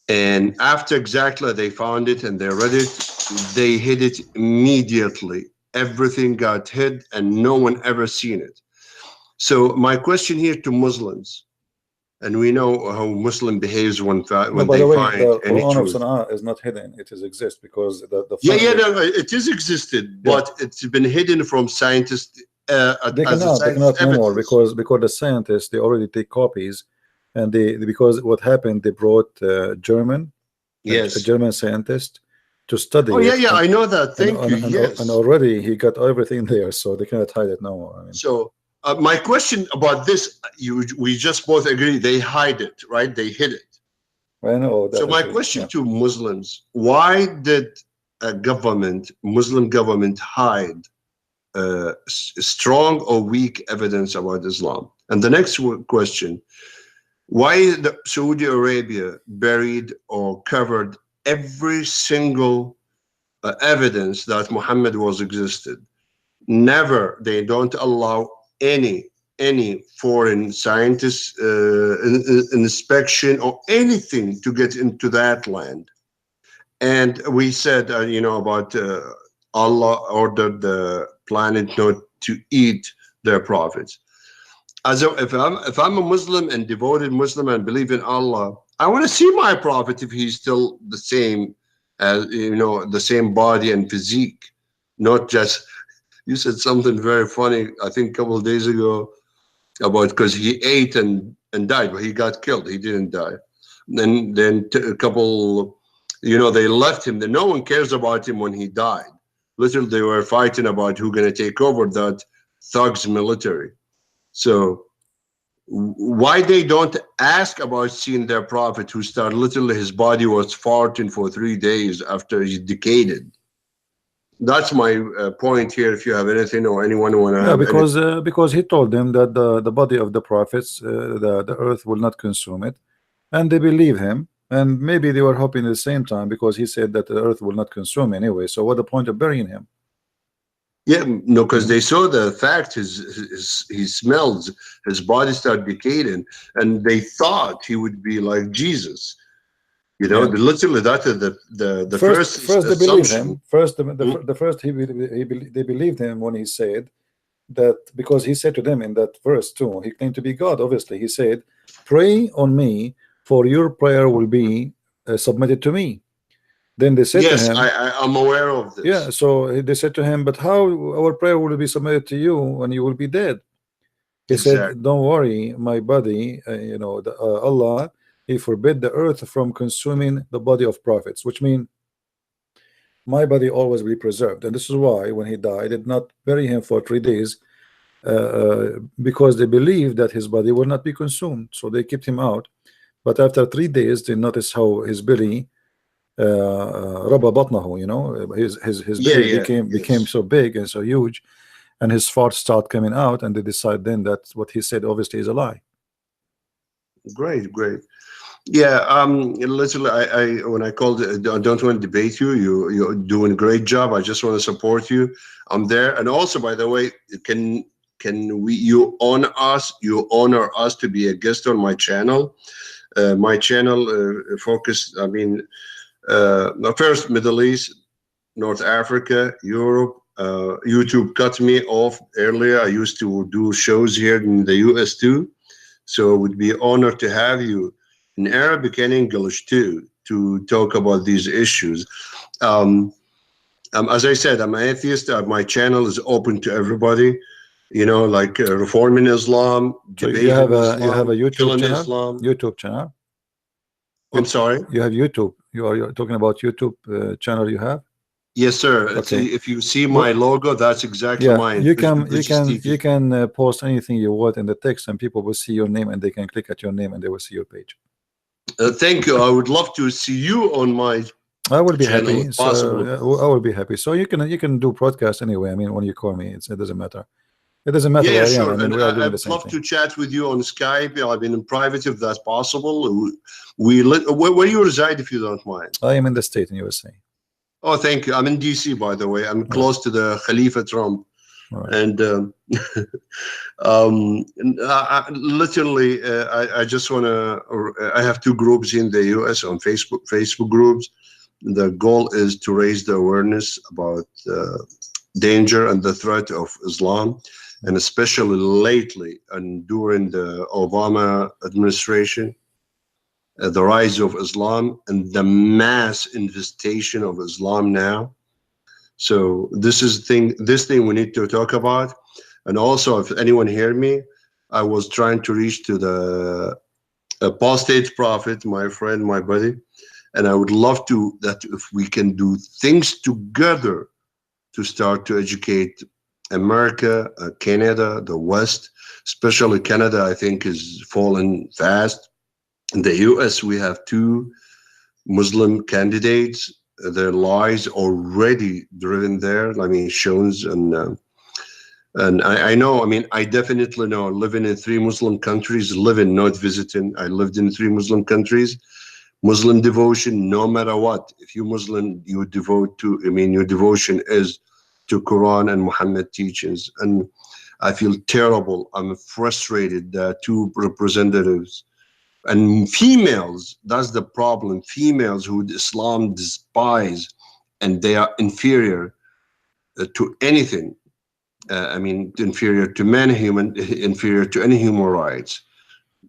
And after exactly they found it and they read it, they hid it immediately. Everything got hid, and no one ever seen it. So my question here to Muslims. And we know how Muslim behaves when they find any the Quran truth. of Sana'a is not hidden; it is exists because the it is existed, but it's been hidden from scientists. They cannot no more because the scientists, they already take copies, and because what happened, they brought a German scientist to study. Oh yeah, I know that. Thank you. Yes, and already he got everything there, so they cannot hide it no more. I mean, so. My question about this, we just both agree they hide it, right? They hid it. I know. So my question to Muslims: why did a Muslim government, hide strong or weak evidence about Islam? And the next question: why is Saudi Arabia buried or covered every single evidence that Muhammad was existed? Never. They don't allow any foreign scientist inspection or anything to get into that land. And we said about Allah ordered the planet not to eat their prophets. If I'm a Muslim and devoted Muslim and believe in Allah, I want to see my prophet if he's still the same as the same body and physique, not just. You said something very funny, I think a couple of days ago, about because he ate and died, but he got killed. He didn't die. Then a couple, they left him. Then no one cares about him when he died. Literally, they were fighting about who's going to take over that thug's military. So why they don't ask about seeing their prophet who started literally his body was farting for 3 days after he decayed. That's my point here. If you have anything or anyone want to Yeah, have anything. because he told them that the body of the prophets, the earth will not consume it, and they believe him. And maybe they were hoping at the same time because he said that the earth will not consume anyway. So what the point of burying him? Yeah, no, because they saw the fact he smells, his body start decaying, and they thought he would be like Jesus. You know, Yeah. literally that is the first First they believed assumption. him. First, Mm. the first they believed him when he said that, because he said to them in that verse too, he claimed to be God. Obviously, he said, "Pray on me, for your prayer will be submitted to me." Then they said to Yes, him, I'm aware of "Yeah." this. So they said to him, "But how our prayer will be submitted to you when you will be dead?" He Exactly. said, "Don't worry, my body. Allah, He forbid the earth from consuming the body of prophets, which means my body always be preserved." And this is why when he died, they did not bury him for 3 days, because they believed that his body will not be consumed. So they kept him out. But after 3 days, they noticed how his belly, raba batnahu, his Yeah, belly yeah, became yes. so big and so huge, and his farts start coming out, and they decide then that what he said obviously is a lie. Great, great. Yeah, literally, I when I called, I don't want to debate you. You're doing a great job. I just want to support you. I'm there, and also, by the way, you honor us to be a guest on my channel. My channel focused. I mean, first Middle East, North Africa, Europe. YouTube cut me off earlier. I used to do shows here in the US too. So it would be an honor to have you in Arabic and English too to talk about these issues. Um, as I said, I'm an atheist. My channel is open to everybody. You know, like reforming Islam, So you have debating a Islam, YouTube killing channel. Islam. YouTube channel. I'm sorry. You have YouTube. You're talking about YouTube channel you have. Yes, sir. Okay. If you see my Well, logo, that's exactly yeah, mine. you can post anything you want in the text, and people will see your name, and they can click at your name, and they will see your page. Thank you. I would love to see you on my I will be channel happy. if So possible. I will be happy. So you can do podcast anyway. I mean, when you call me, it doesn't matter. It doesn't matter Yeah, where I am. sure. I mean, And we are doing the I'd same love thing. to chat with you on Skype. I mean, in private, if that's possible. Where you reside, if you don't mind. I am in the state in USA. Oh, thank you. I'm in DC, by the way. I'm Right. close to the Khalifa Trump. Right. And literally, I just want to. I have two groups in the US on Facebook groups. The goal is to raise the awareness about danger and the threat of Islam, and especially lately and during the Obama administration, the rise of Islam and the mass infestation of Islam now. So this thing we need to talk about. And also, if anyone hear me, I was trying to reach to the apostate prophet, my friend, my buddy, and I would love to that if we can do things together to start to educate America, Canada, the West, especially Canada, I think is falling fast. In the US, we have two Muslim candidates. Their lies already driven there. I mean, shows and I know. I mean, I definitely know. Living in three Muslim countries, living not visiting. I lived in three Muslim countries. Muslim devotion, no matter what. If you're Muslim, you devote to. I mean, your devotion is to Quran and Muhammad teachings. And I feel terrible. I'm frustrated that two representatives and females, that's the problem. Females who Islam despise and they are inferior to anything. I mean, inferior to men, inferior to any human rights.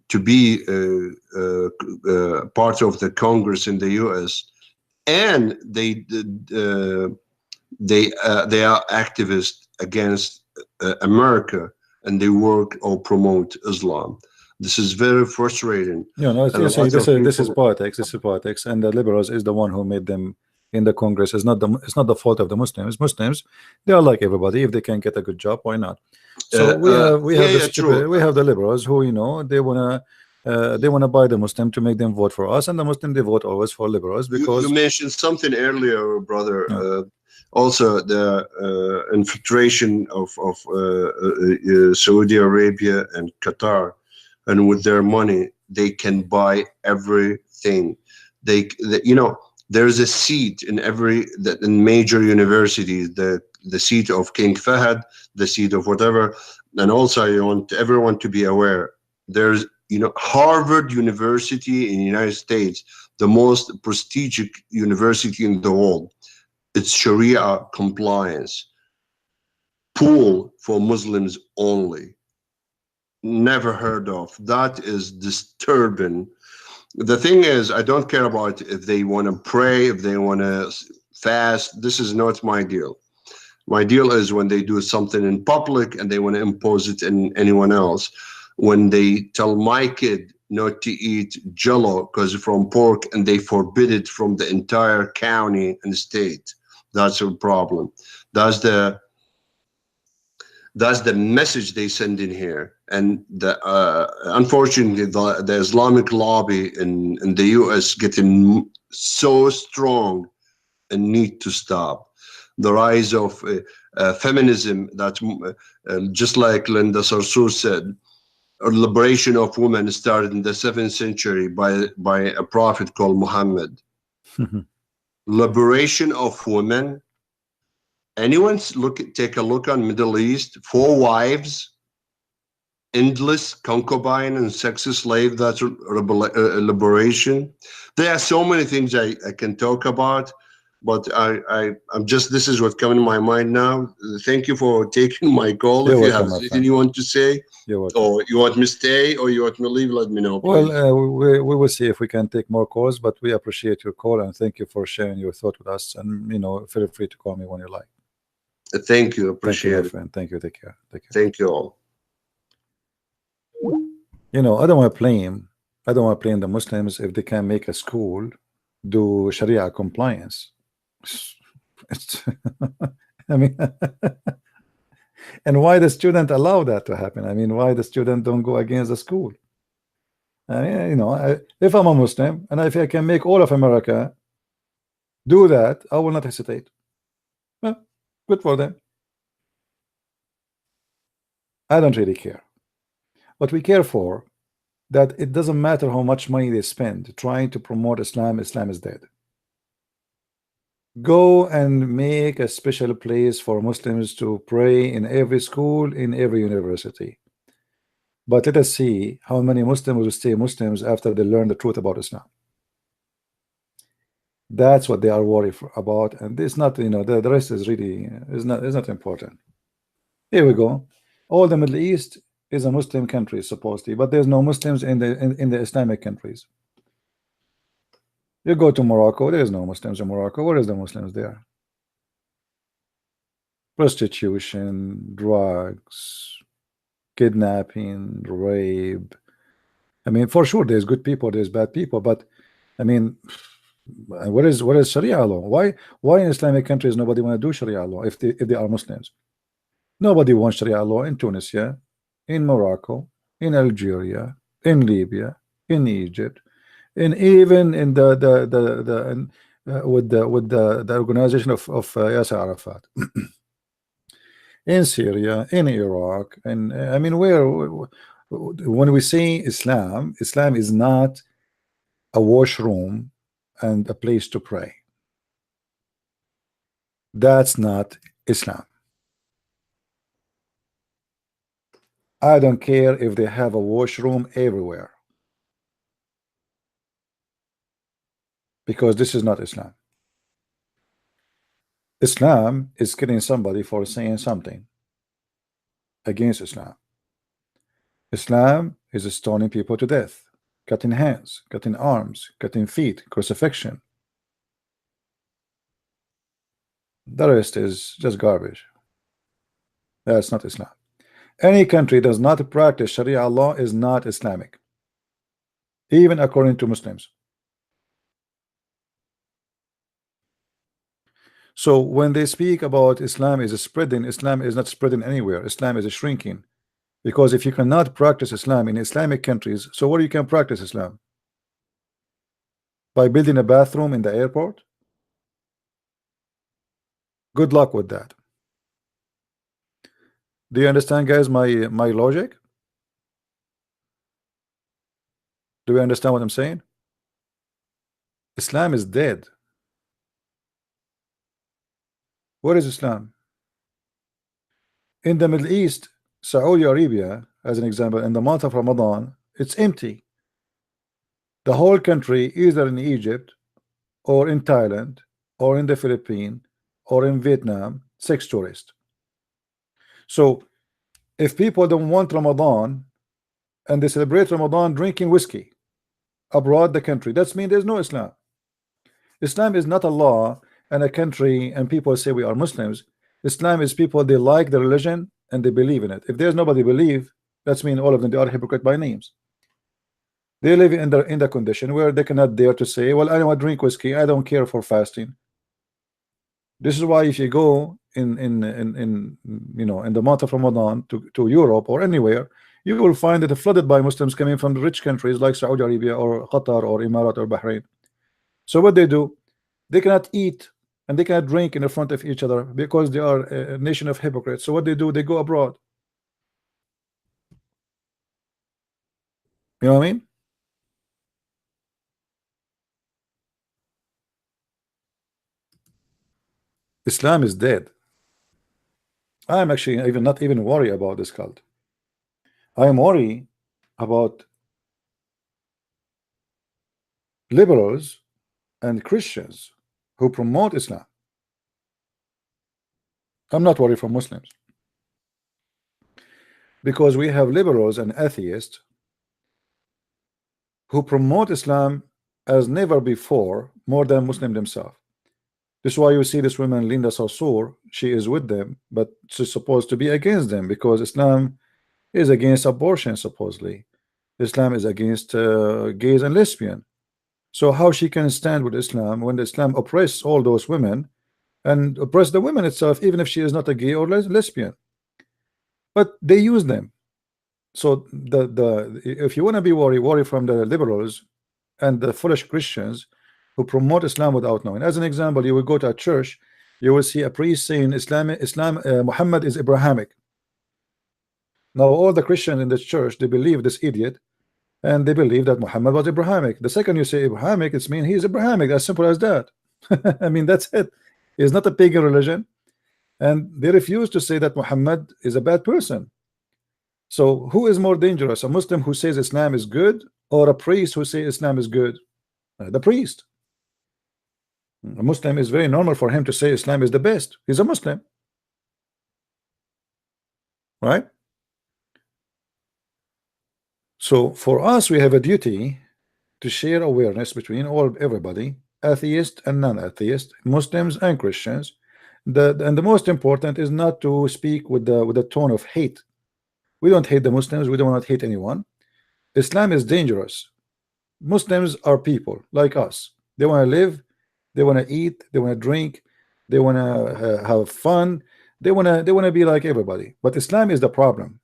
To be part of the Congress in the U.S. and they are activists against America, and they work or promote Islam. This is very frustrating. No, And a you see, lot of this is people, politics. This is politics, and the liberals is the one who made them in the Congress. It's not the fault of the Muslims. Muslims, they are like everybody. If they can get a good job, why not? So we have the true. we have the liberals who they wanna buy the Muslim to make them vote for us, and the Muslim they vote always for liberals You because mentioned something earlier, brother. yeah. Also, the infiltration of Saudi Arabia and Qatar, and with their money, they can buy everything. You know, there's a seat in in major universities, the seat of King Fahd, the seat of whatever. And also, I want everyone to be aware. There's, you know, Harvard University in the United States, the most prestigious university in the world. It's Sharia compliance, pool for Muslims only. Never heard of. That is disturbing. The thing is, I don't care about if they want to pray, if they want to fast. This is not my deal. My deal is when they do something in public and they want to impose it on anyone else. When they tell my kid not to eat jello because it's from pork and they forbid it from the entire county and state, that's a problem. That's the message they send in here. And unfortunately, the Islamic lobby in the US getting so strong and need to stop. The rise of feminism, that just like Linda Sarsour said, a liberation of women started in the 7th century by a prophet called Muhammad. Liberation of women. Anyone take a look on Middle East, 4 wives, endless concubine and sex slave, that's liberation. There are so many things I can talk about, but I'm just, this is what coming to my mind now. Thank you for taking my call. You're If you welcome, have my anything friend. you want to say, You're welcome. or you want me to stay, or you want me to leave, let me know, Well, please. we will see if we can take more calls, but we appreciate your call and thank you for sharing your thought with us. And you know, feel free to call me when you like. Thank you, Thank you, appreciate my it. friend. Thank you. Take care. Take care. Thank you all. You know, I don't want to blame the Muslims if they can make a school do Sharia compliance. It's, I mean, and why the student allow that to happen? I mean, why the student don't go against the school? I mean, you know, if I'm a Muslim and if I can make all of America do that, I will not hesitate. Well, good for them. I don't really care. What we care for, that it doesn't matter how much money they spend trying to promote Islam. Islam is dead. Go and make a special place for Muslims to pray in every school, in every university. But let us see how many Muslims will stay Muslims after they learn the truth about Islam. That's what they are worried about, and it's not, you know, the rest is really is not important. Here we go. All the Middle East is a Muslim country supposedly, but there's no Muslims in the Islamic countries. You go to Morocco, there's no Muslims in Morocco. Where is the Muslims there? Prostitution, drugs, kidnapping, rape. I mean, for sure, there's good people, there's bad people, but I mean, what is Sharia law? Why in Islamic countries nobody want to do Sharia law if they are Muslims? Nobody wants Sharia law in Tunisia, in Morocco, in Algeria, in Libya, in Egypt, and even in with the organization of Yasser Arafat. In Syria, in Iraq, and I mean, when we say Islam is not a washroom and a place to pray. That's not Islam. I don't care if they have a washroom everywhere, because this is not Islam. Islam is killing somebody for saying something against Islam. Islam is stoning people to death, cutting hands, cutting arms, cutting feet, crucifixion. The rest is just garbage. That's not Islam. Any country does not practice Sharia law is not Islamic, even according to Muslims. So when they speak about Islam is spreading, Islam is not spreading anywhere. Islam is shrinking, because if you cannot practice Islam in Islamic countries, so where you can practice Islam? By building a bathroom in the airport? Good luck with that. Do you understand, guys, my logic? Do you understand what I'm saying? Islam is dead. What is Islam? In the Middle East, Saudi Arabia, as an example, in the month of Ramadan, it's empty. The whole country, either in Egypt or in Thailand or in the Philippines or in Vietnam, 6 tourists. So if people don't want Ramadan and they celebrate Ramadan drinking whiskey abroad the country, that means there's no Islam. Islam is not a law and a country and people say we are Muslims. Islam is people, they like the religion and they believe in it. If there's nobody believe, that means all of them, they are hypocrite by names. They live in the condition where they cannot dare to say, well, I don't drink whiskey, I don't care for fasting. This is why if you go in you know, in the month of Ramadan to Europe or anywhere, you will find that flooded by Muslims coming from the rich countries like Saudi Arabia or Qatar or Emirat or Bahrain. So what they do, they cannot eat and they cannot drink in the front of each other because they are a nation of hypocrites. So what they do, they go abroad. You know what I mean? Islam is dead. I'm actually even not even worried about this cult. I am worried about liberals and Christians who promote Islam. I'm not worried for Muslims because we have liberals and atheists who promote Islam as never before, more than Muslim themselves. This is why you see this woman Linda Sarsour, she is with them, but she's supposed to be against them because Islam is against abortion, supposedly. Islam is against gays and lesbian. So how she can stand with Islam when Islam oppresses all those women and oppress the women itself, even if she is not a gay or lesbian? But they use them. So if you want to be worry from the liberals and the foolish Christians who promote Islam without knowing. As an example, you will go to a church, you will see a priest saying Muhammad is Abrahamic. Now all the Christians in this church, they believe this idiot and they believe that Muhammad was Abrahamic. The second you say Abrahamic, it's mean he is Abrahamic, as simple as that. I mean, that's it. It's not a pagan religion, and they refuse to say that Muhammad is a bad person. So who is more dangerous, a Muslim who says Islam is good or a priest who says Islam is good? The priest. A Muslim is very normal for him to say Islam is the best. He's a Muslim, right? So for us, we have a duty to share awareness between everybody, atheist and non-atheist, Muslims and Christians. And the most important is not to speak with the tone of hate. We don't hate the Muslims. We don't want to hate anyone. Islam is dangerous. Muslims are people like us. They want to live, they want to eat, they want to drink, they want to have fun, they want to be like everybody. But Islam is the problem.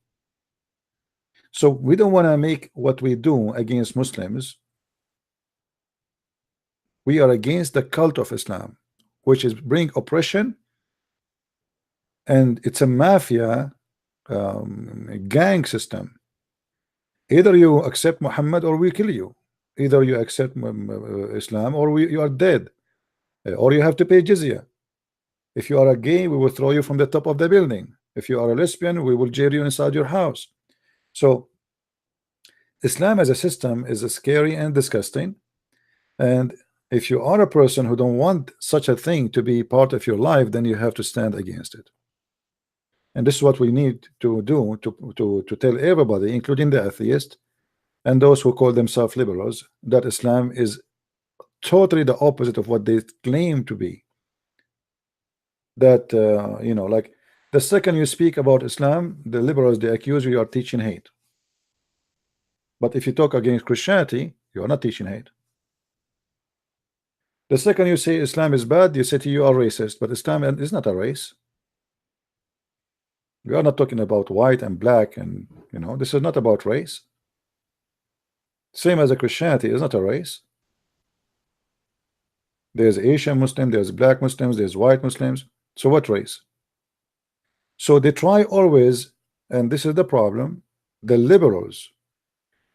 So we don't want to make what we do against Muslims. We are against the cult of Islam, which is bring oppression, and it's a mafia gang system. Either you accept Muhammad or we kill you. Either you accept Islam or you are dead, or you have to pay jizya. If you are a gay, we will throw you from the top of the building. If you are a lesbian, we will jail you inside your house. So Islam as a system is scary and disgusting, and if you are a person who don't want such a thing to be part of your life, then you have to stand against it. And this is what we need to do to tell everybody, including the atheist and those who call themselves liberals, that Islam is totally the opposite of what they claim to be. That you know, like the second you speak about Islam, the liberals, they accuse you are teaching hate. But if you talk against Christianity, you are not teaching hate. The second you say Islam is bad, you say you are racist. But Islam is not a race. We are not talking about white and black, and you know, this is not about race. Same as a Christianity is not a race. There's Asian Muslim, there's black Muslims, there's white Muslims. So what race? So they try always, and this is the problem, the liberals,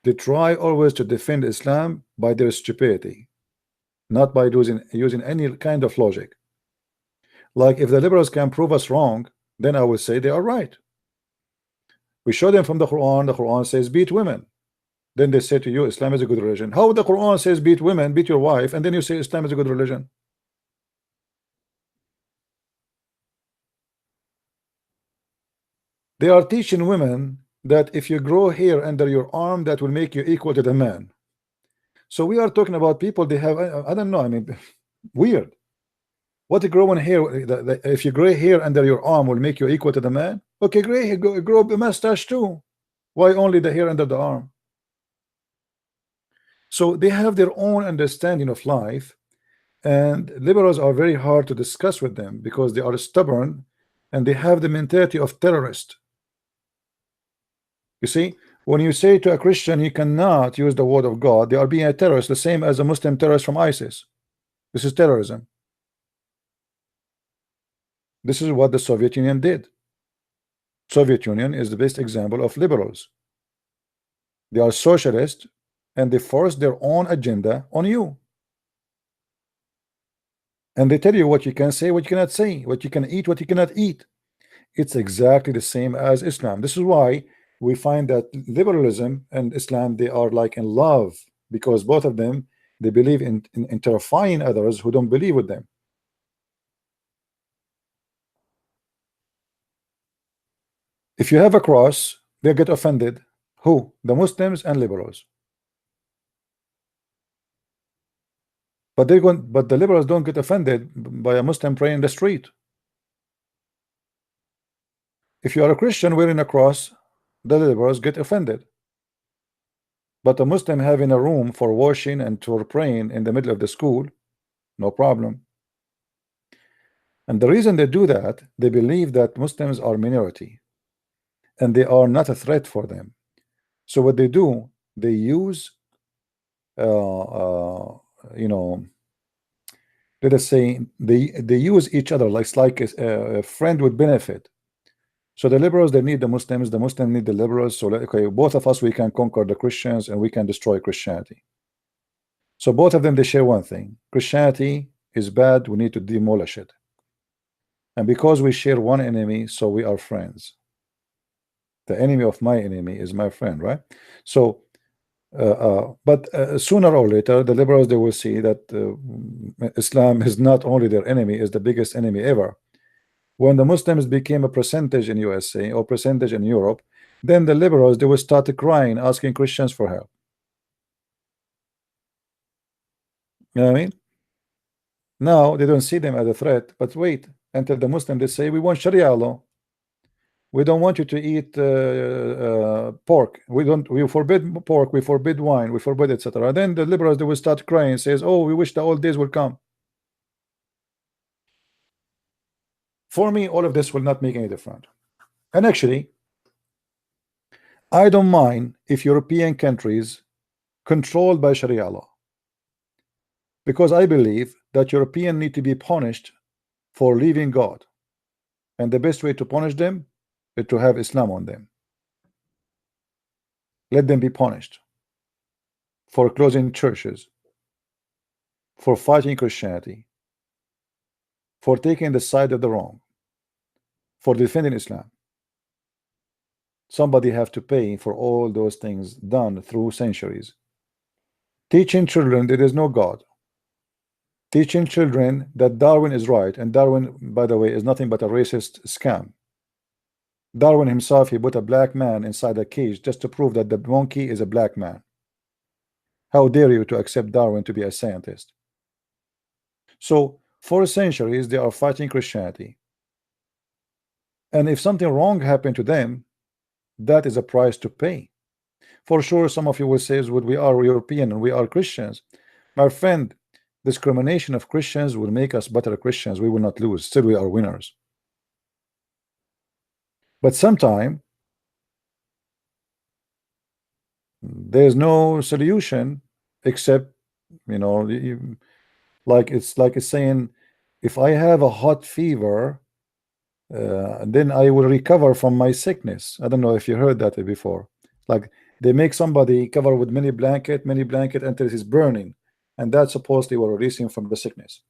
they try always to defend Islam by their stupidity, not by using any kind of logic. Like if the liberals can prove us wrong, then I would say they are right. We show them from the Quran says beat women. Then they say to you, Islam is a good religion. How the Quran says beat women, beat your wife, and then you say Islam is a good religion? They are teaching women that if you grow hair under your arm, that will make you equal to the man. So we are talking about people, they have, I don't know, I mean, weird. What a growing hair, if you gray hair under your arm will make you equal to the man? Okay, gray hair, grow a mustache too. Why only the hair under the arm? So they have their own understanding of life, and liberals are very hard to discuss with them because they are stubborn and they have the mentality of terrorist. You see, when you say to a Christian he cannot use the word of God, they are being a terrorist, the same as a Muslim terrorist from ISIS. This is terrorism. This is what the Soviet Union did. Soviet Union is the best example of liberals. They are socialist and they force their own agenda on you. And they tell you what you can say, what you cannot say, what you can eat, what you cannot eat. It's exactly the same as Islam. This is why we find that liberalism and Islam, they are like in love, because both of them, they believe in terrifying others who don't believe with them. If you have a cross, they get offended. Who? The Muslims and liberals. But the liberals don't get offended by a Muslim praying in the street. If you are a Christian wearing a cross, the liberals get offended. But a Muslim having a room for washing and for praying in the middle of the school, no problem. And the reason they do that, they believe that Muslims are minority and they are not a threat for them. So what they do, they use you know, let us say they use each other like a friend would benefit. So the liberals, they need the Muslims need the liberals. So okay, both of us, we can conquer the Christians and we can destroy Christianity. So both of them, they share one thing: Christianity is bad, we need to demolish it. And because we share one enemy, so we are friends. The enemy of my enemy is my friend, right? So but sooner or later the liberals, they will see that Islam is not only their enemy, is the biggest enemy ever. When the Muslims became a percentage in USA or percentage in Europe, then the liberals, they will start crying, asking Christians for help. You know what I mean? Now they don't see them as a threat, but wait until the Muslims, they say, we want Sharia law. We don't want you to eat pork. We forbid pork, we forbid wine, we forbid etc. Then the liberals, they will start crying and says, oh, we wish the old days will come. For me, all of this will not make any difference. And actually, I don't mind if European countries controlled by Sharia law, because I believe that Europeans need to be punished for leaving God, and the best way to punish them is to have Islam on them. Let them be punished for closing churches, for fighting Christianity, for taking the side of the wrong, for defending Islam. Somebody have to pay for all those things done through centuries. Teaching children there is no God. Teaching children that Darwin is right, and Darwin, by the way, is nothing but a racist scam. Darwin himself, he put a black man inside a cage just to prove that the monkey is a black man. How dare you to accept Darwin to be a scientist? So for centuries they are fighting Christianity, and if something wrong happened to them, that is a price to pay. For sure, some of you will say, "Well, we are European and we are Christians." My friend, discrimination of Christians will make us better Christians. We will not lose. Still, we are winners. But sometime there is no solution except, like it's saying, if I have a hot fever, then I will recover from my sickness. I don't know if you heard that before. Like they make somebody cover with many blanket until it is burning, and that's supposedly what releasing from the sickness.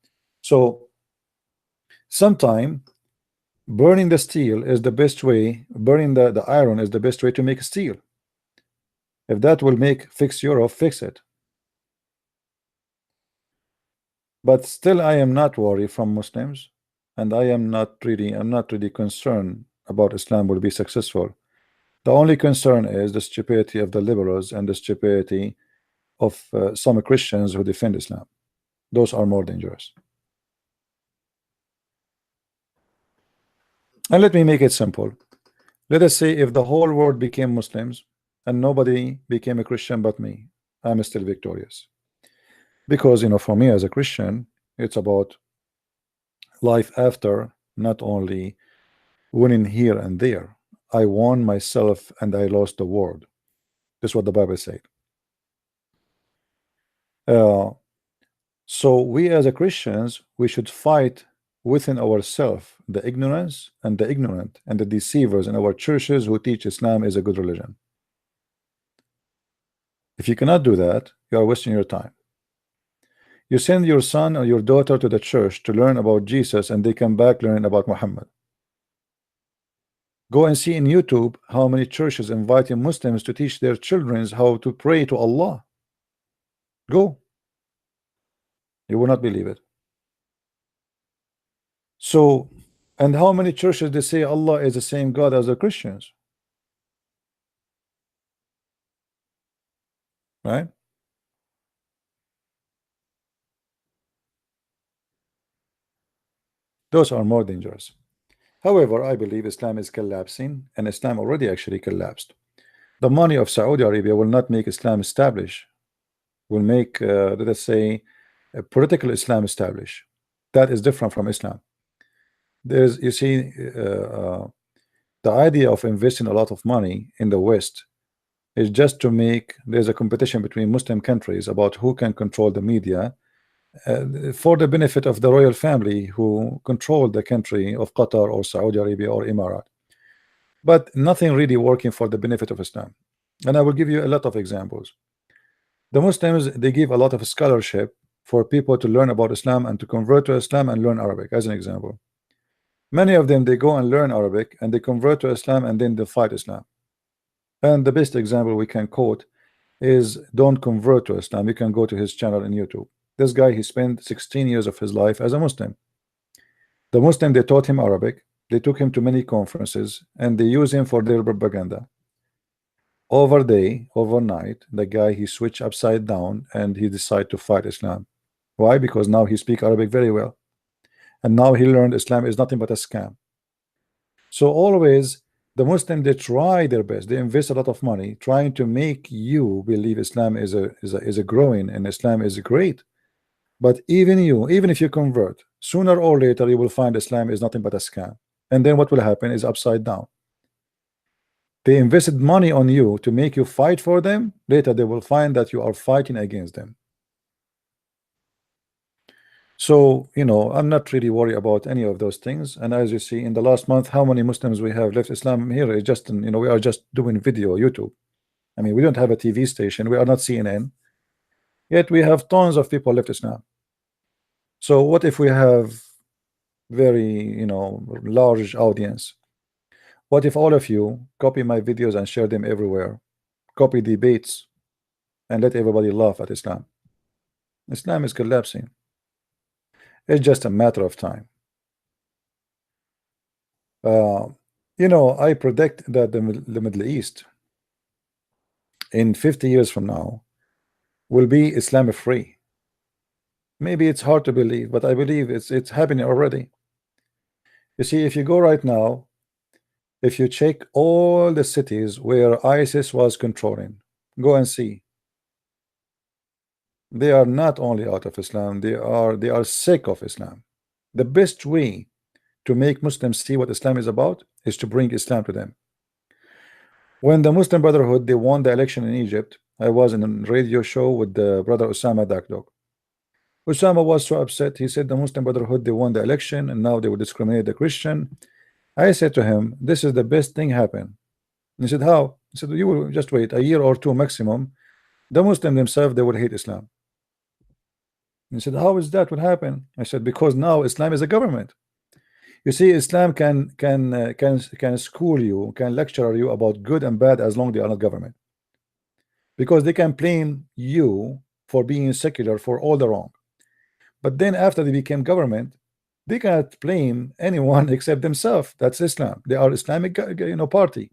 So sometime burning the steel is the best way, burning the iron is the best way to make steel. If that will make fix Europe, fix it. But still I am not worried from Muslims, and I'm not really concerned about Islam will be successful. The only concern is the stupidity of the liberals and the stupidity of some Christians who defend Islam. Those are more dangerous. And let me make it simple. Let us say if the whole world became Muslims and nobody became a Christian but me, I'm still victorious. Because, you know, for me as a Christian, it's about life after, not only winning here and there. I won myself and I lost the world. That's what the Bible said. So we as a Christians, we should fight within ourselves the ignorance and the ignorant and the deceivers in our churches who teach Islam is a good religion. If you cannot do that, you are wasting your time. You send your son or your daughter to the church to learn about Jesus and they come back learning about Muhammad. Go and see in YouTube how many churches inviting Muslims to teach their children how to pray to Allah. Go. You will not believe it. So, and how many churches they say Allah is the same God as the Christians? Right? Those are more dangerous. However, I believe Islam is collapsing, and Islam already actually collapsed. The money of Saudi Arabia will not make Islam establish, will make, let us say, a political Islam establish. That is different from Islam. There's, you see, the idea of investing a lot of money in the West is just to make, there's a competition between Muslim countries about who can control the media for the benefit of the royal family who control the country of Qatar or Saudi Arabia or Emirat, but nothing really working for the benefit of Islam. And I will give you a lot of examples. The Muslims, they give a lot of scholarship for people to learn about Islam and to convert to Islam and learn Arabic, as an example. Many of them, they go and learn Arabic and they convert to Islam and then they fight Islam. And the best example we can quote is Don't Convert to Islam. You can go to his channel in YouTube. This guy, he spent 16 years of his life as a Muslim. The Muslim, they taught him Arabic, they took him to many conferences, and they use him for their propaganda. Overnight, the guy, he switched upside down and he decided to fight Islam. Why? Because now he speaks Arabic very well. And now he learned Islam is nothing but a scam. So always, the Muslim, they try their best. They invest a lot of money trying to make you believe Islam is a growing and Islam is great. But even if you convert, sooner or later you will find Islam is nothing but a scam. And then what will happen is upside down. They invested money on you to make you fight for them. Later they will find that you are fighting against them. So, you know, I'm not really worried about any of those things. And as you see in the last month, how many Muslims we have left Islam here is just, you know, we are just doing video, YouTube. I mean, we don't have a TV station. We are not CNN. Yet we have tons of people left Islam. So what if we have very, you know, large audience? What if all of you copy my videos and share them everywhere? Copy debates and let everybody laugh at Islam. Islam is collapsing. It's just a matter of time. You know, I predict that the Middle East in 50 years from now will be Islam free. Maybe it's hard to believe, but I believe it's happening already. You see, if you go right now, if you check all the cities where ISIS was controlling, go and see. They are not only out of Islam, they are sick of Islam. The best way to make Muslims see what Islam is about is to bring Islam to them. When the Muslim Brotherhood, they won the election in Egypt, I was in a radio show with the brother Osama Dakdok. Osama was so upset. He said the Muslim Brotherhood, they won the election and now they will discriminate the Christian. I said to him, this is the best thing happen. He said, how? He said, you will just wait a year or two maximum. The Muslim themselves, they will hate Islam. He said, how is that will happen? I said, because now Islam is a government. You see, Islam can school you, can lecture you about good and bad as long they are not government. Because they can blame you for being secular for all the wrong. But then after they became government, they cannot blame anyone except themselves. That's Islam. They are Islamic, party.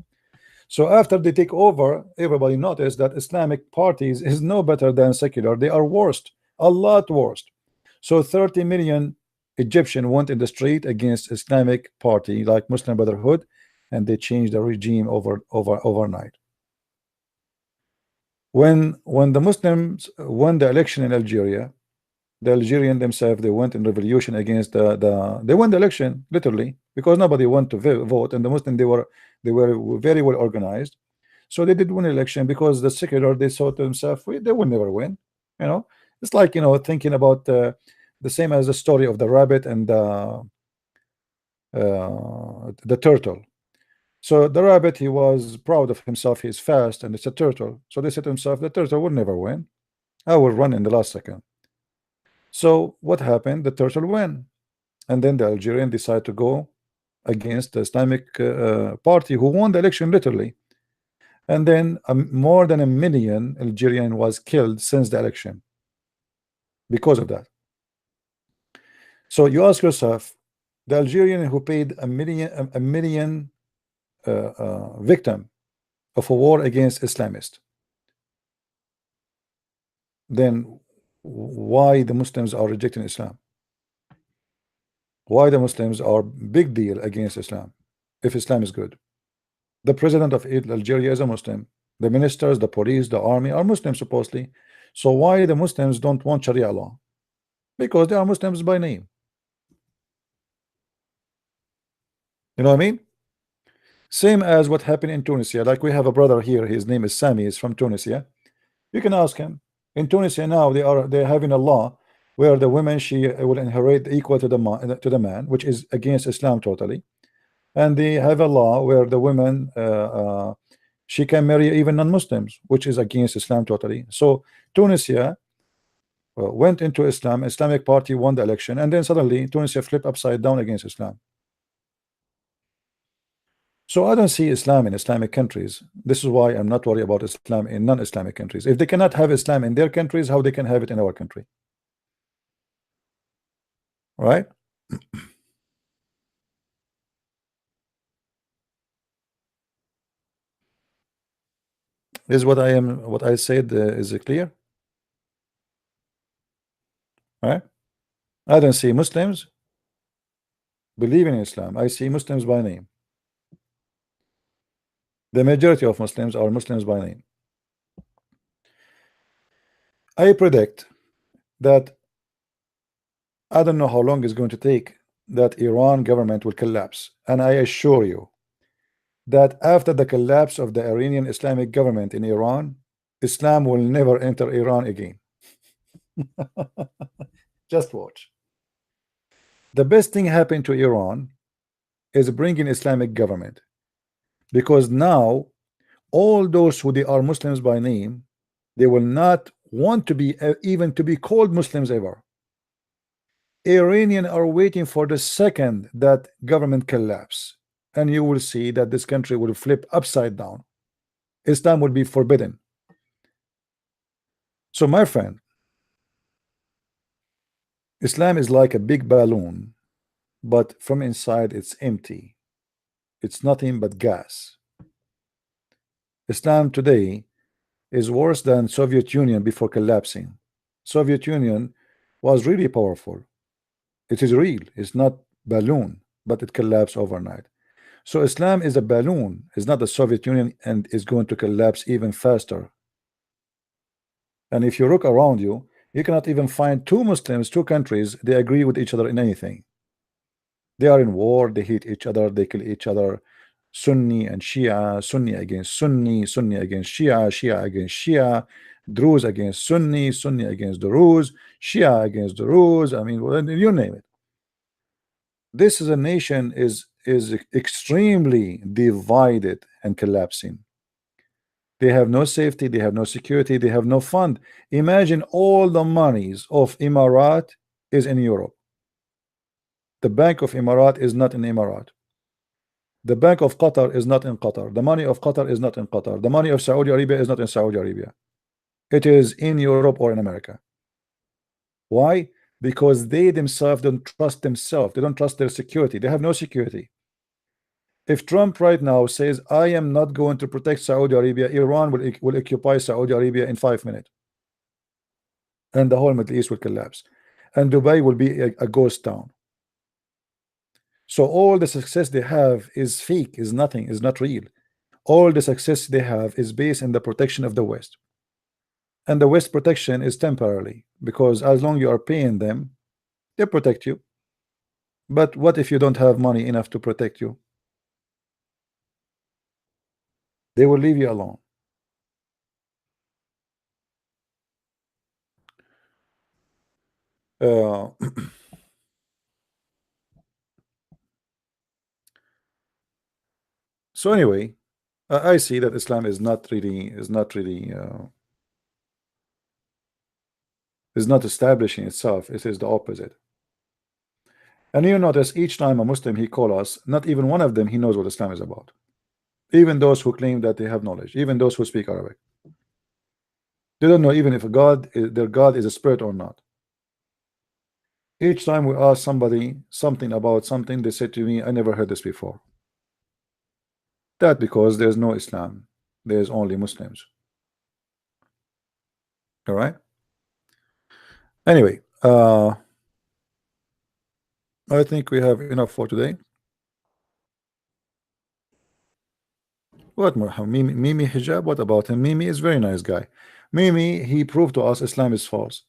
So after they take over, everybody noticed that Islamic parties is no better than secular. They are worst, a lot worse. So 30 million Egyptian went in the street against Islamic party like Muslim Brotherhood, and they changed the regime overnight. When the Muslims won the election in Algeria, the Algerian themselves, they went in revolution against they won the election literally because nobody wanted to vote, and the Muslim, they were very well organized, so they did win election because the secular, they thought to themselves, they will never win. It's like thinking about the same as the story of the rabbit and the turtle. So the rabbit, he was proud of himself, he's fast, and it's a turtle. So they said to himself, the turtle will never win. I will run in the last second. So what happened? The turtle won, and then the Algerian decided to go against the Islamic party who won the election literally, and then more than 1 million Algerian was killed since the election because of that. So you ask yourself, the Algerian who paid a million victim of a war against Islamists, then why the Muslims are rejecting Islam? Why the Muslims are big deal against Islam if Islam is good? The president of Algeria is a Muslim. The ministers, the police, the army are Muslims supposedly. So why the Muslims don't want Sharia law? Because they are Muslims by name. You know what I mean? Same as what happened in Tunisia. Like we have a brother here, his name is Sami, he's from Tunisia. You can ask him. In Tunisia now they're having a law where the woman, she will inherit equal to the man, which is against Islam totally. And they have a law where the woman she can marry even non-Muslims, which is against Islam totally. So Tunisia went into Islam, Islamic party won the election, and then suddenly Tunisia flipped upside down against Islam. So I don't see Islam in Islamic countries. This is why I'm not worried about Islam in non-Islamic countries. If they cannot have Islam in their countries, how they can have it in our country? Right? Is what I said is it clear? Right? I don't see Muslims believing in Islam. I see Muslims by name. The majority of Muslims are Muslims by name. I predict that I don't know how long it's going to take that Iran government will collapse, and I assure you that after the collapse of the Iranian Islamic government in Iran, Islam will never enter Iran again. Just watch. The best thing happened to Iran is bringing Islamic government, because now all those who they are Muslims by name, they will not want to be even to be called Muslims ever. Iranians are waiting for the second that government collapse, and you will see that this country will flip upside down. Islam will be forbidden. So my friend, Islam is like a big balloon, but from inside it's empty. It's nothing but gas. Islam today is worse than Soviet Union before collapsing. Soviet Union was really powerful. It is real. It's not balloon, but it collapsed overnight. So Islam is a balloon. It's not the Soviet Union, and is going to collapse even faster. And if you look around you, you cannot even find two Muslims, two countries, they agree with each other in anything. They are in war, they hate each other, they kill each other. Sunni and Shia, Sunni against Sunni, Sunni against Shia, Shia against Shia, Druze against Sunni, Sunni against Druze, Shia against Druze. I mean, you name it. This is a nation is is extremely divided and collapsing. They have no safety, they have no security, they have no fund. Imagine all the monies of Emirat is in Europe. The Bank of Emirat is not in Emirat. The Bank of Qatar is not in Qatar. The money of Qatar is not in Qatar. The money of Saudi Arabia is not in Saudi Arabia. It is in Europe or in America. Why? Because they themselves don't trust themselves. They don't trust their security. They have no security. If Trump right now says, I am not going to protect Saudi Arabia, Iran will occupy Saudi Arabia in 5 minutes. And the whole Middle East will collapse. And Dubai will be a ghost town. So all the success they have is fake, is nothing, is not real. All the success they have is based in the protection of the West. And the West protection is temporarily, because as long you are paying them, they protect you. But what if you don't have money enough to protect you? They will leave you alone. So anyway, I see that Islam is not establishing itself. It is the opposite. And you notice each time a Muslim he call us, not even one of them he knows what Islam is about. Even those who claim that they have knowledge, even those who speak Arabic, they don't know even if their God is a spirit or not. Each time we ask somebody something about something, they say to me, I never heard this before. That because there's no Islam, there's only Muslims. All right. Anyway, I think we have enough for today. What more? Mimi hijab? What about him? Mimi is very nice guy. Mimi, he proved to us Islam is false.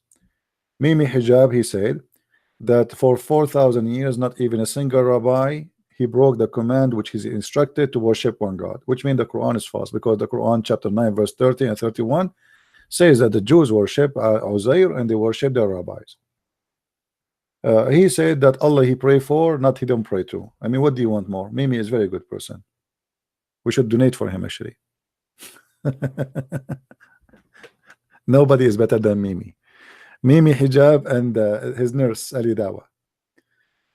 Mimi hijab, he said that for 4,000 years, not even a single rabbi, he broke the command which is instructed to worship one God, which means the Quran is false, because the Quran chapter 9 verse 30 and 31 says that the Jews worship Uzair and they worship their rabbis. He said that Allah he pray for, not he don't pray to. I mean, what do you want more? Mimi is a very good person. We should donate for him actually. Nobody is better than Mimi. Mimi hijab and his nurse Ali Dawa.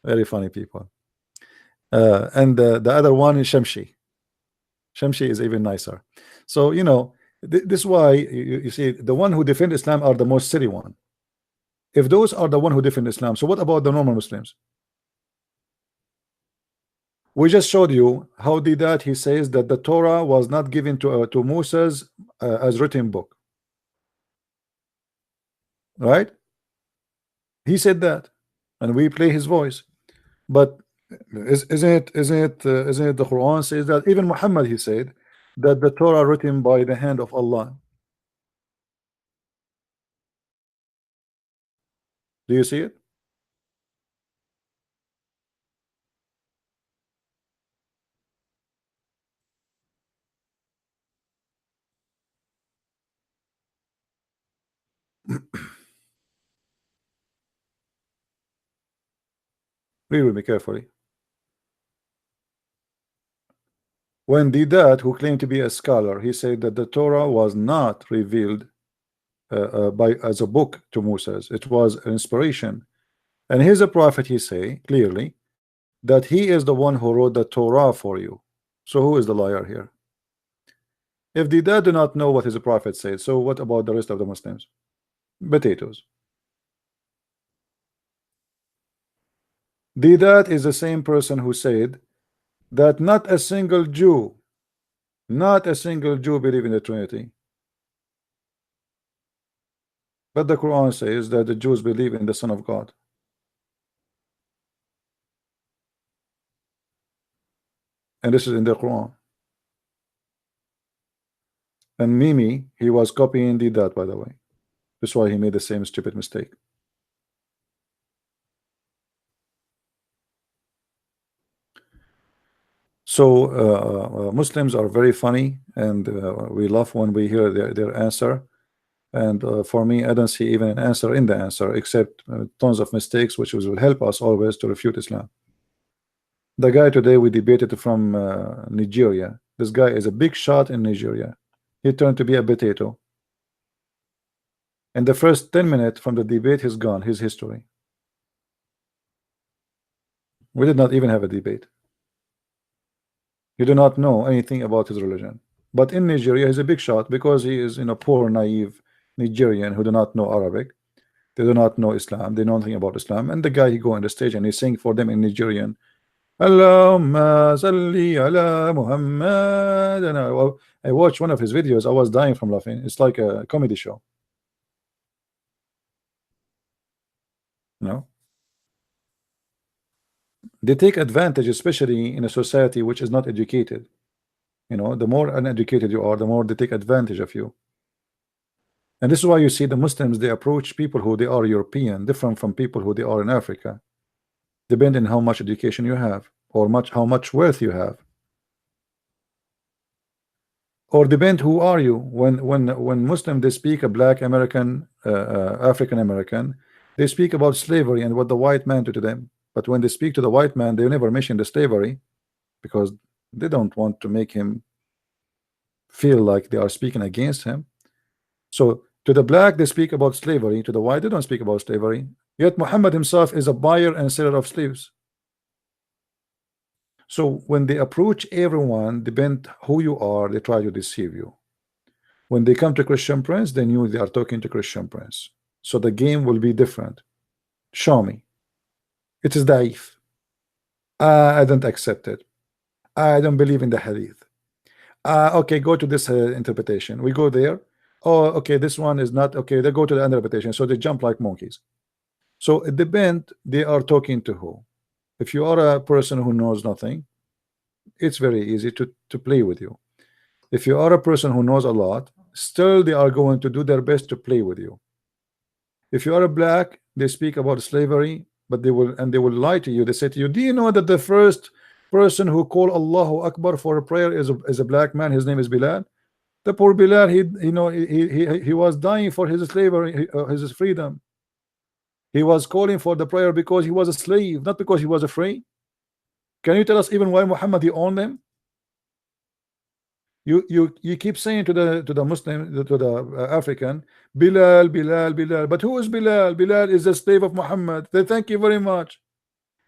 Very funny people. And the other one is Shamshi. Shamshi is even nicer. So you know, this is why you see the one who defend Islam are the most silly one. If those are the one who defend Islam, so what about the normal Muslims? We just showed you how did that he says that the Torah was not given to Moses as written book, right? He said that, and we play his voice. But isn't it the Quran says that? Even Muhammad he said that the Torah written by the hand of Allah. Do you see it? Read with me carefully. When Deedat, who claimed to be a scholar, he said that the Torah was not revealed as a book to Moses. It was an inspiration. And he's a prophet, he say clearly that he is the one who wrote the Torah for you. So who is the liar here? If Deedat do not know what his prophet said, so what about the rest of the Muslims? Potatoes. Deedat is the same person who said that not a single Jew believe in the Trinity. But the Quran says that the Jews believe in the Son of God. And this is in the Quran. And Mimi, he was copying Deedat, by the way. That's why he made the same stupid mistake. So Muslims are very funny, and we love when we hear their answer. And for me, I don't see even an answer in the answer, except tons of mistakes, which will help us always to refute Islam. The guy today we debated from Nigeria. This guy is a big shot in Nigeria. He turned to be a potato. In the first 10 minutes from the debate, he's gone. His history. We did not even have a debate. You do not know anything about his religion. But in Nigeria, he's a big shot because he is, poor, naive Nigerian who do not know Arabic. They do not know Islam. They know nothing about Islam. And the guy, he go on the stage and he sing for them in Nigerian. Allahumma salli ala Muhammad. And I watched one of his videos. I was dying from laughing. It's like a comedy show. No. They take advantage, especially in a society which is not educated. The more uneducated you are, the more they take advantage of you. And this is why you see the Muslims, they approach people who they are European different from people who they are in Africa, depending on how much education you have or how much wealth you have, or depend who are you. When Muslim, they speak a black American, African American, they speak about slavery and what the white man did to them. But when they speak to the white man, they never mention the slavery because they don't want to make him feel like they are speaking against him. So to the black, they speak about slavery. To the white, they don't speak about slavery. Yet Muhammad himself is a buyer and seller of slaves. So when they approach everyone, depend who you are, they try to deceive you. When they come to Christian Prince, they knew they are talking to Christian Prince. So the game will be different. Show me. It is daif. I don't accept it. I don't believe in the hadith. Okay, go to this interpretation. We go there. Oh, okay, this one is not okay. They go to the interpretation, so they jump like monkeys. So it depends. They are talking to who. If you are a person who knows nothing, it's very easy to play with you. If you are a person who knows a lot, still they are going to do their best to play with you. If you are a black, they speak about slavery, but they will lie to you. They say to you, do you know that the first person who called Allahu Akbar for a prayer is a black man? His name is Bilal. The poor Bilal, he was dying for his slavery, his freedom. He was calling for the prayer because he was a slave, not because he was free. Can you tell us even why Muhammad he owned them? You keep saying to the Muslim, to the African, Bilal, Bilal, Bilal. But who is Bilal? Bilal is a slave of Muhammad. They thank you very much.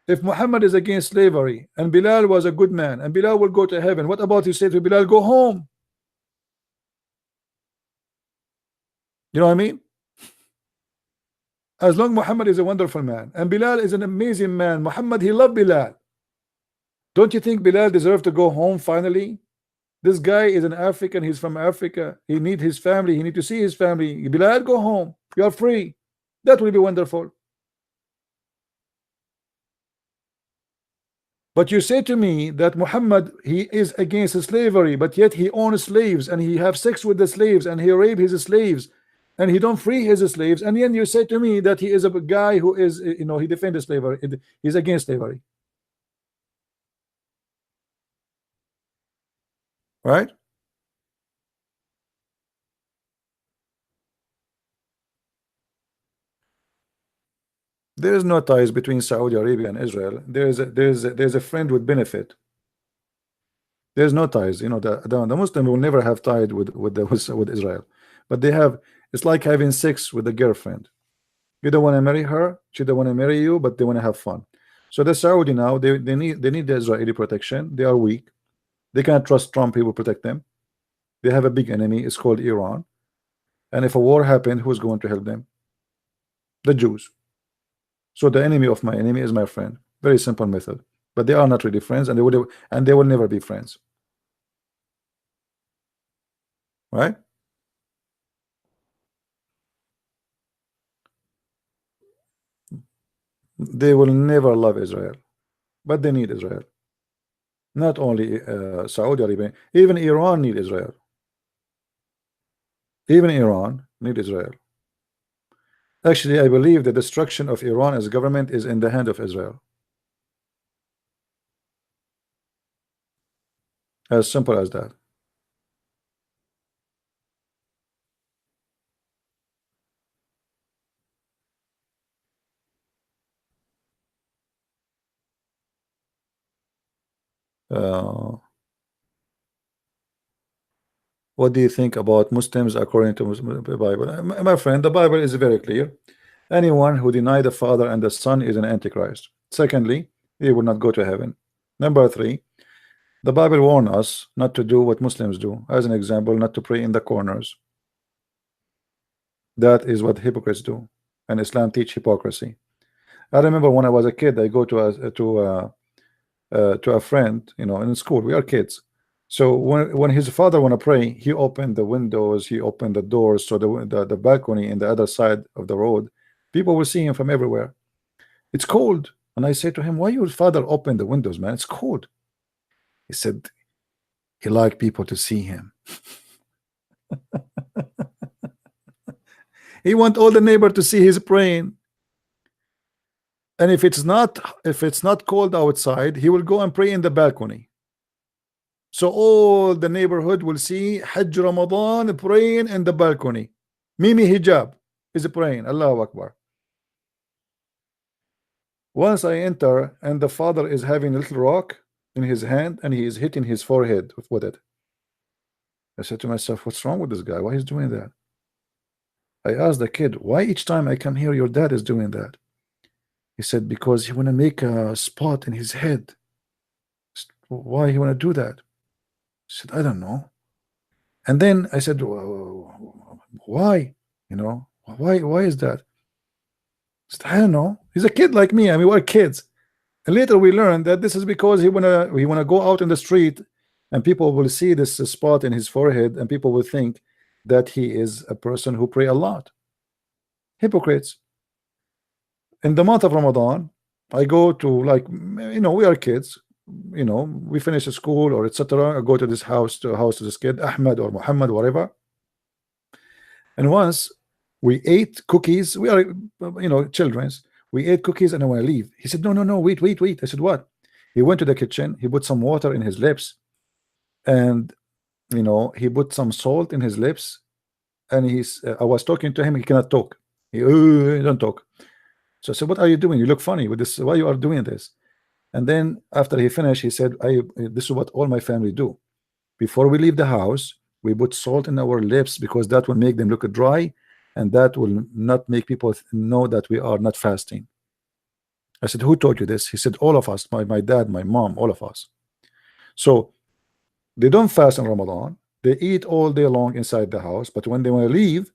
If Muhammad is against slavery and Bilal was a good man and Bilal will go to heaven, what about you say to Bilal, go home? You know what I mean? As long Muhammad is a wonderful man and Bilal is an amazing man, Muhammad, he loved Bilal. Don't you think Bilal deserved to go home finally? This guy is an African, he's from Africa. He need his family, he need to see his family. Bilal, go home. You are free. That will be wonderful. But you say to me that Muhammad, he is against slavery, but yet he owns slaves and he have sex with the slaves and he rape his slaves and he don't free his slaves, and then you say to me that he is a guy who is, he defends slavery, he's against slavery, right? There is no ties between Saudi Arabia and Israel. There's a friend with benefit. There's no ties. The Muslim will never have tied with Israel, but they have. It's like having sex with a girlfriend. You don't want to marry her, she don't want to marry you, but they want to have fun. So the Saudi now, they need the Israeli protection. They are weak. They can't trust Trump. He will protect them. They have a big enemy. It's called Iran. And if a war happened, who's going to help them? The Jews. So the enemy of my enemy is my friend. Very simple method. But they are not really friends, and they will never be friends. Right? They will never love Israel, but they need Israel. Not only Saudi Arabia, even Iran need Israel. Even Iran need Israel. Actually, I believe the destruction of Iran as government is in the hand of Israel. As simple as that. Uh, what do you think about Muslims according to the Bible? My friend, the Bible is very clear. Anyone who deny the Father and the Son is an Antichrist. Secondly, he will not go to heaven. Number three, the Bible warns us not to do what Muslims do. As an example, not to pray in the corners. That is what hypocrites do, and Islam teach hypocrisy. I remember when I was a kid, I go to a friend, you know, in school. We are kids, so when his father want to pray, he opened the windows, he opened the doors, so the balcony in the other side of the road, people will see him from everywhere. It's cold, and I say to him, "Why your father open the windows, man? It's cold." He said he liked people to see him. He want all the neighbor to see his praying. And if it's not cold outside, he will go and pray in the balcony. So all the neighborhood will see Hajj Ramadan praying in the balcony. Mimi Hijab is praying. Allahu Akbar. Once I enter, and the father is having a little rock in his hand, and he is hitting his forehead with it. I said to myself, what's wrong with this guy? Why he's doing that? I asked the kid, why each time I come here your dad is doing that? He said, because he want to make a spot in his head. Why he want to do that? I said, I don't know. And then I said, why? You know, why is that? I said, I don't know. He's a kid like me. I mean, we're kids. And later we learned that this is because he wanna go out in the street, and people will see this spot in his forehead, and people will think that he is a person who pray a lot. Hypocrites. In the month of Ramadan, I go to, like, you know, we are kids, you know, we finish school or etc. I go to this house, to this kid, Ahmed or Muhammad, whatever. And once we ate cookies, we are, you know, children's. We ate cookies, and I want to leave. He said, no, wait. I said, what? He went to the kitchen, he put some water in his lips, and, you know, he put some salt in his lips, and I was talking to him, he cannot talk. He don't talk. So I said, what are you doing? You look funny with this. Why you are doing this? And then after he finished, he said, this is what all my family do. Before we leave the house, we put salt in our lips, because that will make them look dry, and that will not make people know that we are not fasting. I said, who taught you this? He said, all of us, my dad, my mom, all of us. So they don't fast in Ramadan. They eat all day long inside the house, but when they want to leave,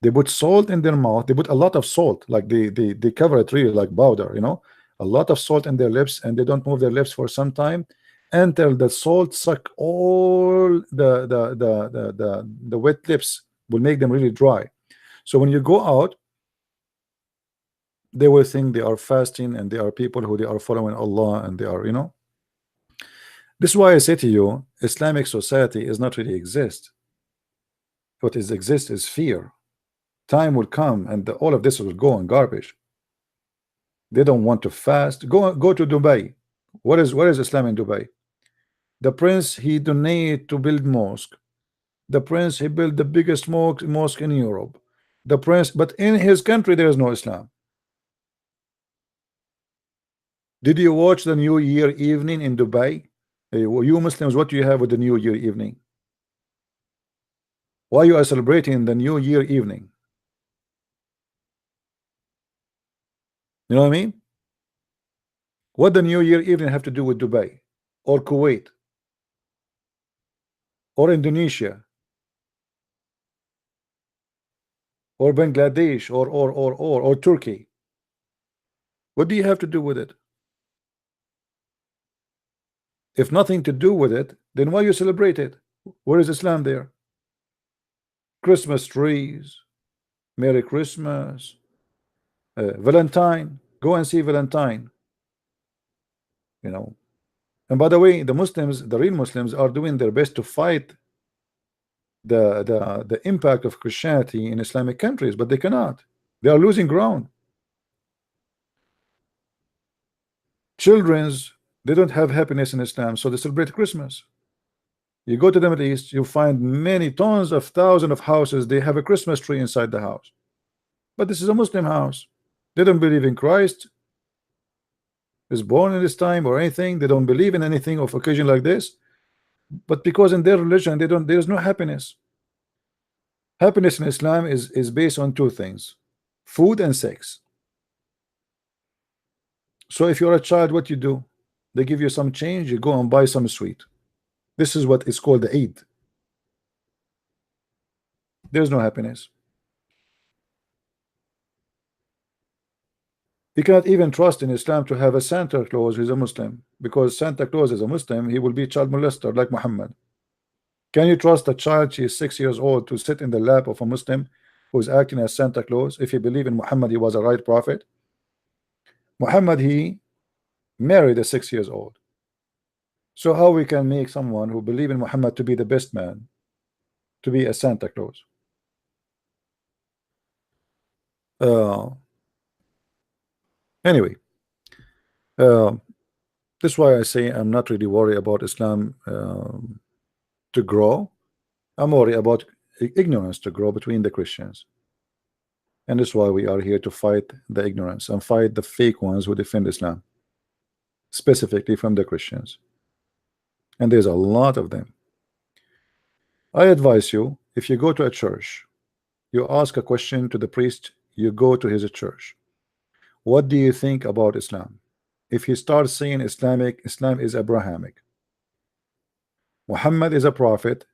they put salt in their mouth. They put a lot of salt, like they cover it really like powder, you know, a lot of salt in their lips, and they don't move their lips for some time until the salt suck all the wet lips, will make them really dry. So when you go out, they will think they are fasting, and they are people who they are following Allah, and they are, you know. This is why I say to you, Islamic society is not really exist. What is exist is fear. Time will come, and all of this will go in garbage. They don't want to fast. Go to Dubai. What is Islam in Dubai? The prince, he donated to build mosque. The prince, he built the biggest mosque in Europe. The prince, but in his country there is no Islam. Did you watch the New Year evening in Dubai? You Muslims, what do you have with the New Year evening? Why you are celebrating the New Year evening? You know what I mean? What the New Year evening have to do with Dubai or Kuwait or Indonesia or Bangladesh or Turkey? What do you have to do with it? If nothing to do with it, then why you celebrate it? Where is Islam there? Christmas trees, Merry Christmas, Valentine. Go and see Valentine. You know. And by the way, the Muslims, the real Muslims, are doing their best to fight the impact of Christianity in Islamic countries, but they cannot. They are losing ground. Children's, they don't have happiness in Islam, so they celebrate Christmas. You go to the Middle East, you find many tons of thousands of houses, they have a Christmas tree inside the house. But this is a Muslim house. They don't believe in Christ. is born in this time or anything. They don't believe in anything of occasion like this. But because in their religion there's no happiness. Happiness in Islam is based on two things: food and sex. So if you're a child, what you do? They give you some change, you go and buy some sweet. This is what is called the Eid. There's no happiness. You cannot even trust in Islam to have a Santa Claus who is a Muslim, because Santa Claus is a Muslim, he will be child molester like Muhammad. Can you trust a child, she is 6 years old, to sit in the lap of a Muslim who is acting as Santa Claus if you believe in Muhammad he was a right prophet? Muhammad, he married a 6 years old. So how we can make someone who believe in Muhammad to be the best man to be a Santa Claus? Anyway, that's why I say I'm not really worried about Islam to grow. I'm worried about ignorance to grow between the Christians. And that's why we are here to fight the ignorance and fight the fake ones who defend Islam, specifically from the Christians. And there's a lot of them. I advise you, if you go to a church, you ask a question to the priest, you go to his church. What do you think about Islam? If he starts saying Islam is Abrahamic, Muhammad is a prophet,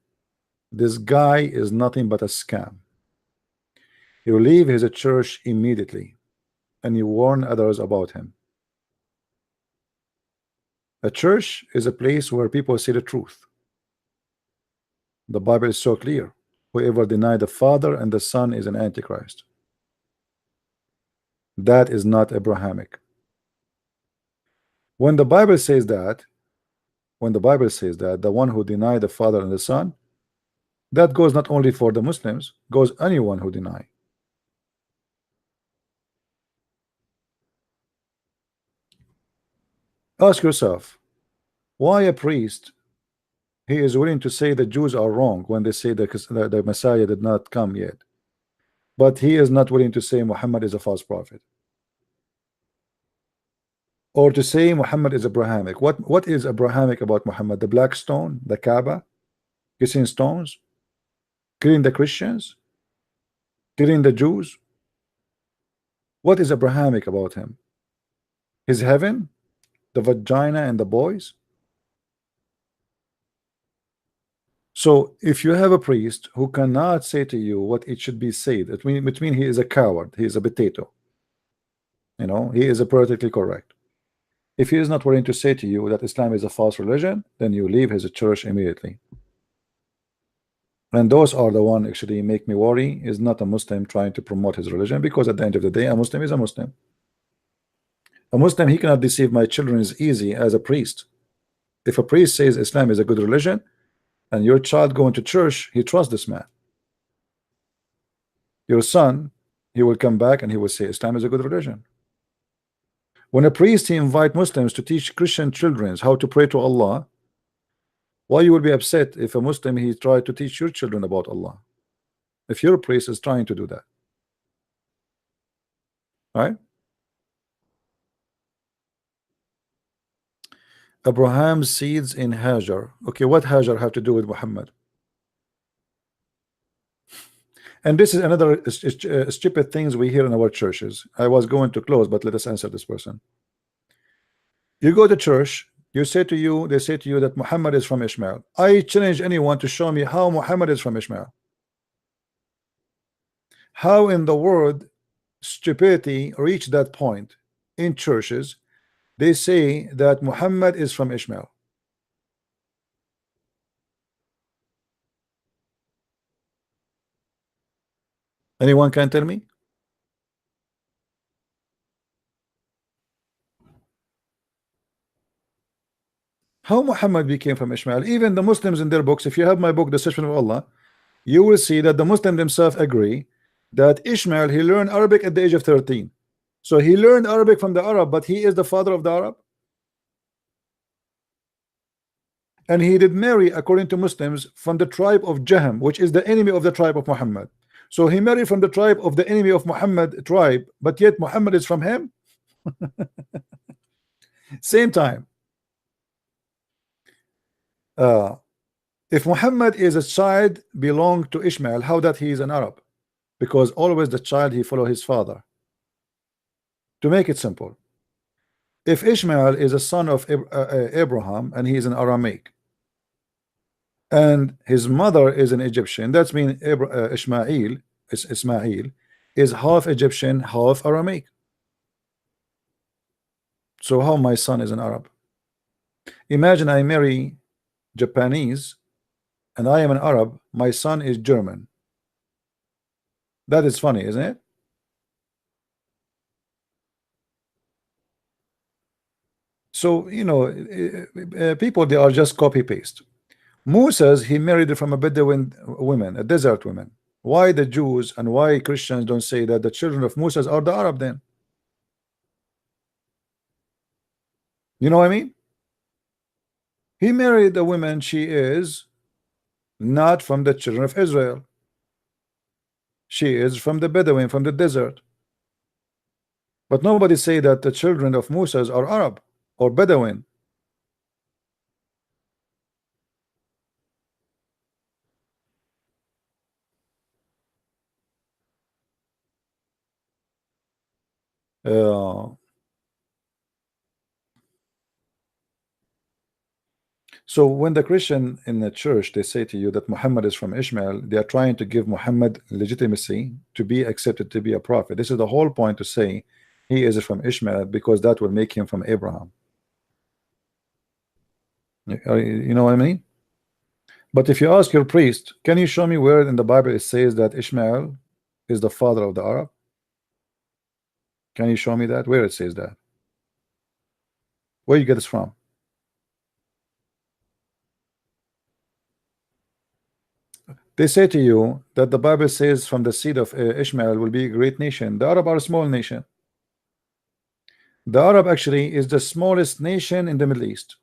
this guy is nothing but a scam. You leave his church immediately and you warn others about him. A church is a place where people say the truth. The Bible is so clear. Whoever denies the Father and the Son is an Antichrist. That is not Abrahamic. When the Bible says that, the one who denied the Father and the Son, that goes not only for the Muslims, goes anyone who deny. Ask yourself, why a priest, he is willing to say the Jews are wrong when they say the Messiah did not come yet, but he is not willing to say Muhammad is a false prophet, or to say Muhammad is Abrahamic. What is Abrahamic about Muhammad? The black stone, the Kaaba, kissing stones, killing the Christians, killing the Jews? What is Abrahamic about him? His heaven, the vagina and the boys? So if you have a priest who cannot say to you what it should be said, it means he is a coward, he is a potato. You know, he is a politically correct. If he is not willing to say to you that Islam is a false religion, then you leave his church immediately. And those are the one actually make me worry, is not a Muslim trying to promote his religion, because at the end of the day, a Muslim is a Muslim. A Muslim, he cannot deceive my children as easy as a priest. If a priest says Islam is a good religion, and your child going to church, he trusts this man. Your son, he will come back and he will say Islam is a good religion. When a priest, he invite Muslims to teach Christian children how to pray to Allah, why you will be upset if a Muslim, he try to teach your children about Allah, if your priest is trying to do that? All right? Abraham's seeds in Hajar. Okay, what Hajar have to do with Muhammad? And this is another stupid things we hear in our churches. I was going to close, but let us answer this person. You go to church, they say to you that Muhammad is from Ishmael. I challenge anyone to show me how Muhammad is from Ishmael. How in the world stupidity reached that point in churches? They say that Muhammad is from Ishmael. Anyone can tell me? How Muhammad became from Ishmael? Even the Muslims in their books, if you have my book, The Deception of Allah, you will see that the Muslims themselves agree that Ishmael, he learned Arabic at the age of 13. So he learned Arabic from the Arab, but he is the father of the Arab. And he did marry, according to Muslims, from the tribe of Jahm, which is the enemy of the tribe of Muhammad. So he married from the tribe of the enemy of Muhammad tribe, but yet Muhammad is from him. Same time. If Muhammad is a child belong to Ishmael, how that he is an Arab? Because always the child he follow his father. To make it simple, if Ishmael is a son of Abraham and he is an Aramaic, and his mother is an Egyptian, that's mean Ismail is half Egyptian, half Aramaic. So how my son is an Arab? Imagine I marry Japanese and I am an Arab, my son is German. That is funny, isn't it? So, you know, people, they are just copy paste. Moses, he married from a Bedouin women, a desert women. Why the Jews and why Christians don't say that the children of Moses are the Arab then? You know what I mean? He married a woman, she is not from the children of Israel. She is from the Bedouin, from the desert. But nobody say that the children of Moses are Arab or Bedouin. So when the Christian in the church, they say to you that Muhammad is from Ishmael, they are trying to give Muhammad legitimacy to be accepted to be a prophet. This is the whole point, to say he is from Ishmael, because that will make him from Abraham. You know what I mean? But if you ask your priest, can you show me where in the Bible it says that Ishmael is the father of the Arab? Can you show me that? Where it says that? Where you get this from? They say to you that the Bible says from the seed of Ishmael will be a great nation. The Arab are a small nation. The Arab actually is the smallest nation in the Middle East.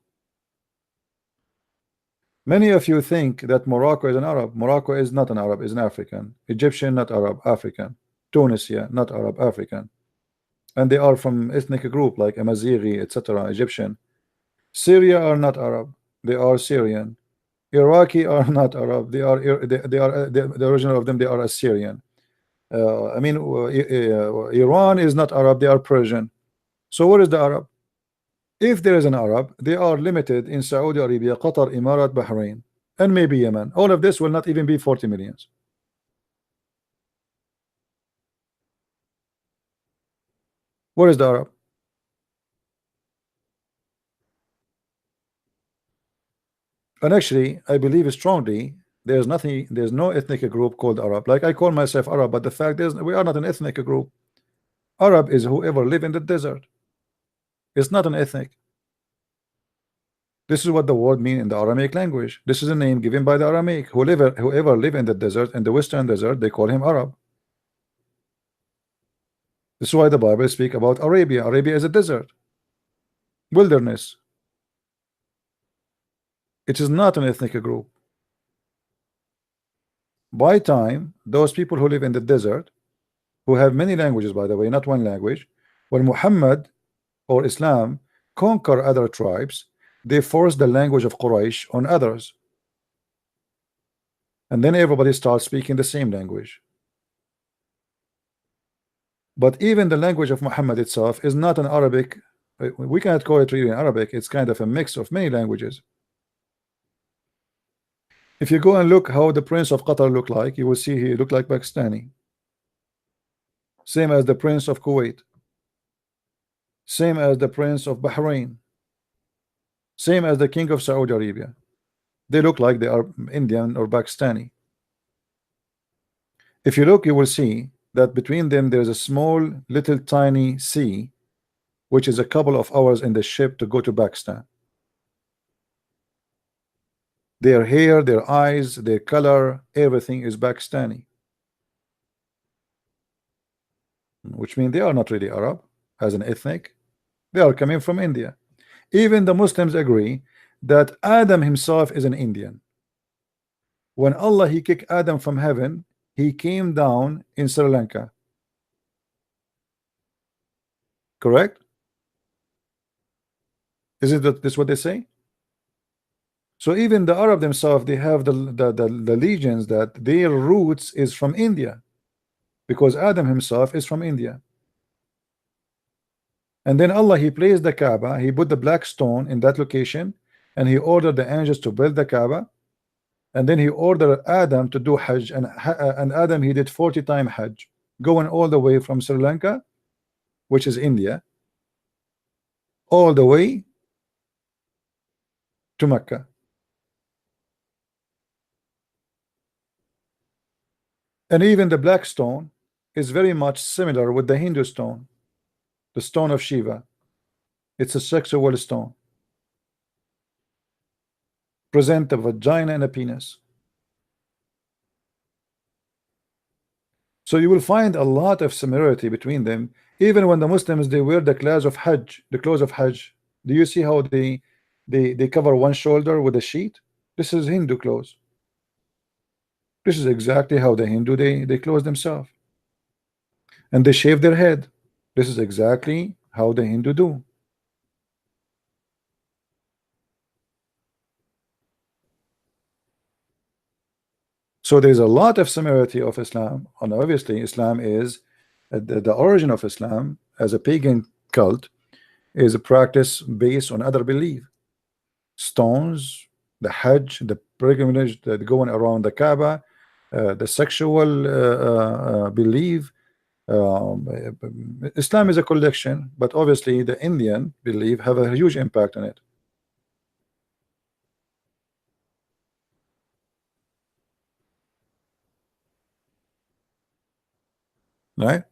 Many of you think that Morocco is an Arab. Morocco is not an Arab, is an African. Egyptian, not Arab, African. Tunisia, not Arab, African. And they are from ethnic group like Amazighi, etc., Egyptian. Syria are not Arab, they are Syrian. Iraqi are not Arab, they are the original of them, they are Assyrian. Iran is not Arab, they are Persian. So where is the Arab? If there is an Arab, they are limited in Saudi Arabia, Qatar, Emirat, Bahrain, and maybe Yemen. All of this will not even be 40 millions. Where is the Arab? And actually, I believe strongly there's nothing, there's no ethnic group called Arab. Like I call myself Arab, but the fact is we are not an ethnic group. Arab is whoever live in the desert. It's not an ethnic. This is what the word mean in the Aramaic language. This is a name given by the Aramaic. Whoever live in the desert, in the western desert, they call him Arab. This is why the Bible speak about Arabia. Arabia is a desert, wilderness. It is not an ethnic group. By time, those people who live in the desert, who have many languages, by the way, not one language, when Muhammad or Islam conquer other tribes, they force the language of Quraysh on others. And then everybody starts speaking the same language. But even the language of Muhammad itself is not an Arabic. We cannot call it really Arabic. It's kind of a mix of many languages. If you go and look how the Prince of Qatar look like, you will see he look like Pakistani. Same as the Prince of Kuwait. Same as the Prince of Bahrain. Same as the King of Saudi Arabia. They look like they are Indian or Pakistani. If you look, you will see that between them there is a small little tiny sea, which is a couple of hours in the ship to go to Pakistan. Their hair, their eyes, their color, everything is Pakistani, which means they are not really Arab as an ethnic. They are coming from India. Even the Muslims agree that Adam himself is an Indian. When Allah he kicked Adam from heaven, he came down in Sri Lanka. Correct? Is it that this what they say? So even the Arab themselves, they have the legions that their roots is from India, because Adam himself is from India. And then Allah, he placed the Kaaba, he put the black stone in that location, and he ordered the angels to build the Kaaba, and then he ordered Adam to do Hajj, and Adam, he did 40 times Hajj, going all the way from Sri Lanka, which is India, all the way to Mecca. And even the black stone is very much similar with the Hindu stone, the stone of Shiva. It's a sexual stone. Present a vagina and a penis. So you will find a lot of similarity between them. Even when the Muslims, they wear the clothes of Hajj, do you see how they cover one shoulder with a sheet? This is Hindu clothes. This is exactly how the Hindu they clothe themselves. And they shave their head. This is exactly how the Hindu do. So there's a lot of similarity of Islam, and obviously Islam is the origin of Islam as a pagan cult is a practice based on other belief. Stones, the Hajj, the pilgrimage that going around the Kaaba, the sexual belief. Islam is a collection, but obviously the Indian belief have a huge impact on it. Right?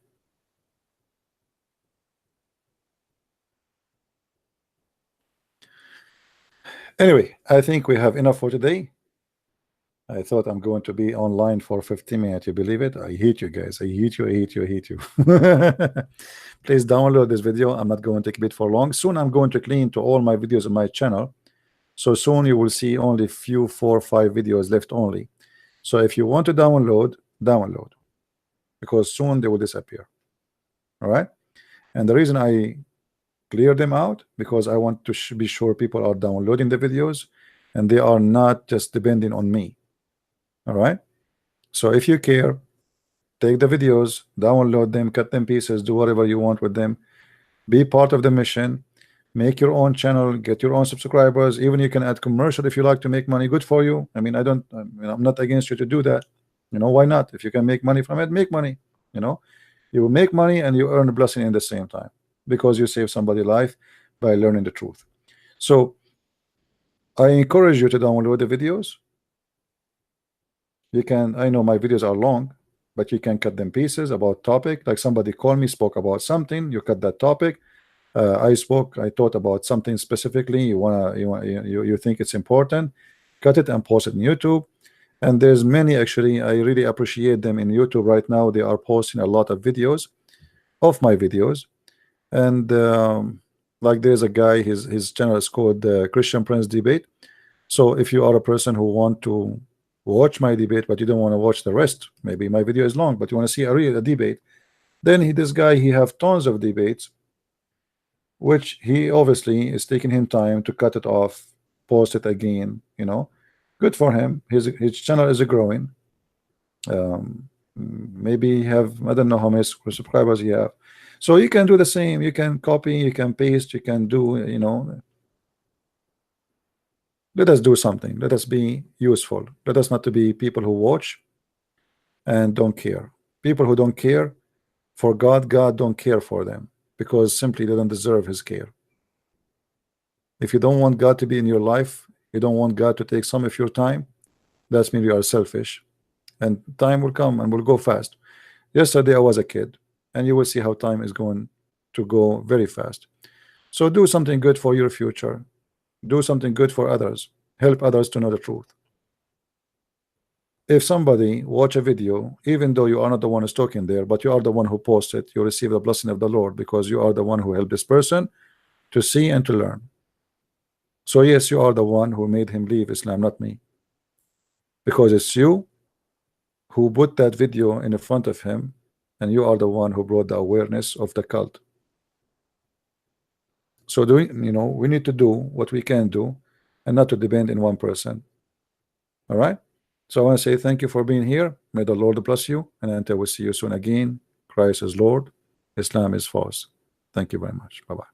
Anyway, I think we have enough for today. I thought I'm going to be online for 15 minutes. You believe it? I hate you guys. I hate you. I hate you. I hate you. Please download this video. I'm not going to keep it for long. Soon I'm going to clean to all my videos on my channel. So soon you will see only few 4 or 5 videos left only. So if you want to download, download, because soon they will disappear. All right. And the reason I clear them out, because I want to be sure people are downloading the videos and they are not just depending on me. All right. So if you care, take the videos, download them, cut them pieces, do whatever you want with them, be part of the mission, make your own channel, get your own subscribers. Even you can add commercial if you like to make money. Good for you. I mean, I'm not against you to do that. You know, why not? If you can make money from it, make money. You know, you will make money and you earn a blessing in the same time, because you save somebody's life by learning the truth. So I encourage you to download the videos. You can, I know my videos are long, but you can cut them pieces about topic. Like somebody called me, spoke about something, you cut that topic. I thought about something specifically. You think it's important, cut it and post it in YouTube. And there's many, actually, I really appreciate them in YouTube right now. They are posting a lot of videos of my videos. And like there's a guy, his channel is called Christian Prince Debate. So if you are a person who want to watch my debate but you don't want to watch the rest, maybe my video is long but you want to see a real debate, then this guy, he have tons of debates, which he obviously is taking him time to cut it off, post it again. You know, good for him. His channel is growing. Maybe he have, I don't know how many subscribers he have. So you can do the same. You can copy, you can paste, you can do, you know. Let us do something. Let us be useful. Let us not to be people who watch and don't care. People who don't care for God, God don't care for them, because simply they don't deserve his care. If you don't want God to be in your life, you don't want God to take some of your time, that's mean you are selfish. And time will come and will go fast. Yesterday I was a kid, and you will see how time is going to go very fast. So do something good for your future. Do something good for others. Help others to know the truth. If somebody watch a video, even though you are not the one who's talking there, but you are the one who posted, you receive the blessing of the Lord, because you are the one who helped this person to see and to learn. So yes, you are the one who made him leave Islam, not me, because it's you who put that video in front of him, and you are the one who brought the awareness of the cult. So we need to do what we can do and not to depend in one person. All right. So I want to say thank you for being here. May the Lord bless you, and until we see you soon again. Christ is Lord, Islam is false. Thank you very much. Bye bye.